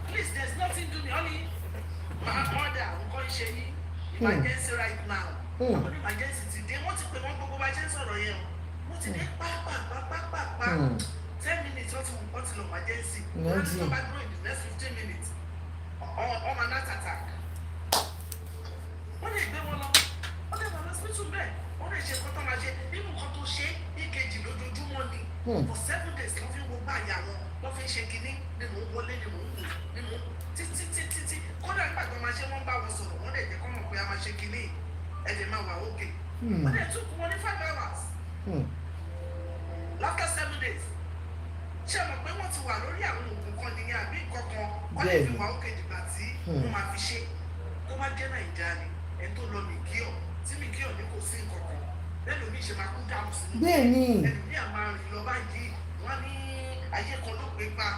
F: Please, there's nothing to me. Only my mother, nǹkan ṣe yín. Emergency right now. Àwọn emergency ti dé. Wọ́n ti pè wọ́n gbogbo bá ṣe ń sọ̀rọ̀ yẹn o. Wọ́n ti dé pápápápápá. 10 minutes wọ́n ti lọ emergency. Wọ́n ti come back in the next 15 minutes. Ọmọ heart attack. Wọ́n lè gbé wọn lọ. Wọ́n lè wà lọ hospital bẹ́ẹ̀. Wọ́n lè ṣe nǹkan tó máa ṣe. Nínú nǹkan tó ṣe ìkejì lójoojúmọ́ ni. For 7 days ló fi ń wo báyà wọn. Wọ́n fi ń ṣe kinní ni mò ń wọlé ni mò ń wù ni mò ń títí kódà nígbà tó máa ṣe wọ́n bá wọn sọ̀rọ̀ wọ́n lè jẹ́ kọ́ mọ̀ pé a máa ṣe kinní ẹ̀ lè máa wà ókè. Wọ́n lè tún wọn ní 5 hours. After 7 days ṣé mọ̀ pé wọ́n ti wà lórí àwọn oògùn kan ní àbí kankan wọ́n lè fi wà ókè dìgbà tí wọ́n máa fi ṣe tó bá jẹ́ Nàìjíríà ni ẹni tó lọ mìkíọ̀ tí mìkíọ̀ ní kò sí nǹkan kan lẹ́nu mi ṣe máa kú dáhùn sínú
B: bẹ́ẹ̀ni
F: ẹnu mi àmà rìn lọ báyìí wọ́n ní ayé kan ló pé pa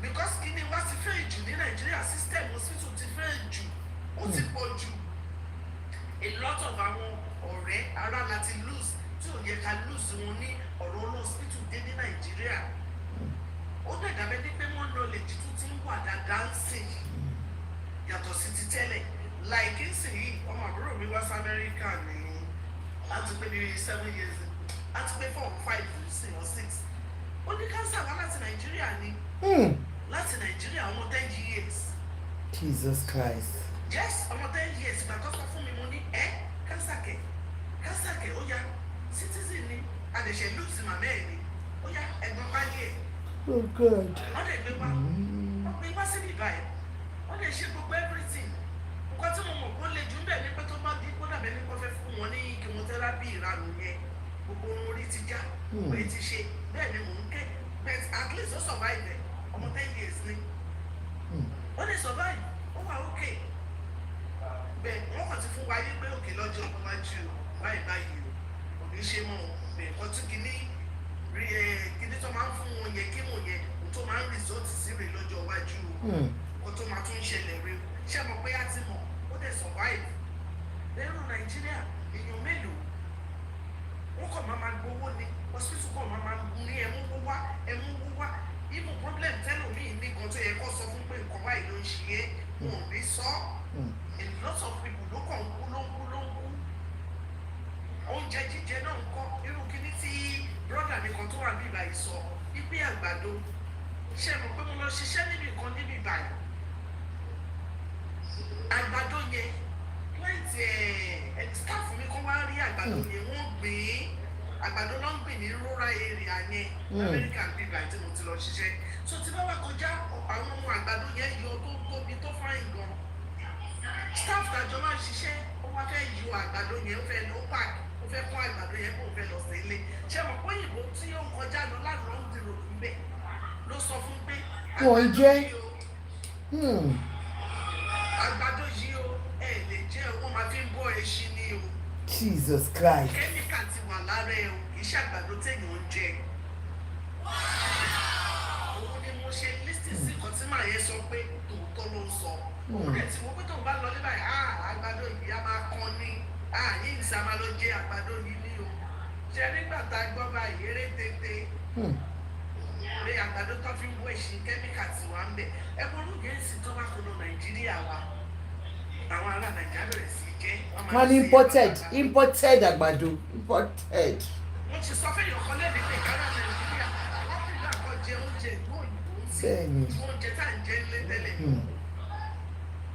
F: because kí ni wá ti fẹ́ jù ní Nàìjíríà system hospital ti fẹ́ jù ó ti pọ̀ jù a lot of àwọn ọ̀rẹ́ ara láti lose tí ò yẹ ká lose wọn ní ọ̀rọ̀ hospital dé ní Nàìjíríà ó dẹ̀ dàbẹ́ ní pé wọ́n knowledge tó ti ń wà dáadáa ń sìn yàtọ̀ sí ti tẹ́lẹ̀ like ń sìn yìí ọmọ àbúrò mi wá sí Amẹ́ríkà ní láti pé ní 7 years láti pé 4 or 5 or 6 ó ní kánsà wá láti Nàìjíríà ni láti Nàìjíríà ọmọ 10 years.
B: Jesus Christ.
F: Yes, ọmọ 10 years ìgbà tó sọ fún mi mo ní kánsà kẹ̀ ó yá citizen ni àdẹ̀ṣẹ̀ lùsì màmá ẹ̀ ni ó yá ẹ̀gbọ́n bá yẹ.
B: Oh God.
F: wọ́n lè gbé wá síbi ìbáyìí wọ́n lè ṣe gbogbo everything nǹkan tí mo mọ̀ kó lè jù bẹ́ẹ̀ ni pé tó bá bí kó dàbẹ́ ní kó fẹ́ fún wọn ní chemotherapy ìranù yẹn gbogbo orí ti já orí ti ṣe bẹ́ẹ̀ ni mò ń ké but at least ó survive ẹ̀ ọmọ 10 years ni ó lè survive ó wà okay bẹ́ẹ̀ wọ́n kàn ti fún wa yé pé òkè lọ́jọ́ ọmọ máa jù báyìí o kò ní ṣe mọ́ bẹ́ẹ̀ kọ́ tún kíní tó máa ń fún wọn yẹn kí wọn yẹn tó máa ń result sí rè lọ́jọ́ iwájú kó tó máa tún ṣẹlẹ̀ rè ṣé mo pé á ti mọ̀ ó dẹ̀ survive lẹ́rù Nàìjíríà èèyàn mélòó wọ́n kàn máa gbowó ni hospital kàn máa ní ẹmú wá even problem tẹ́lòmíì ní kan tó yẹ kó sọ fún pé nǹkan báyìí ló ń ṣe é wọn ò ní sọ a lot of people ló kàn ń kú oúnjẹ jíjẹ náà ń kọ́ irú kíní tí brọ́dà mi kan tó wà níbí báyìí sọ ìpín àgbàdo ṣe mọ̀ pé mo lọ ṣiṣẹ́ níbi kan níbí báyìí àgbàdo yẹn láìtì staff mi kan wá rí àgbàdo yẹn wọ́n gbìn àgbàdo náà ń gbìn ní rural area yẹn Amẹ́ríkà níbí báyìí tí mo ti lọ ṣiṣẹ́ so tí bá wà kọjá àwọn ohun àgbàdo yẹn yọ tó tóbi tó fáyìn gan staff tàjọ máa ń ṣiṣẹ́ ó wá fẹ́ yọ àgbàdo yẹn ó fẹ́ lọ pààkì ó fẹ́ kún àgbàdo yẹn kó o fẹ́ lọ sí ilé ṣé mo pé òyìnbó tí ó ń kọjá lọ láti lọ́n ti rò fún bẹ́ẹ̀ ló sọ fún pé
B: àgbàdo
F: yìí o ẹ lè jẹ owó máa fi ń bọ́ ẹṣin ni o.
B: Jesus Christ.
F: kẹ́míkà ti wà lára ẹ o kì í ṣe àgbàdo téèyàn ń jẹ. òun ni mo ṣe lísìn sí nǹkan tí màá yẹn sọ pé tòótọ́ ló ń sọ. òun dẹ̀ tí mo pé tóun bá lọ ní báyìí àgbàdo yìí á máa kán ní yìí sá máa lọ jẹ àgbàdo yìí ní o. ṣe nígbà tá a gbọ́ báyìí eré tètè pé àgbàdo tó fi ń wọ ìṣin kẹ́míkà tí wà ń bẹ̀ ẹ̀kọ́ olùgẹ́sì tó bá kó lọ Nàìjíríà wa àwọn ará Nàìjíríà bẹ̀rẹ̀ sí jẹ́
B: wọ́n ní imported àgbàdo imported.
F: wọ́n ti sọ fẹ́yìn ọkọ lẹ́nu pé ará Nàìjíríà wọ́n fi ìgbà kan jẹ oúnjẹ ìlú òyìnbó ń sìn oúnjẹ tá à ń jẹ ńlẹ̀ tẹ́lẹ̀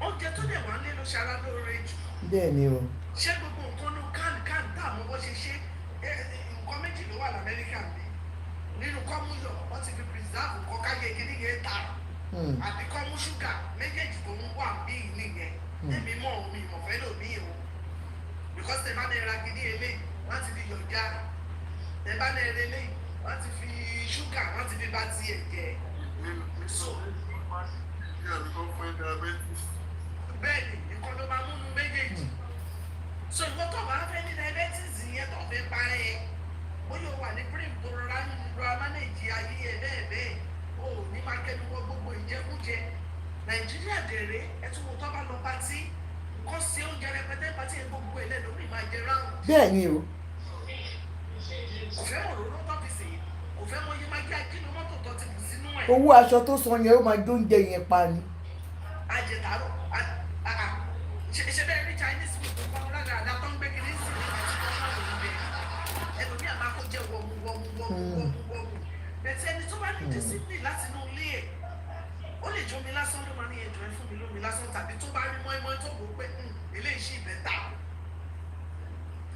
F: oúnjẹ tó dẹ̀ wá ń lé ló ṣe ara lóore jù.
B: bẹ́ẹ̀ni o.
F: ṣé gbogbo nǹkan ló kán tá àmọ́ bó ṣe ṣe nǹkan méjì ló wà l'Amẹ́ríkà mi nínú kọ́mú yọ̀ wọ́n ti fi preserve kọ́ káyé kiri yẹn ta àbí kọ́mú ṣúgà méjèèjì tó ń wà bí nìyẹn èmi mọ̀ omi ìmọ̀fẹ́ lòmí o because tẹ̀ bá náà ra gidi eléyìí wọ́n ti fi yọ̀já tẹ̀ bá náà ra eléyìí wọ́n ti fi ṣúgà wọ́n ti fi bá tiẹ̀ jẹ́ bẹ́ẹ̀ni nǹkan ló máa múnú méjèèjì so ìwọ tó bá fẹ́ ní diabetes yẹn tó fẹ́ parẹ́ ẹ ó yóò wà ní prim tó rọra mánéèjì ayé ẹ bẹ́ẹ̀ o ò ní máa kẹ́nu wọ gbogbo ìjẹkújẹ Nàìjíríà dèrè ẹtún wo tó bá lọ pátí kọ́ sí oúnjẹ rẹpẹtẹ pátí ẹ gbogbo ẹ lẹ́nu mi máa jẹ ráhùn.
B: bẹ́ẹ̀ni o.
F: kò fẹ́ mọ̀ lóró tó fi sè é kò fẹ́ mọ iye máa jẹ́ akínú mọ́tò tó ti bù sínú ẹ̀.
B: owó aṣọ tó san yẹn ó máa dóúnjẹ yẹn pa ni.
F: ajẹtàrọ ṣe bẹ́ẹ̀ rí Chinese food tó kọ́ rárá àdá tó ń gbé kiri sí ní àti tó máa lò bẹ́ẹ̀ ẹlòmí àmà kó jẹ́ wọ́mú bẹ̀tẹ̀ ẹni tó bá ní discipline láti inú ilé ẹ̀ ó lè jó mi lásán ló máa ní ẹjọ́ ẹ fún mi lómi lásán tàbí tó bá rí mọ́ẹ́mọ́ẹ́ tó wò ó pé eléyìí ṣì bẹ́ẹ̀ ta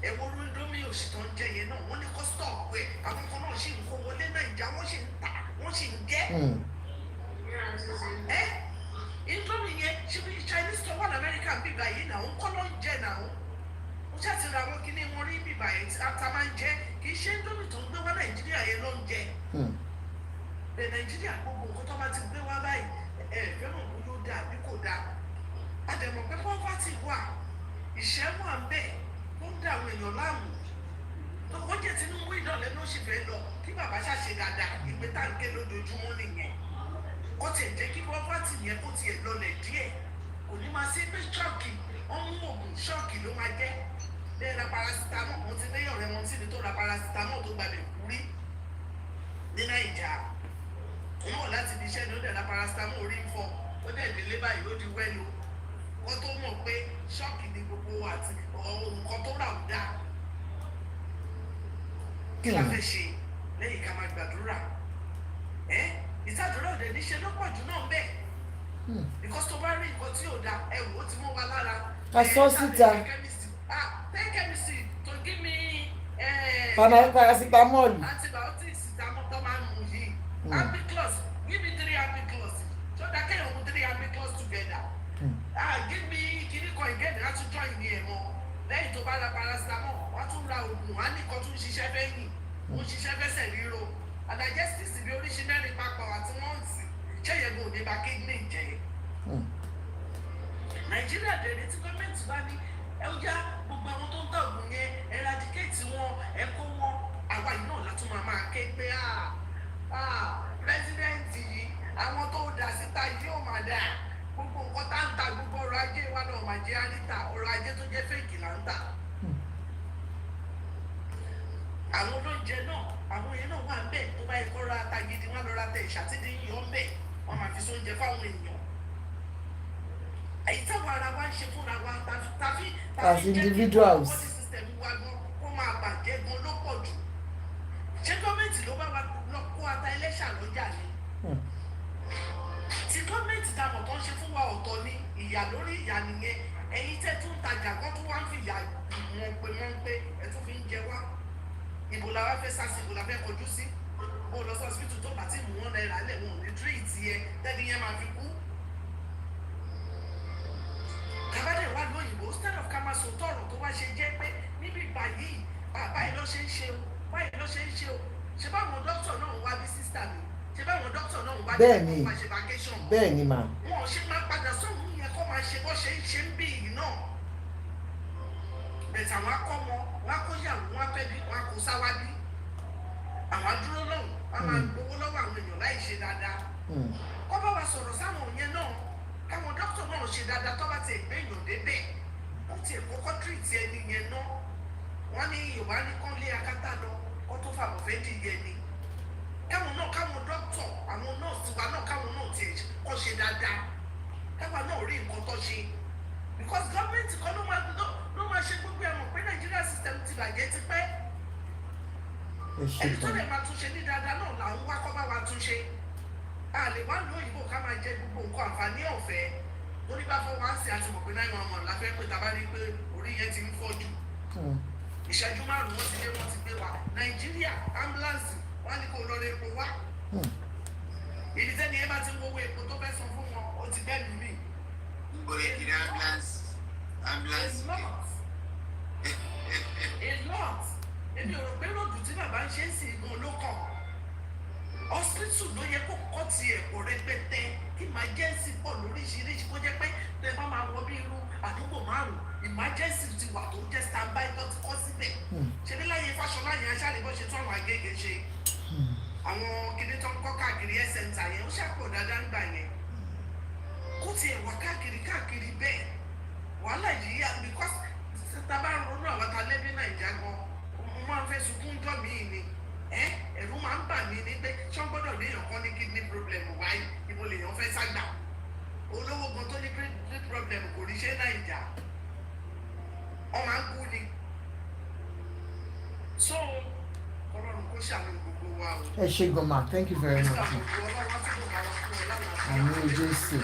F: ẹ̀wọ̀n olóńdómì òsì tó ń jẹ yẹn náà wọ́n ní kó stop ẹ̀ àwọn kan náà ṣì ń kó wọlé Nàìjíríà wọ́n ṣì ń tà wọ́n ṣì ń jẹ́ indomie yẹn ṣe bí Chinese tó wà l'Amẹ́ríkà bíbá yìí náà ń kọ́ ló ń jẹ náà ó ṣàti ra wọn kíní wọn rí bíbá yẹn tí ata máa ń jẹ kì í ṣe indomie tó ń gbé wá Nàìjíríà yẹn ló ń jẹ bẹ́ẹ̀ Nàìjíríà gbogbo nǹkan tó bá ti gbé wá báyìí fẹ́ mọ̀ bó yóò dáa bí kò dáa àdèmọ̀ pé poverty wà ìṣẹ́ wà ń bẹ̀ ó ń dá àwọn èèyàn láàmú ó jẹ́ Tinubu ìdọ̀lẹ́ ló sì fẹ́ lọ kí bàbá ṣàṣe dáadáa ìpè táǹkì lójoojúmọ́ nìyẹn kó tiẹ̀ jẹ́ kí pọ́pátì yẹn kó tiẹ̀ lọlẹ̀ díẹ̀ kò ní máa ṣe pé ṣọ́ọ̀kì wọ́n mú oògùn ṣọ́ọ̀kì ló máa jẹ́ bẹ́ẹ̀ ra parasitamọ́ mo ti léyàn rẹ̀ wọn sí ni tó ra parasitamọ́ tó gbàgbé kú rí ní Nàìjà òun ò láti fi iṣẹ́ ní ó dẹ̀ ra parasitamọ́ orí ń fọ́ ó dẹ̀ délé báyìí ó di wẹ́lu wọ́n tó mọ̀ pé ṣọ́ọ̀kì ni gbogbo àti nǹkan tó rà ó dáa kí la fẹ́ ṣe lẹ́yìn ká máa gbàdúrà ìtàdúrà òde níṣẹ́ ló pọ̀ jù náà bẹ́ẹ̀ because tó bá rí nǹkan tí ò da ẹ̀wò ó ti mú wa lára take chemistry to give me
B: paracetamol
F: antibiotics tó máa ń mú yìí ampiclos give me 3 ampiclos so that kéèyàn mú 3 ampiclos together give me kìíní kan ìgẹ́ni láti join ní ẹ̀mọ́ lẹ́yìn tó bá ra paracetamol wọ́n tún ra oògùn wọ́n á ní kan tún ṣiṣẹ́ fẹ́yìn ó ń ṣiṣẹ́ fẹsẹ̀ ríro digestive bí oríṣi mẹ́rin papọ̀ àti mọ́ǹsì ṣẹ́yẹ̀gbọ́n òde bá kidney jẹ́ Nàìjíríà dẹ̀rẹ̀ tí gọ́ọ̀mẹ̀ntì bá ní ẹ ó já gbogbo àwọn tó ń tà ògùn yẹn eradicate wọn ẹ kó wọn àwa yìí náà látún máa ké pé pírẹsidẹ́ǹtì yìí àwọn tó dà síta yìí ó máa dà gbogbo nǹkan tá ń ta gbogbo ọrọ̀ ajé wa náà máa jẹ́ àríta ọrọ̀ ajé tó jẹ́ fèkì là ń tà àwọn olóúnjẹ náà àwọn yẹn náà wà ń bẹ̀ tó bá yẹ kó ra ata gidi wọn lọ ra tẹ ìṣàtìdí yìí ń bẹ̀ wọn máa fi sóúnjẹ fáwọn èèyàn èyí táwọn ara wa ń ṣe fúnra wa tàbí
B: as individuals
F: body system wa gan kó máa bàjẹ́ gan ló pọ̀ jù ṣé gọ́ọ̀mẹ̀ntì ló bá wa lọ kó ata ẹlẹ́ṣà lọ́jà ni tí gọ́ọ̀mẹ̀ntì dàmọ̀ tó ń ṣe fún wa ọ̀tọ̀ ni ìyà lórí ìyà nìyẹn ẹ̀yin tẹ́ tún tajà kan tó wá ń fi ìyà wọn pé ẹ tún fi ń jẹ wá ìbò la wá fẹ́ sásì ìbò la fẹ́ kọjú sí bó lọ sí hospital tó bá ti mú wọn náírà lẹ̀ wọn ò ní tírìtì ẹ tẹ́ni yẹn máa fi kú. Kàbádé wà lóyìnbó instead of ká máa sọ tọrọ tó wá ṣe jẹ́ pé níbi ìgbà yìí báyìí ló ṣe ń ṣe o báyìí ló ṣe ń ṣe o ṣe báwọn dókítà náà ń wá bí sísítà mi ṣe báwọn dókítà náà ń wá bí wọ́n máa ṣe vacation.
B: bẹ́ẹ̀ ni mà.
F: wọn ò ṣe máa padà sóhun yẹn kó máa ṣe bó ṣe ń ṣe ń bí yìí náà bẹ̀tẹ̀ àwọn akọ́mọ wọn á kó yàwó wọn á fẹ́ bí wọn á kó sáwádìí àwọn adúró lọ́hùn wọn máa gbowó lọ́wọ́ àwọn èèyàn láì ṣe dáadáa kọ́ bá wa sọ̀rọ̀ sáwọn yẹn náà káwọn dókítà náà ṣe dáadáa tó bá ti gbé èèyàn débẹ̀ wọ́n ti kọ́kọ́ tírìtì ẹni yẹn náà wọ́n ní Yorùbá ní kán lé akátá lọ kó tó fàbọ̀ fẹ́ dì yẹn ni káwọn dókítà àwọn nọ́ọ̀sì wa náà káwọn náà ti kọ́ ṣe dáadáa káwọn náà rí nǹkan tó ṣe because gọ́ọ̀mẹ̀ntì kan ló máa ṣe gbogbo ẹ̀mọ̀ pé Nàìjíríà system ti bàjẹ́ ti pẹ́ ẹni tó lè máa túnṣe ní dáadáa náà là ń wá kọ́ bá wa túnṣe a lè wá lóyìnbó ká máa jẹ gbogbo nǹkan àǹfààní ọ̀fẹ́ lórí bá fọ́ wá sí àti mọ̀ pé 911 la fẹ́ pé tàbá rí pé orí yẹn ti ń fọ́jú ìṣẹ́jú márùn-ún wọ́n ti gbé wa Nàìjíríà ambulance wọ́n ní kó lọ rẹ epo wá ibi tẹ́ni ẹ bá ti ń wọ́wọ́ epo tó fẹ́ san fún wọn ó ti bẹ́ẹ̀ lù mí. It's not. Èmi ò rò pé lòdù tí bàbá ń ṣe é sí ìgbọ̀n ló kàn. Hospital ló yẹ kó kọ́ ti ẹ̀kọ́ rẹpẹtẹ kí emergency pọ̀ lóríṣiríṣi kó jẹ́ pé tẹ bá máa wọ bí irú àdúgbò márùn-ún emergency ti wà tó jẹ́ standby tó ti kọ́ síbẹ̀. Ṣé ní láyé Fáṣọlá yẹn aṣáájú bó ṣe tún àwọn Agége ṣe? Àwọn kìnìún tó ń kọ́ káàkiri health center yẹn ó ṣàpọ̀ dáadáa ń gbà yẹn. Kó tiẹ̀ wá káàkiri bẹ́ẹ̀ wàhálà yìí because tá a bá ronú àwọn ta lẹ́bí Nàìjíríà gan mo máa ń fẹ́ sunkún jọ míì ni ẹ̀rù máa ń bà mí ní pé ṣé wọ́n gbọ́dọ̀ ní èèyàn kan ní kidney problem wáyé ibo lèèyàn fẹ́ ságbà olówó gan tó ní kidney problem kò rí ṣe Nàìjíríà wọ́n máa ń kú ni so Ọlọ́run kó ṣàánú gbogbo wa o.
B: ẹ ṣé gọmà thank you very much. àmín Jésù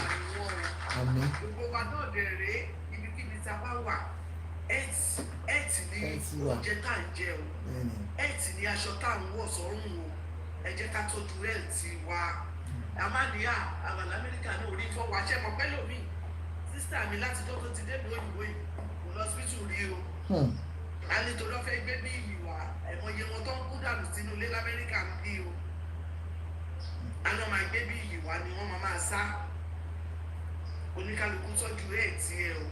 B: àmín.
F: gbogbo wa náà dẹ̀ rèé ibikíbi tá a bá wà ẹ̀ẹ́tì ní oúnjẹ tá à ń jẹ o ẹ̀ẹ́tì ní aṣọ tá à ń wọ̀ sọ́rùn o ẹ jẹ́ ká tọ́jú ẹ̀ẹ́tì wa àmàlíyà àwọn Amẹ́ríkà náà orí fọ́ wa ṣẹ́ mọ̀ pẹ́ lómi sísítà mi láti tó ti dé ìlú òyìnbó yìí kò lọ síbítù rí o a ní torí wọ́n fẹ́ gbé bí ìyì wá ẹ̀mọye wọn tó ń kú dànù sínú ilé l'Amẹ́ríkà ń bí o àná máa gbé bí ìyì wá ni wọ́n máa sá oníkálukú tọ́jú ẹ̀ẹ́tì ẹ̀ o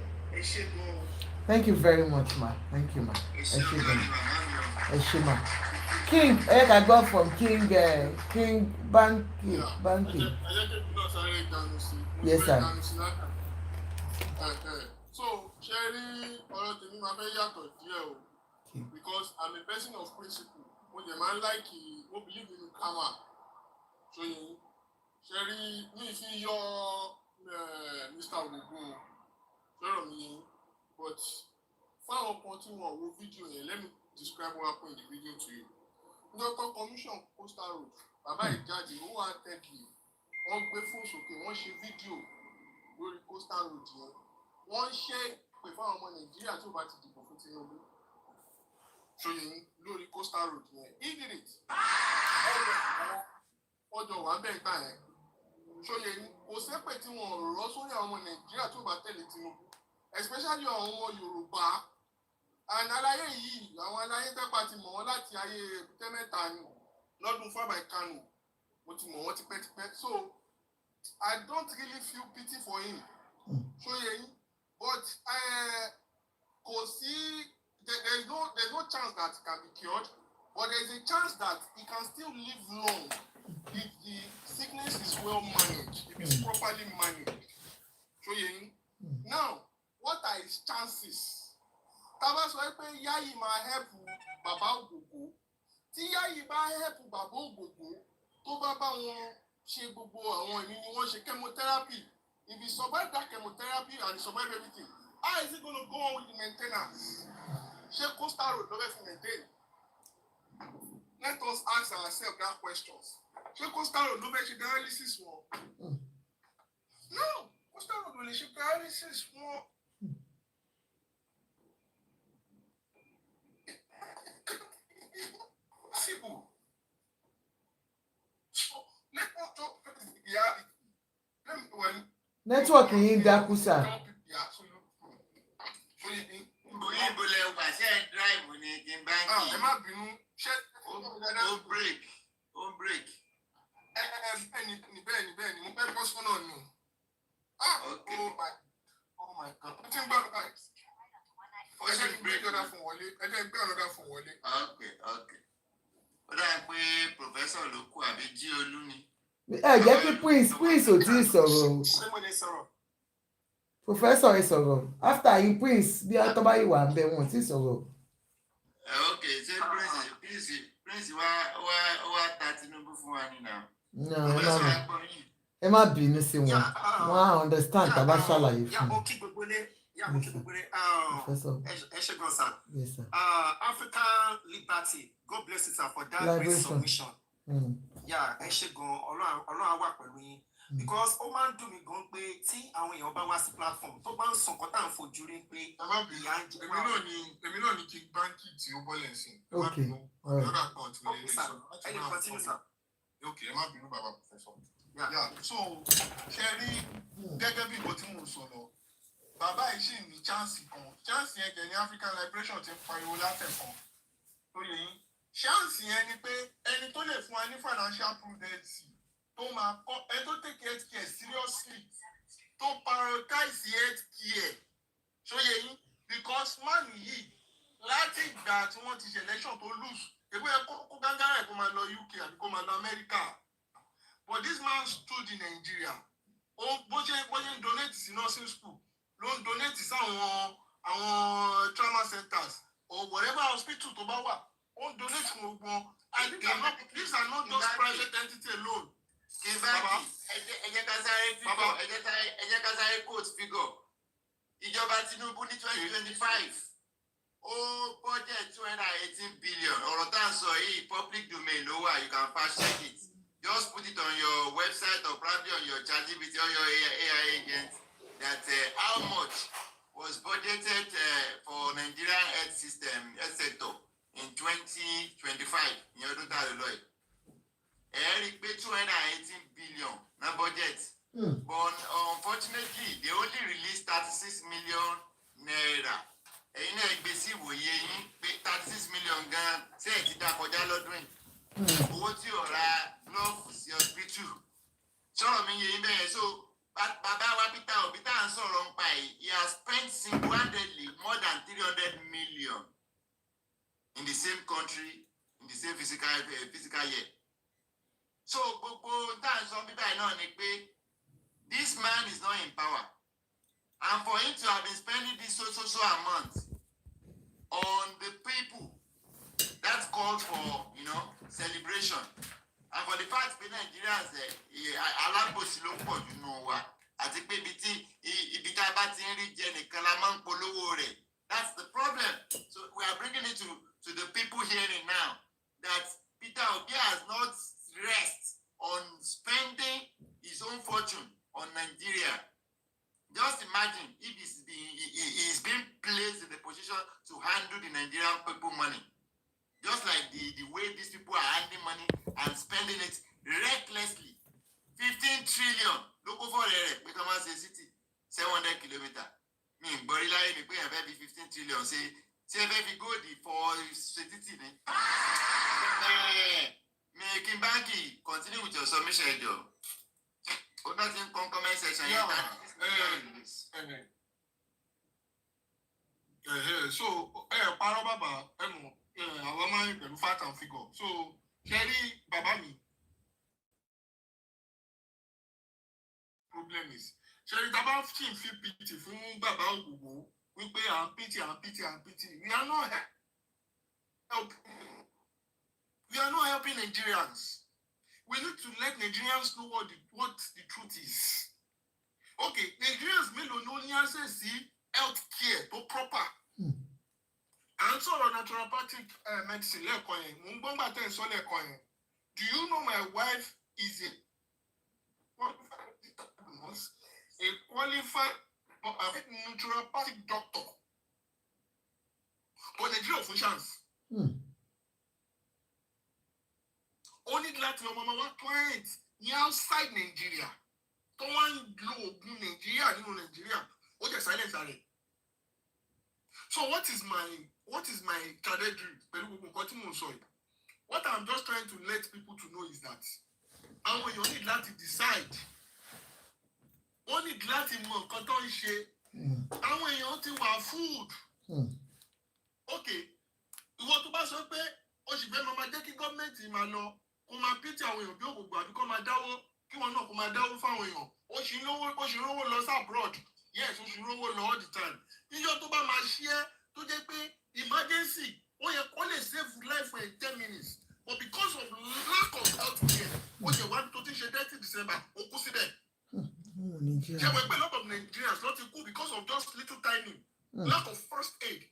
B: Thank you very much, ma. Thank you, ma. Eshima. King, I got from King Banky. Yes, sir.
D: So, Sherry, because I'm a person of principle. When the man like he won't believe in karma. So, Sherry, if you're Mr. Ogun, but for our continue with video here, let me describe what happened in the video to you. Dr. Commission Coastal Road, Baba Ijaji, who are technically on grateful okay, one share video lórí Coastal Road yẹn. Wọ́n ṣe pé fáwọn ọmọ Nàìjíríà tó bá ti dìbò fún Tinubu. Ṣòyìn lórí Coastal Road yẹn. He did it. Ọjọ́ wà bẹ́ẹ̀ gbà yẹn. Ṣòyìn kò sépè tí wọ́n rọ́ sórí àwọn ọmọ Nàìjíríà tó bá tẹ̀lé Tinubu. Especially àwọn ọmọ Yorùbá. And aláyé yìí, àwọn aláyé tẹ́pà ti mọ̀ wọ́n láti ayé tẹ́mẹ́ta ni. Lọ́dún Fábà Ìkànnì, mo ti mọ̀ wọ́n tipẹ́tipẹ́. So, I don't really feel pity for him. Ṣòyìn, but kò sí, there's no chance that he can be cured, but there's a chance that he can still live long if the sickness is well managed, if it's properly managed. Ṣòyìn, now, what are his chances? Tábà sọ pé Yayi máa help Bàbá Ògògó. Tí Yayi bá help Bàbá Ògògó, tó bá bá wọn ṣe gbogbo àwọn ìní ni wọ́n ṣe chemotherapy. If he survive that chemotherapy and he survive everything, how is he going to go on with the maintenance? Ṣé Coastal Road ló fẹ́ fi maintain? Let us ask ourselves that questions. Ṣé Coastal Road ló fẹ́ ṣe dialysis wọn? No, Coastal Road ò lè ṣe dialysis wọn. Simple. So, let us talk reality.
B: Network yìí ń dákú sà.
A: Òyìnbó lẹ wà ṣe ẹ drive ní kí n báńkì.
D: Ẹ má bínú ṣé
A: ó break.
D: Bẹ́ẹ̀ni, mo fẹ́ bọ́ sọ́nà ni. Oh my God. Mo ti ń gbọ́ ọ̀gá. Ẹ jẹ́ gbé ọ̀dà fún wọlé.
A: Okay. Ó dáa pé Professor ló kú àbí jí olú ni.
B: Jẹ́ kí Prince ò tí ì sọ̀rọ̀.
F: Ṣé mo lè sọ̀rọ̀?
B: Professor ẹ sọ̀rọ̀. After yín Prince bí wọ́n tó bá yìí wà ń bẹ wọn ò tí ì sọ̀rọ̀.
A: Okay, ṣé Prince wá ta Tinubu fún wa nínú.
B: Ẹ má bínú sí wọn. Wọ́n á understand tá a bá ṣàlàyé fún un. Professor. Yes, sir.
F: African Liberty, God bless you, sir, for that great submission. Yeah, ẹ ṣé gan, Ọlọ́run á wà pẹ̀lú yín. Because ó máa ń dùn mí gan pé tí àwọn èèyàn bá wá sí platform tó bá ń sọ nǹkan tá à ń fojú rí pé ìyá ń jẹ wá.
D: Èmi náà ní kí báńkì tí ó bọ́lẹ̀ sí.
B: Okay.
F: Ẹni continue, sir.
D: Okay, ẹ má bínú bàbá Professor. Yeah, so ṣe rí gẹ́gẹ́ bí nǹkan tí mo sọ lọ. Bàbá yìí ṣì ní chance yẹn kẹ̀ ní African Liberation ti ń pariwo látẹ̀kọ́. Tó yẹ yín. Chance yẹn ni pé ẹni tó lè fún wa ní financial prudence tó máa kọ́ ẹni tó take health care seriously tó prioritize health care. Ṣó yẹ yín? Because man yìí láti ìgbà tí wọ́n ti ṣe election tó lose, èbó yẹ kó gángan rẹ̀ kó máa lọ UK àbí kó máa lọ America. But this man stood in Nigeria. Bó ṣe ń donate sí nursing school, ló ń donate sí àwọn trauma centers or whatever hospital tó bá wà, ó ń donate fún gbogbo. And these are not just private entity alone.
A: Kìbáàkì, ẹ jẹ́ ká sáré quote figure. Ìjọba Tinubu ní 2025, ó budget 218 billion. Ọ̀rọ̀ tá à ń sọ yìí, public domain ló wà, you can fact check it. Just put it on your website or probably on your ChatGPT or your AI agent that how much was budgeted for Nigerian health system, health sector in 2025 in ọdún tá a lò lọ yìí. Ẹ rí i pé 218 billion na budget. But unfortunately, they only released 36 million naira. Ẹ̀yin náà gbé sí ìwòye yín pé 36 million gan ṣé ẹ̀ ti dá kọjá lọ́dún yìí. Owó tí ò ra glove sí hospital. Sọ̀rọ̀ mi yẹ yín bẹ́ẹ̀ so bàbá wa Peter Obi tá à ń sọ̀rọ̀ ń pa ẹ̀ he has spent single-handedly more than 300 million in the same country, in the same physical year. So, this man is not in power. And for him to have been spending this so amount on the people, that's called for, celebration. And for the fact that Nigerians, that's the problem. So we are bringing it to the people hearing now that Peter Obi has not rest on spending his own fortune on Nigeria. Just imagine if he's being placed in the position to handle the Nigerian people money. Just like the way these people are handling money and spending it recklessly. 15 trillion. Look over there. We come and say city. 700 kilometers. But we have 15 trillion. Say if go for city. Making Banky, continue with your submission, Joe. Nothing comment section.
D: So, Parababa, àwọn máa ń pẹ̀lú fat and figure. So, Sherry, bàbá mi. Problem is, Sherry, tàbá ṣì ń fi pity fún bàbá Ògògó wípé à ń pity. We are not helping Nigerians. We need to let Nigerians know what the truth is. Okay, Nigerians mélòó ló ní access sí health care tó proper. And so naturopathic medicine lẹ́ẹ̀kan yẹn, mo ń gbọ́n gbà tẹ́ ẹ̀ sọ lẹ́ẹ̀kan yẹn. Do you know my wife is a qualified naturopathic doctor? But Nigeria fún chance. Only láti ọmọ ọmọ wa client ní outside Nigeria tó wá ń lo oògùn Nigeria nínú Nigeria ó jẹ́ silence rẹ̀. So what is my trajectory? What I'm just trying to let people to know is that and when you need to decide, only glad to know cotton share, and when you ti wa food. Okay, you want to pass up o si be mama jẹ́ kí government ma lọ kó máa pity àwọn èèyàn bí ògbògbò àbí kó máa dáwó kí wọn náà kó máa dáwó fáwọn èèyàn ó sì rówó lọ sí abroad. Yes, ó sì rówó lọ all the time. Níjọ́ tó bá máa share tó jẹ́ pé emergency ó yẹ kó lè save life for 10 minutes. But because of lack of health care, ó yẹ wá tó ti ṣe 30 December ó kú síbẹ̀. Ṣé wọ́n pẹ́ a lot of Nigerians not cool because of just little timing, lack of first aid.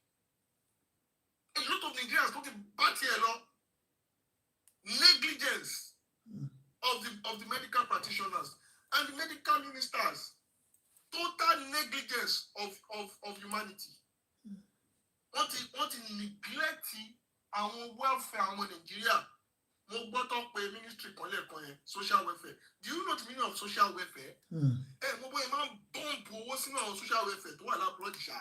D: A lot of Nigerians don't bat here law. Negligence of the medical practitioners and the medical ministers. Total negligence of humanity. What is neglecting our welfare in Nigeria? Mo gbọ́dọ̀ pé ministry kan lẹ́ẹ̀kan yẹn social welfare. Do you know the meaning of social welfare? Mo bọ́ ẹ máa ń bọ́ǹpù owó sínú àwọn social welfare tó wà lábúrọ̀dì ṣá.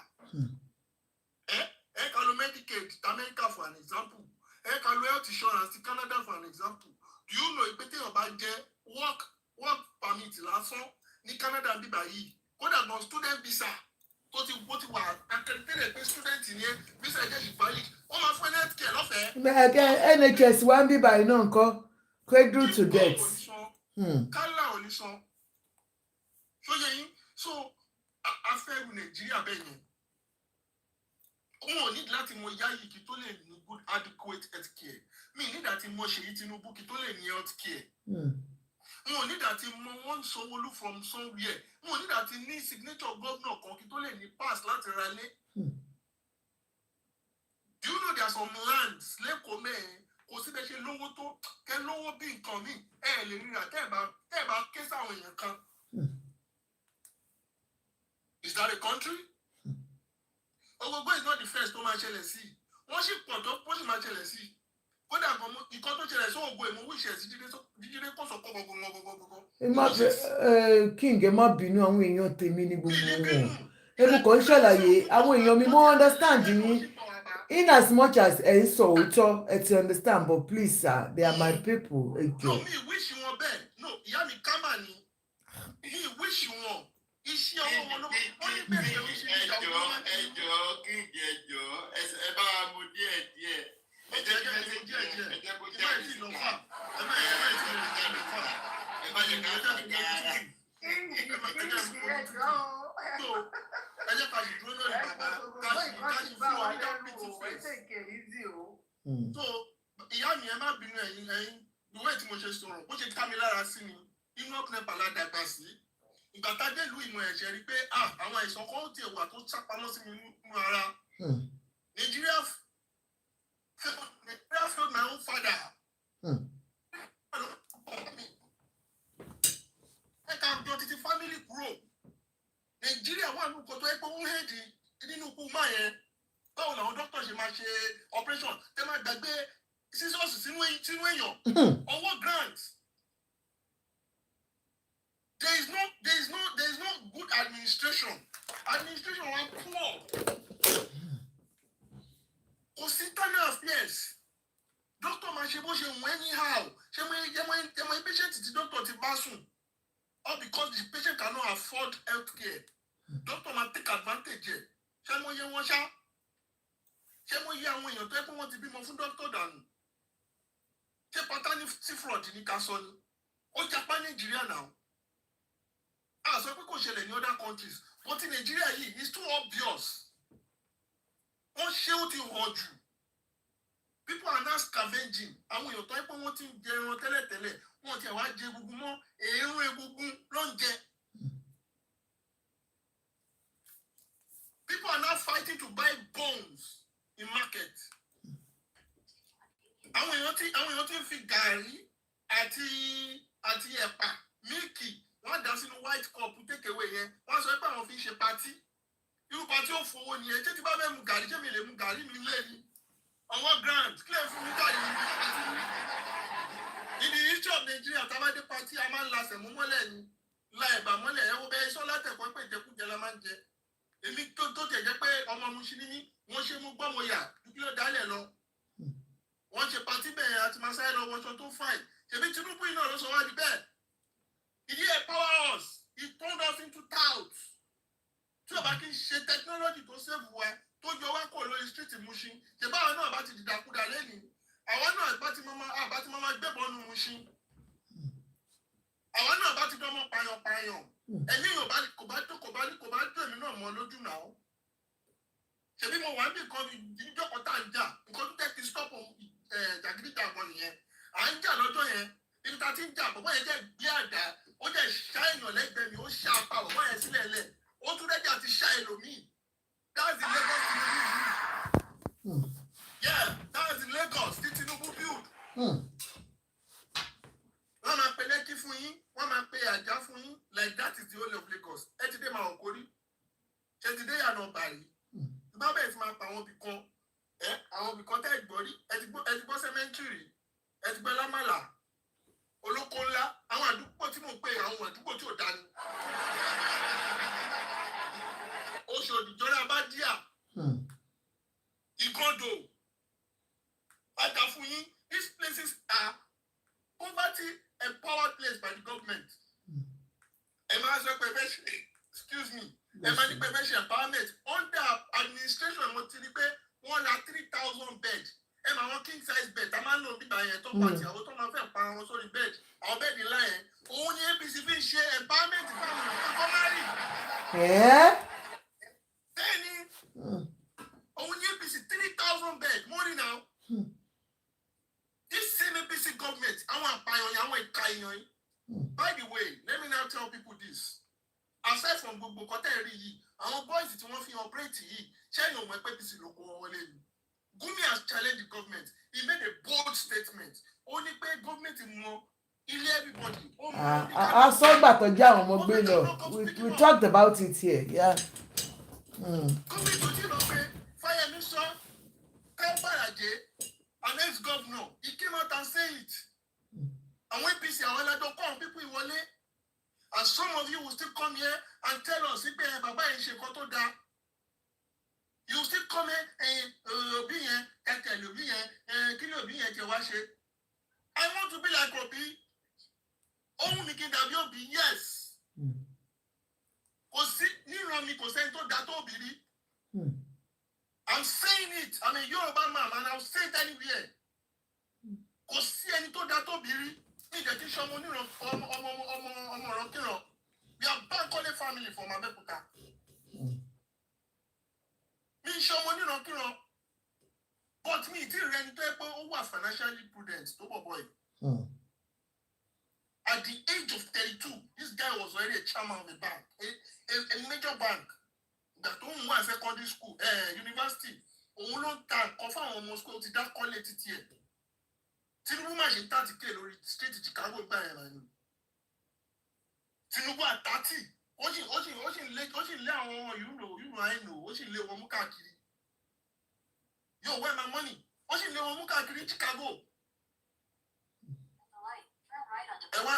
D: Ẹ kà ló Medicaid ti America for an example. Ẹ kà ló health insurance ti Canada for an example. Do you know pé téèyàn bá jẹ́ work permit lásán ní Canada bíbá yìí? Kódà gan student visa tó ti wà accredited pé student ní visa jẹ́ ìgbàlì wọ́n máa fún health care lọ́fẹ̀ẹ́.
B: NHS wá ń bíbá iná nǹkan cradle to death.
D: Kálá ò ní san. Ṣóyè yín so afẹ́rù Nàìjíríà bẹ́ẹ̀ yẹn. Òun ò ní láti mọ ìyá yìí kí tó lè ní good adequate health care. Mi ní láti mọ Ṣèyí Tinubu kí tó lè ní health care. Mo need that one Sanwó-Olú from somewhere. Mo need that ní signature governor kan kí tó lè ní pass láti ra lé. Do you know there are some lands lẹ́kọ̀ọ́ mẹ́ẹ̀ kò sí bẹ́ẹ̀ ṣe lówó tó kẹ́ lówó bí nǹkan mi lè ríra tẹ́ ẹ̀ bá ké sáwọn èèyàn kan. Is that a country? Ogogbo is not the first tó máa ṣẹlẹ̀ sí. Wọ́n sì pọ̀ tó sì máa ṣẹlẹ̀ sí. Kódà kan ìkan tó ṣẹlẹ̀ sí Ògo èmo wíṣẹ̀ sí jíjídé kó sọ kọ́kọ́kọ́kọ́.
B: King ẹ má bínú àwọn èèyàn tèmi ní gbogbo wọn. Èmi kò ń ṣàlàyé àwọn èèyàn mi mo understand yín. In as much as ẹ ń sọ òótọ́ ẹ ti understand but please sir they are my people.
D: No, mi wish wọn bẹ́ẹ̀. No, ìyá mi kámà ni. Mi wish wọn. iṣẹ́ ọwọ́ wọn ló wọ́n ní bẹ́ẹ̀ oríṣiríṣi àwọn ọmọ
A: ẹjọ́ kíngì ẹjọ́ ẹ bá wa mú díẹ̀ ẹ jẹ́ kí ẹ ti díẹ̀
D: ẹ má ti lọ fà ẹ má ti lọ fà
A: ẹ má jẹ́ ká fà gáárà.
D: ẹ jẹ́ ká sì dúró lórí bàbá ká sì fún ọ nígbà pìtì fèsì. so ìyá mi ẹ má bínú ẹ̀yin ìwé tí mo ṣe sọ̀rọ̀ bó ṣe ká mi lára sí mi inú ọ̀pẹ pàlà dàgbà sí ìgbà tá a dé ìlú ìmọ̀ ẹ̀ṣẹ̀ rí pé àwọn àìsàn kan ó tiẹ̀ wà tó sápamọ́ sí mi nínú ara Nigeria failed my own father. ẹ ká jọ títí family kúrò Nàìjíríà wà ní nǹkan tó yẹ pé ó ń hẹ́ẹ̀dì nínú ikú máa yẹn báwo làwọn dókítà ṣe máa ṣe operation tẹ́ máa gbàgbé scissors sínú èèyàn ọwọ́ grant. There is no good administration. Administration was poor. Kò sí internal affairs. Doctor máa ṣe bó ṣe wọ́n anyhow. Ṣé mo patient tí doctor ti bá sùn? All because the patient cannot afford health care. Doctor máa take advantage ẹ̀. Ṣé mo yẹ wọn ṣá? Ṣé mo yẹ àwọn èèyàn tó yẹ pé wọ́n ti bímọ fún doctor dànù? Ṣé paternity fraud ní ká sọ ni? Ó japa Nàìjíríà náà. Sọ pé kò ṣẹlẹ̀ ní other countries but in Nigeria yìí it's too obvious. Wọ́n ṣé ó ti hàn jù. People are now scavenging. Àwọn èèyàn tó ń pẹ́ wọ́n ti ń jẹ ẹran tẹ́lẹ̀tẹ́lẹ̀ wọ́n ti wá jẹ egungun mọ́ èérún egungun ló ń jẹ. People are now fighting to buy bones in market. Àwọn èèyàn ti ń fi gàrí àti ẹ̀pà mílìkì wọ́n dá sínú white cup take away yẹn wọ́n sọ pé àwọn fi ń ṣe patí irú patí ò fowó nìyẹn ṣé tí bá bẹ́ẹ̀ mu gàrí ṣé mi lè mu gàrí mi lé ní ọwọ́ grand clear fún mi gàrí mi patí in the history of Nigeria tábàdé patí a máa ń la sẹ̀mú mọ́lẹ̀ ni la ẹ̀bà mọ́lẹ̀ ẹ̀ wo bẹ́ẹ̀ sọ́lá tẹ̀kọ́ pé ìjẹkújẹ la máa ń jẹ èmi tó tẹ̀ jẹ́ pé ọmọ mu ṣí ní wọ́n ṣe mú gbọ́mọ yà dúkìlọ̀ dálẹ̀ lọ wọ́n ṣe patí bẹ́ẹ̀ àti máa sáré lọ wọṣọ tó fine ṣèbí Tinubu iná ló sọ wá di bẹ́ẹ̀. He didn't empower us. He turned us into touts. Tí o bá kí n ṣe technology tó save wa tó jọ wá kò lórí street Mushin. Ṣé báwọn náà bá ti dìdàkudà lẹ́nu? Àwọn náà bá ti máa gbébọn nu Mushin. Àwọn náà bá ti dánmọ́ payan. Ẹ̀mí yóò bá kò bá tó èmi náà mọ́ lójú náà. Ṣèbí mo wà níbi kan ìjọkọ̀ tá à ń jà. Nǹkan tó tẹ́ kí stop jàgídíjàgan nìyẹn. À ń jà lọ́jọ́ yẹn. Ibi tá a ti ń jà bọ̀bọ̀ yẹn jẹ́ gbé àdá. Ó jẹ́ ṣá èèyàn lẹ́gbẹ̀ẹ́ mi, ó ṣá apá bọ̀bọ̀ yẹn sílẹ̀ lẹ̀. Ó tún rẹ́jà ti ṣá ẹlòmíì. That's the Lagos Tinubu build. Yeah, that's the Lagos tí Tinubu build. Wọ́n máa pe Lẹ́kí fún yín, wọ́n máa pe Àjà fún yín. Like that is the whole of Lagos. Ẹ ti dé máa wọ̀ kórí. Ṣé ti dé yànnà bàrí? Bá bẹ̀rẹ̀ ti máa pa àwọn ibì kan. Àwọn ibì kan tẹ́ ẹ̀ gbọ́ rí. Ẹ ti gbọ́ cemetery. Ẹ ti gbọ́ lámàlà. Olóko ńlá àwọn àdúgbò tí mò ń pè àwọn àdúgbò tí ò dání. Oṣòdì Jọlá Bádíà Ìgàndò Àjàfúyín these places are poverty empowered place by the government. Ẹ máa sọ pé bẹ́ẹ̀ ṣe excuse me ẹ máa ní pé bẹ́ẹ̀ ṣe empowerment under administration mo ti rí pé wọ́n ra 3,000 bed. Ẹ máa wọn king size bed tá máa ń lò bíbá yẹn tó pàtì àwọn tó máa fẹ́ pa wọn sórí bed àwọn bẹ́ẹ̀dì ńlá yẹn òun ni APC fi ń ṣe empowerment fáwọn èèyàn kọ́ máa rí. Bẹ́ẹ̀ni òun ni APC 3,000 bed more now. This same APC government àwọn àpàyàn yẹn àwọn ìka èèyàn yìí. By the way let me now tell people this aside from gbogbo kọ́tẹ́ rí yìí àwọn boys tí wọ́n fi operate yìí ṣẹ́yìn òun ẹgbẹ́ APC ló kó wọn wọlé ni. Gumi has challenged the government. He made a bold statement. Only pay government more. Everybody.
B: I saw that on Jam. We talked about it here. Yeah.
D: Fire Minister, an ex-governor, he came out and said it. And when people in Wale, and some of you will still come here and tell us, you still come here I want to be like Obi. Yes.
H: Kò sí níran mi kò sẹ́ni tó da tó obìnrin. I'm saying it. I'm a Yoruba man and I'll say it anywhere. Kò sí ẹni tó da tó obìnrin. Ní ìjẹ́ kí sọmọ níran ọmọ ọ̀rọ̀ kíran. We are Bankole family from Abeokuta. Mi sọmọ níran kíran. But me ti rẹni tó yẹ pé ó wà financially prudent tó bọ̀ boy. At the age of 32, this guy was already a chairman of a bank, a major bank. That òun wà secondary school, university. Òun ló ń ta nǹkan fáwọn ọmọ school ti dá kọ́lé títí ẹ̀. Tinubu máa ṣe 30K lórí street Chicago gbà yẹn náà ni. Tinubu at 30, ó sì lé àwọn ọmọ Euro àìnù, ó sì lé wọn mú káàkiri. Yo, where my money? Ó sì lé wọn mú káàkiri Chicago. Ẹ wá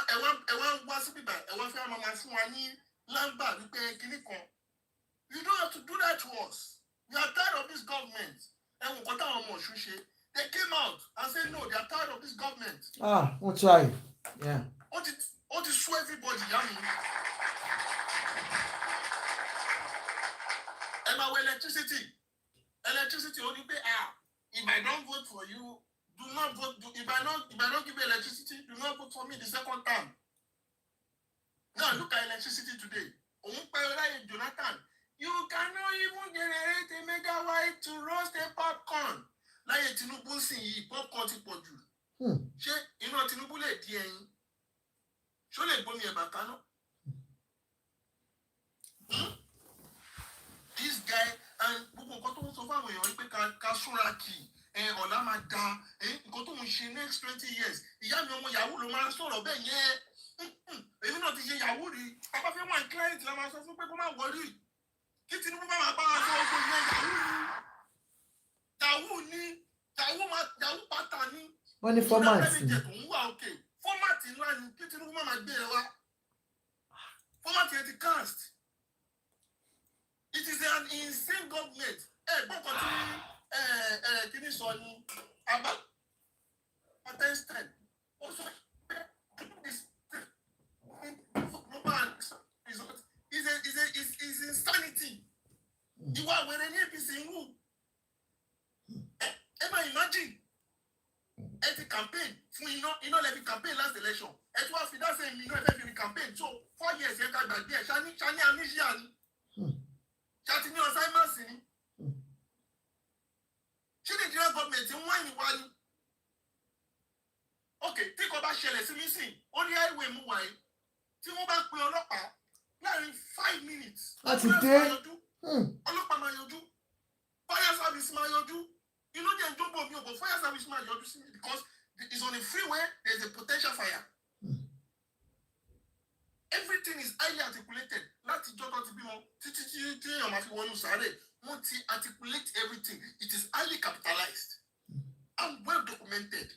H: wá sí bíbá, ẹ wá fẹ́ máa fún wa ní lámbà wípé kíní kan. You don't have to do that to us. We are tired of this government. And what our motion say, they came out and said no, they are tired of this government.
B: We'll try. Yeah.
H: What is show everybody, Yami? And our electricity only pay. If I don't vote for you, do not vote. If I don't give you electricity, do not vote for me the second time. Now look at electricity today. Jonathan. You cannot even generate a megawatt to roast a popcorn. Láyé Tinubu sì yí popcorn ti pọ̀ jù. Ṣé iná Tinubu lè di ẹyin? Ṣó lè gbomi ẹ̀bà kaná? This guy and gbogbo nǹkan tó ń sọ fáwọn èèyàn wípé ká súnra kì ọ̀la máa da nǹkan tó ń ṣe next 20 years. Ìyá mi ọmọ Yahoo ló máa ń sọ̀rọ̀ bẹ́ẹ̀ yẹn. Èmi náà ti ṣe Yahoo rí. Bàbá fẹ́ wọ́n client la máa sọ fún pé kó má wọrí. Kí Tinubu bá máa bá wa sọ ọgbọ́n yẹn Yahoo pátá ní.
B: Wọ́n ní format ni.
H: Format ńlá ni kí Tinubu má máa gbé ẹ wá. Format yẹn ti cast. It is an insane government. Gbọ́kàn tí kíní sọ ni Abba Atenstan. Ó sọ pé is insanity. Ìwà àwẹ̀rẹ̀ ní APC ń wù. Ẹ máa imagine. Ẹ ti campaign fún iná lẹ́bi campaign last election. Ẹ tún wá fi dá sẹ́yìn iná ẹ̀fẹ́ fi rí campaign. So 4 years yẹn ká gbàgbé ẹ̀ ṣáni amnesia ni. Ṣáti ní Alzheimer's ni. Ṣé Nigerian government ń wáyìn wá ni? Ok, tí kò bá ṣẹlẹ̀ sí mi sìn, ó ní highway mú wáyé. Tí wọ́n bá pe ọlọ́pàá láàrin 5 minutes.
B: Láti dé.
H: Ọlọ́pàá máa yọjú. Fire service máa yọjú. Inú jẹ́ ìjọba mi ò bọ̀ fire service máa yọjú sí mi because it's on a freeway, there's a potential fire. Everything is highly articulated. Láti jọ́tọ̀ ti bímọ títí tí èèyàn máa fi wọnú sáré. Wọ́n ti articulate everything. It is highly capitalized and well documented.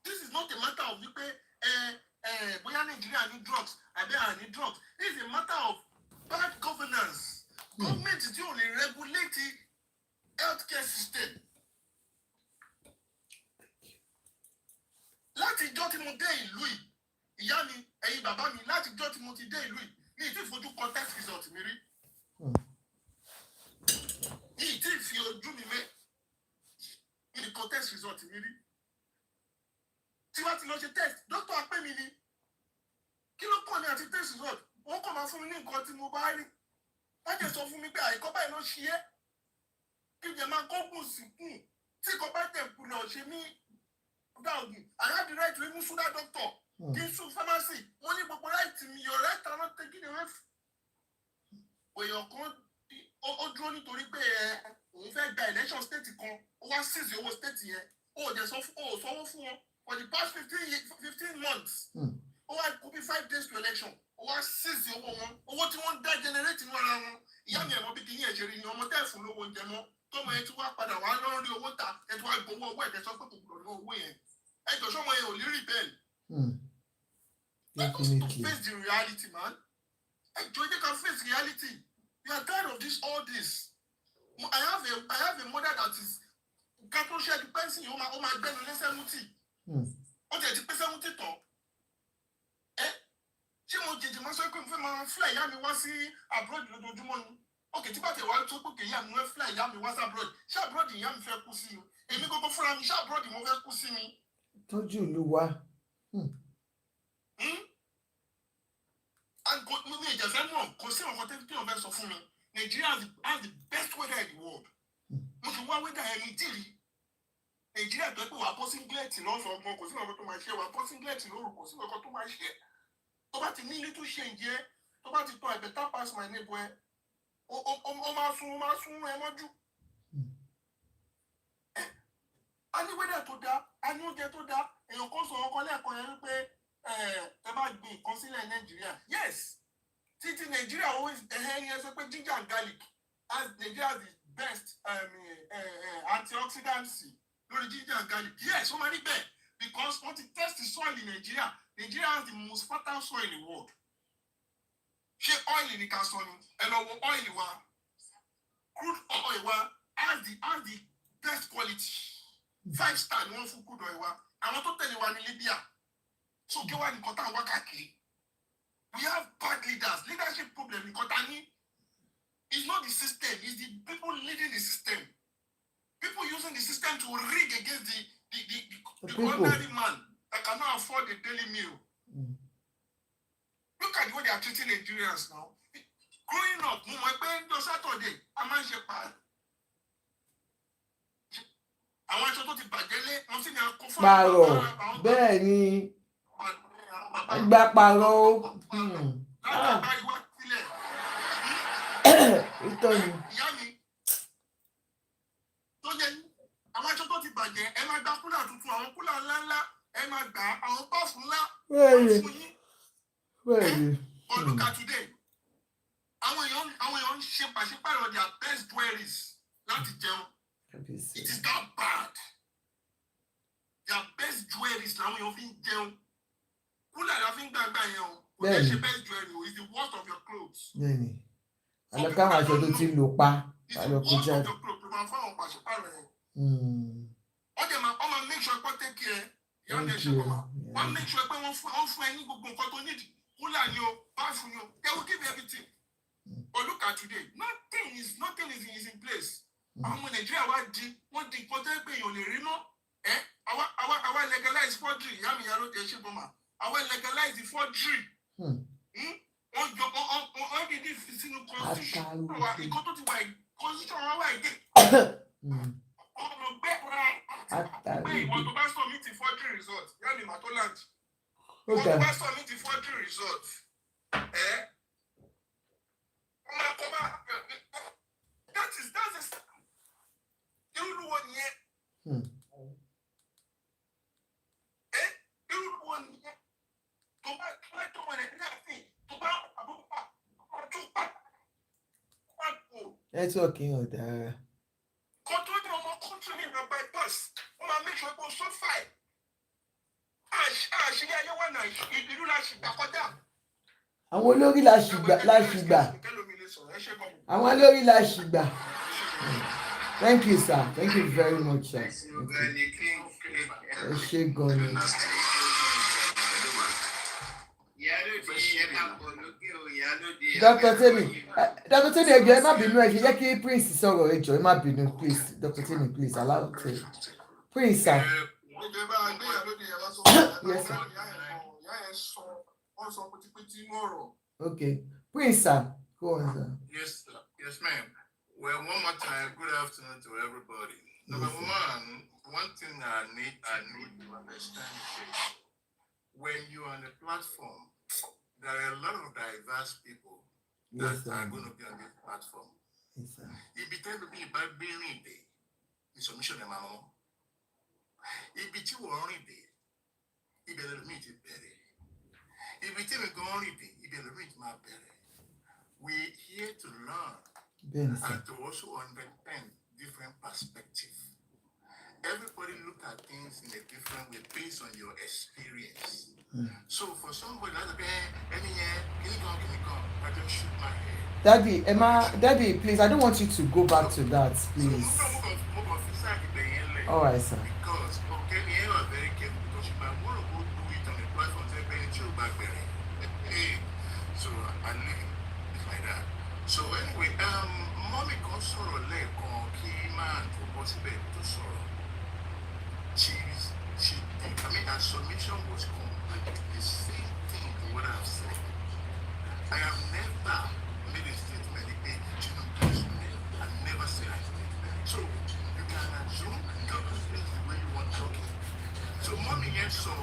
H: This is not a matter of wípé bóyá Nigeria need drugs àbí need drugs. This is a matter of bad governance. Government tí ò lè regulate healthcare system. Láti ìjọ́ tí mo dé ìlú yìí, ìyá mi, ẹ̀yin bàbá mi, láti ìjọ́ tí mo ti dé ìlú yìí, ní ìtí ìfojú contest result mi rí. Ní ìtí ìfi ojú mi mẹ́, ní contest result mi rí. Tí wọ́n ti lọ ṣe test, dókítà apẹ́ mi ni. Kí ló kàn ní àti test result? Wọ́n kàn máa fún mi ní nǹkan tí mo bá rí. Wọ́n jẹ́ sọ fún mi pé àìkọ́ báyìí ló ṣe é. Kí jẹ́ máa kọ́gùn sí kùn. Tí kò bá tẹ̀ kùnà ṣe mí dáògùn. I have the right to even sue that doctor. Kí n sue pharmacy. Wọ́n ní gbogbo right mi. Your right are not taken away. Òyàn kan ó dúró nítorí pé òun fẹ́ gba election state kan. Ó wá seize owó state yẹn. Ó jẹ́ sanwó fún wọn. For the past 15 months. Ó wá kó bí 5 days to election. Ó wá seize owó wọn. Owó tí wọ́n dá generate nínú ara wọn. Ìyá mi ẹ̀mọ́ bí kí yín ẹ̀ṣẹ̀ rí ni ọmọ tẹ́ fún lówó oúnjẹ mọ́. Tọ́mọ yẹn tí wá padà wá lọ́rùn rí owó ta. Ẹ tí wá gbowó owó ẹ̀kẹ́ sọ pé kò gbọdọ̀ ní owó yẹn. Ẹ jọ sọ́mọ yẹn ò ní rí bẹ́ẹ̀. Let us face the reality, man. Ẹ jọ jẹ́ ká face reality. We are tired of all this. I have a mother that is ká tó ṣe ẹni pẹ́ńsì yìí ó máa gbẹ́nu lé 70. Ó jẹ́ ti pé 70 tán. ṣé mo jèjì máa sọ pé mo fẹ́ máa fly ìyá mi wá sí abroad lójoojúmọ́ ni? Okay, tí bá tẹ̀ wá tó pé ìyá mi wọ́n fly ìyá mi wá sí abroad, ṣé abroad ìyá mi fẹ́ kú sí mi? Èmi gbogbo fúnra mi, ṣé abroad mo fẹ́ kú sí mi?
B: Tọ́jú ìlú wa.
H: And mi ìjẹ̀fẹ́ náà kò sí ọ̀kan tí wọ́n fẹ́ sọ fún mi. Nigeria has the best weather in the world. Mo ti wá weather ẹni dìrì. Nigeria tó pé wà bọ́ singlet lọ́sàn-án gan, kò sí ọ̀kan tó máa ṣe, wà bọ́ singlet lóru, kò sí ọ̀kan tó máa ṣe. Tó bá ti ní little change yẹ, tó bá ti tọ́ I better pass my neighbor ẹ, ó máa sún ẹ mọ́jú. A ní weather tó dáa, a ní oúnjẹ tó dáa, èèyàn kan sọ ọkọ lẹ́ẹ̀kan yẹn wípé ẹ bá gbin nǹkan sílẹ̀ Nàìjíríà. Yes, títí Nàìjíríà always yẹn sọ pé ginger and garlic as Nigeria has the best antioxidants lórí ginger and garlic. Yes, ó máa ní bẹ́ẹ̀ because wọ́n ti test the soil in Nigeria. Nigeria has the most fertile soil in the world. Ṣé oil ní ká sọ ni? Ẹ lọ wo oil wa. Crude oil wa has the best quality. 5 star ni wọ́n fún crude oil wa. Àwọn tó tẹ̀lé wa ní Libya. So kí wá ní nǹkan tá à ń wá káàkiri? We have bad leaders. Leadership problem nǹkan tá a ní. It's not the system. It's the people leading the system. People using the system to rig against the ordinary man that cannot afford a daily meal. Look at the way they are treating Nigerians now. Growing up, mo mọ̀ pé on Saturday, a máa ń ṣe pa. Àwọn aṣọ tó ti bàjẹ́ lé, wọ́n sì ní akó fún
B: Pààrọ̀ bẹ́ẹ̀ ni gba pààrọ̀ o. Ìtọ́ni.
H: Ìyá mi tó yẹ àwọn aṣọ tó ti bàjẹ́ ẹ máa gba kúlà tuntun, àwọn kúlà ńláńlá ẹ máa gbà àwọn bọ́ọ̀fù ńlá wọ́n fún yín. Olùkà today àwọn èèyàn ń ṣe pàṣípààrọ̀ their best jewelries láti jẹun. It is that bad. Their best jewelries làwọn èèyàn fi ń jẹun. Kúlà la fi ń gbàgbà yẹn o. Kò lè ṣe best jewelry o. It's the worst of your clothes.
B: Bẹ́ẹ̀ni. Àlọ́ káwọn aṣọ tó ti lò pa. Àlọ́ kò jáde.
H: It's the worst of your clothes. Ló máa fáwọn pàṣípààrọ̀ yẹn. Wọ́n jẹ́ máa make sure pé take care. Ìyá mi ẹ̀ ṣe kọ́ ma. Wọ́n make sure pé wọ́n fún ẹ ní gbogbo nǹkan tó need. Kúlà ni o, báfù ni o. They will give you everything. But look at today. Nothing is in place. Àwọn ọmọ Nàìjíríà wọ́n di nǹkan tó ń pè èèyàn lè rí mọ́. Àwa legalize forgery. Ìyá mi ìyá ló dé ṣe bọ́ ma. Àwa legalize forgery. Wọ́n dìde sínú constitution. Ìkọ́ tó ti wà constitution wọn wà ìdè. Ọ̀rọ̀ gbé ìwọ̀n tó bá submit forgery result. Ìyá mi màá tó land. Ìwọ̀n tó bá submit forgery result. That's irú wo nìyẹn? Irú wo nìyẹn? Tó bá tó wọn ní àfin, tó bá àbúrò ọdún pa.
B: Network yẹn ò dára.
H: Control the ọmọ country ní ìgbà bypass. Wọ́n máa make sure pé o so fine. Àṣírí ayé wà náà ìlú la ṣì gbà kọjá.
B: Àwọn olórí la ṣì gbà. Àwọn olórí la ṣì gbà. Thank you, sir. Thank you very much, sir. Ṣé gan-an. Dr. Temi, ẹjọ́ ẹ má bínú ẹ ṣe jẹ́ kí Prince sọ̀rọ̀ ẹjọ́ ẹ má bínú please. Dr. Temi, please allow to. Prince, sir. Yes, sir. Okay. Prince, sir. Go on, sir.
E: Yes, ma'am. Well, one more time, good afternoon to everybody. Number one thing I need to understand is when you're on the platform, there are a lot of diverse people that are going to be on this platform.
B: Yes, sir.
E: If you tell me about being there, it's submission of my mom. If you are in there, if you meet it better. If you tell me go on there, if you meet my better. We're here to learn. And to also understand different perspectives. Everybody look at things in a different way based on your experience. So for somebody that's can you go, I just shoot my head.
B: Daddy, please, I don't want you to go back to that, please. All right, sir.
E: Because you are very careful because you might want to go do it on a platform back there. and living. It's like that. So anyway, mommy can sorrow leg on key man to possible to sorrow. She I mean her submission was completely the same thing to what I've said. I have never made a statement again, I never said a statement. So you can assume God is the way you want talking. So mommy yes so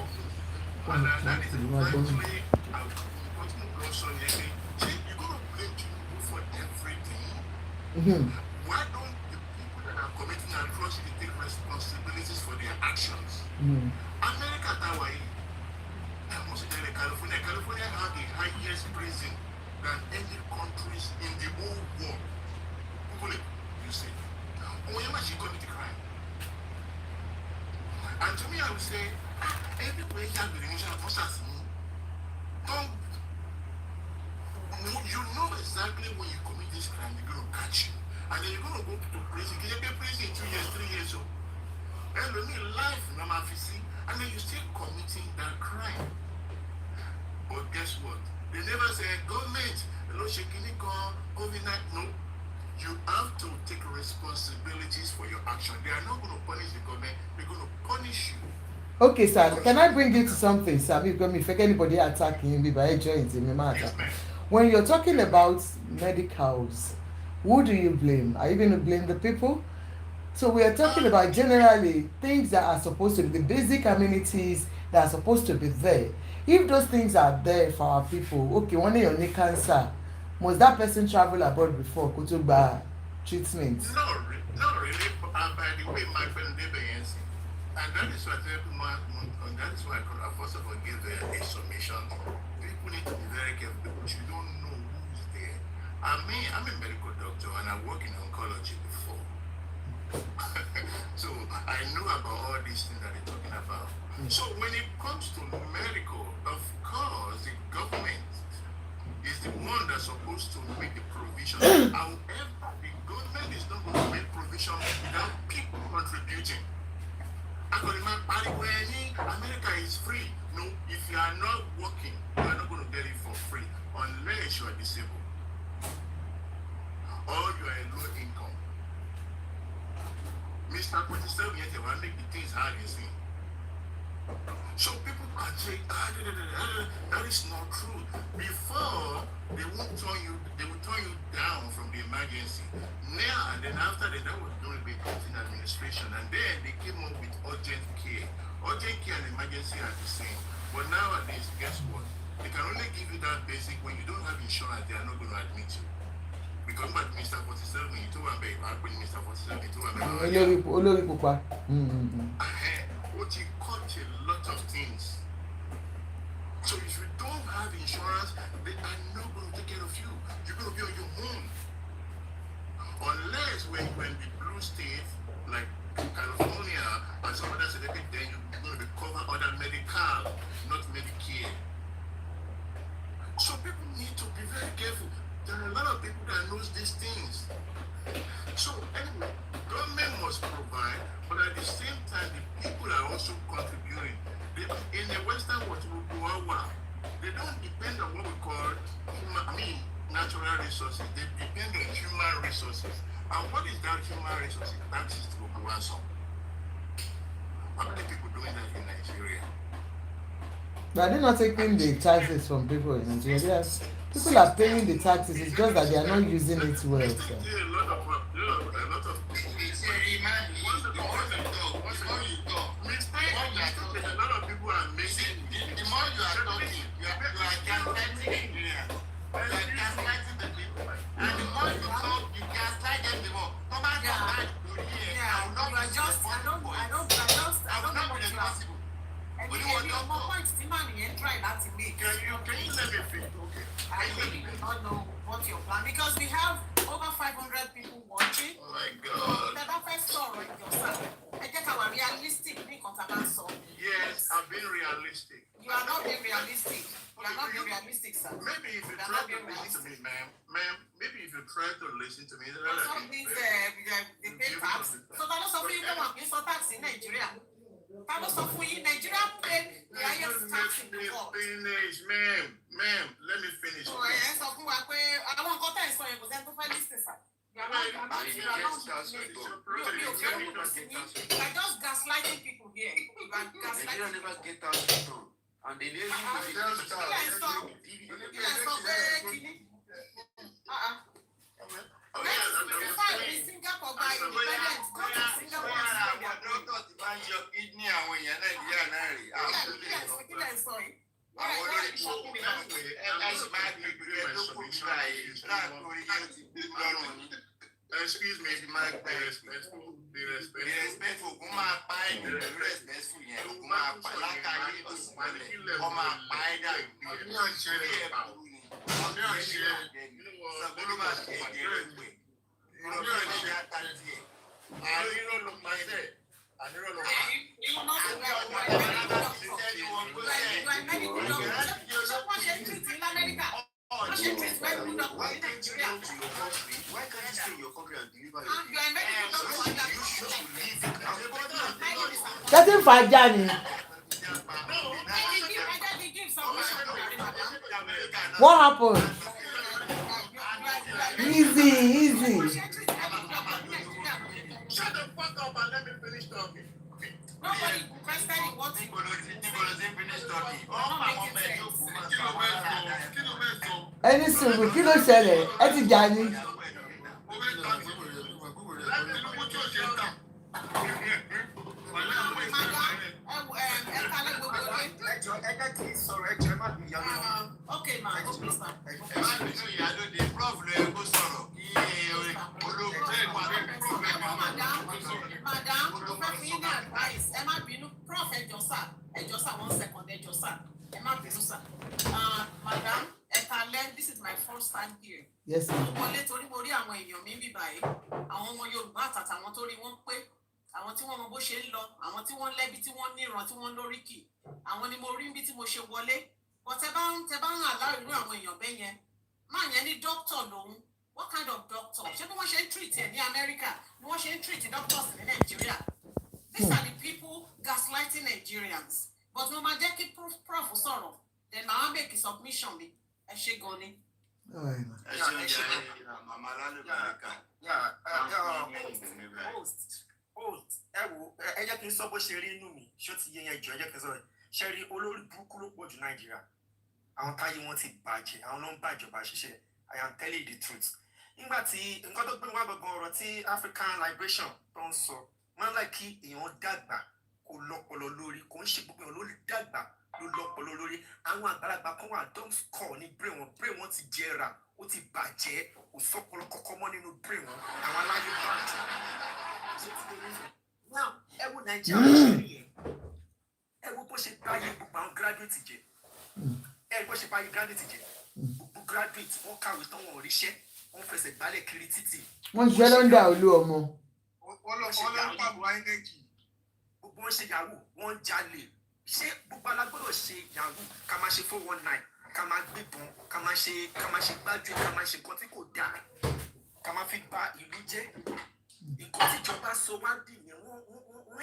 E: and that is exactly how continue also see you're gonna blame Tinubu for everything. Why don't the people that are committing atrocity take responsibilities for their actions? America Hawaii, California have the highest prison than any countries in the whole world. Google it, you see. Oyama she commit a crime. And to me I would say, everywhere you have the initial process, don't you know exactly when you commit this crime, they're gonna catch you. And then you're gonna go to prison. You get prison 2 years, 3 years old. And you need life, normal physique, and then you're still committing that crime. But guess what? They never say government, no shaking COVID-19. No. You have to take responsibilities for your action. They are not going to punish the government, they're going to punish you.
B: Okay, sir. Can I bring you to something, sir? Because if anybody attacking me by joint in the matter. When you're talking about medicals, who do you blame? Are you going to blame the people? So we are talking about generally things that are supposed to be the basic amenities that are supposed to be there. If those things are there for our people, okay, one day you need cancer, must that person travel abroad before go to buy treatment?
E: Not really. By the way, my friend Debayensi, and that is why that is why I could first of all give a summation. People need to be very careful because you don't know who's there. I'm a medical doctor and I work in oncology before. So I know about all these things that they're talking about. So when it comes to medical, of course, the government is the one that's supposed to make the provision. However, the government is not going to make provision without people contributing. America is free. No, if you are not working, you are not going to get it for free unless you are disabled or you are a low income. Mr. 47 yet will make the things hard, you see. So people can say, that is not true. Before, they will turn you down from the emergency. Now, and then after that was going to be in administration. And then they came up with urgent care. Urgent care and emergency are the same. But nowadays, guess what? They can only give you that basic when you don't have insurance, they are not going to admit you. Because but Mr. 47, you told me, Mr. 47, you told me, what you cut a lot of things. So if you don't have insurance, they are not going to take care of you. You're going to be on your own. Unless when the blue states, like California and some other states, then you're going to be covered under medical, not Medicare. So people need to be very careful. There are a lot of people that knows these things. So anyway, government must provide, but at the same time, the people are also contributing. In the Western world, they don't depend on what we call natural resources. They depend on human resources. And what is that human resources? That is to go ransom. How many people doing that in Nigeria?
B: But they're not taking the taxes from people in Nigeria. People are paying the taxes. It's just that they are not using it well. So.
E: A lot of people are making.
A: The more you are talking, you are gaslighting the people. And the more you talk, you gaslight them the more. No matter how you hear, I will not be responsible. I don't know what is possible.
G: And your point, Simon, you try that to make.
E: Can you let me think? Okay.
G: I really do not know what your plan, because we have over 500 people watching.
E: Oh my God.
G: Never first saw it yourself. I think our realistic
E: Yes, I've been realistic.
G: You are not being realistic. You are not being realistic, sir.
E: Maybe if you try to listen to me, ma'am, maybe if you try to listen to me,
G: some things they pay tax. So that also people want to pay tax in Nigeria. Nigeria pay the highest tax in the world.
E: Finish, ma'am. Let me finish.
G: So I sọ fún wa pé àwọn nǹkan tẹ̀ ń sọ yẹn kò sẹ́ni tó fẹ́ lísìn sà. I just gaslighting people here.
K: Nigeria never get that done. And the lady
G: Singapore by independence. Go to Singapore.
E: Excuse me, be respectful.
K: Why can't you stay in your country and deliver your
B: Getting Fajani. What happened? Easy.
E: Shut the fuck up and let me finish talking.
G: Nobody questioning what you
B: Ẹni sùúrù kí ló ṣẹlẹ̀? Ẹ ti jà ní.
G: Okay, ma. Madam, advice. Ẹ má bínú, prof ẹjọ́ sà, 1 second ẹjọ́ sà. Ẹ má bínú sà. Madam, this is my first time here.
B: Yes, ma'am.
G: Mo wọlé torí mo rí àwọn èèyàn mi bí báyìí. Àwọn ọmọ Yorùbá àtàtà àwọn tó rí wọn pé àwọn tí wọ́n mọ bó ṣe ń lọ, àwọn tí wọ́n lẹ́bi tí wọ́n níran tí wọ́n lóríkì. Àwọn ni mo rí bí tí mo ṣe wọlé. But tẹ bá ń àlá irú àwọn èèyàn bẹ́ẹ̀ yẹn. Máa yẹn ní doctor lòun. What kind of doctor? Ṣé bí wọ́n ṣe ń treat ẹ̀ ní America ni wọ́n ṣe ń treat doctors ní Nigeria? These are the people gaslighting Nigerians. But mo máa jẹ́ kí prof sọ̀rọ̀. Then màá make a submission mi. Ẹ ṣé gan ni.
L: Ẹ jẹ́ kí n sọ bó ṣe rí inú mi ṣó ti yé yẹn jù ẹ jẹ́ kí n sọ ṣe rí olórí burúkú ló pọ̀ jù Nàìjíríà àwọn táyé wọn ti bàjẹ́ àwọn ló ń bàjọba ṣiṣẹ́ I am telling you the truth nígbà tí nǹkan tó gbé wá gbọ̀ngàn ọ̀rọ̀ tí African liberation tó ń sọ máa ń láì kí èèyàn dàgbà kó lọ́pọlọ lórí kò ń ṣe gbogbo èèyàn ló lè dàgbà ló lọ́pọlọ lórí àwọn àgbàlagbà kan wà don't score ní brain wọn ti jẹrà ó ti bàjẹ́ kò sọ́pọlọ kọ́kọ́ mọ́ nínú brain wọn àwọn aláyé bàjẹ́. Now ẹ wo Nàìjíríà ṣe rí yẹn ẹ wo bó ṣe báyé gbogbo àwọn graduate jẹ ẹ bó ṣe báyé graduate jẹ gbogbo graduate wọn kàwé tán wọn ò ríṣẹ́ wọn fẹsẹ̀ gbálẹ̀ kiri títì.
B: Wọ́n ṣiṣẹ́ lọ́ndà olú ọmọ.
L: Gbogbo wọn ṣe yahoo wọn jalè ṣé gbogbo alágbọ́dọ̀ ṣe yahoo ká máa ṣe 419 ká máa gbébọn ká máa ṣe gbájú ká máa ṣe nǹkan tí kò dáa ká máa fi bà ìlú jẹ́ nǹkan tíjọba sọ wá dì ní wọ́n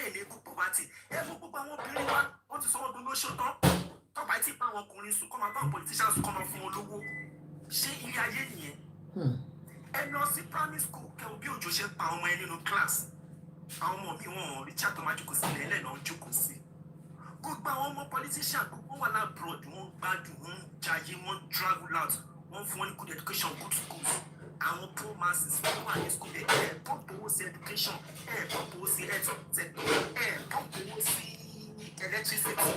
L: èlé gbogbo bá ti ẹ fún gbogbo àwọn obìnrin wa wọ́n ti sọ wọn dún lóṣù tán tọ́ba tí bá àwọn ọkùnrin sùn kọ́ máa bá àwọn politicians kọ́ máa fún wọn lówó ṣé ilé ayé nìyẹn ẹ lọ sí primary school kẹwọn bí òjò ṣe ń pa ọmọ ẹ nínú class àwọn ọmọ mi wọn Richard tó máa jókòó sí ilẹ̀ ẹlẹ́nà jókòó sí gbogbo àwọn ọmọ politician gbogbo wà lábroad wọn gbádùn wọn jayé wọn travel out wọn fún wọn ní good education good schools àwọn poor masses wọn wà ní school ẹ pump owó sí education ẹ pump owó sí health sector ẹ pump owó sí electricity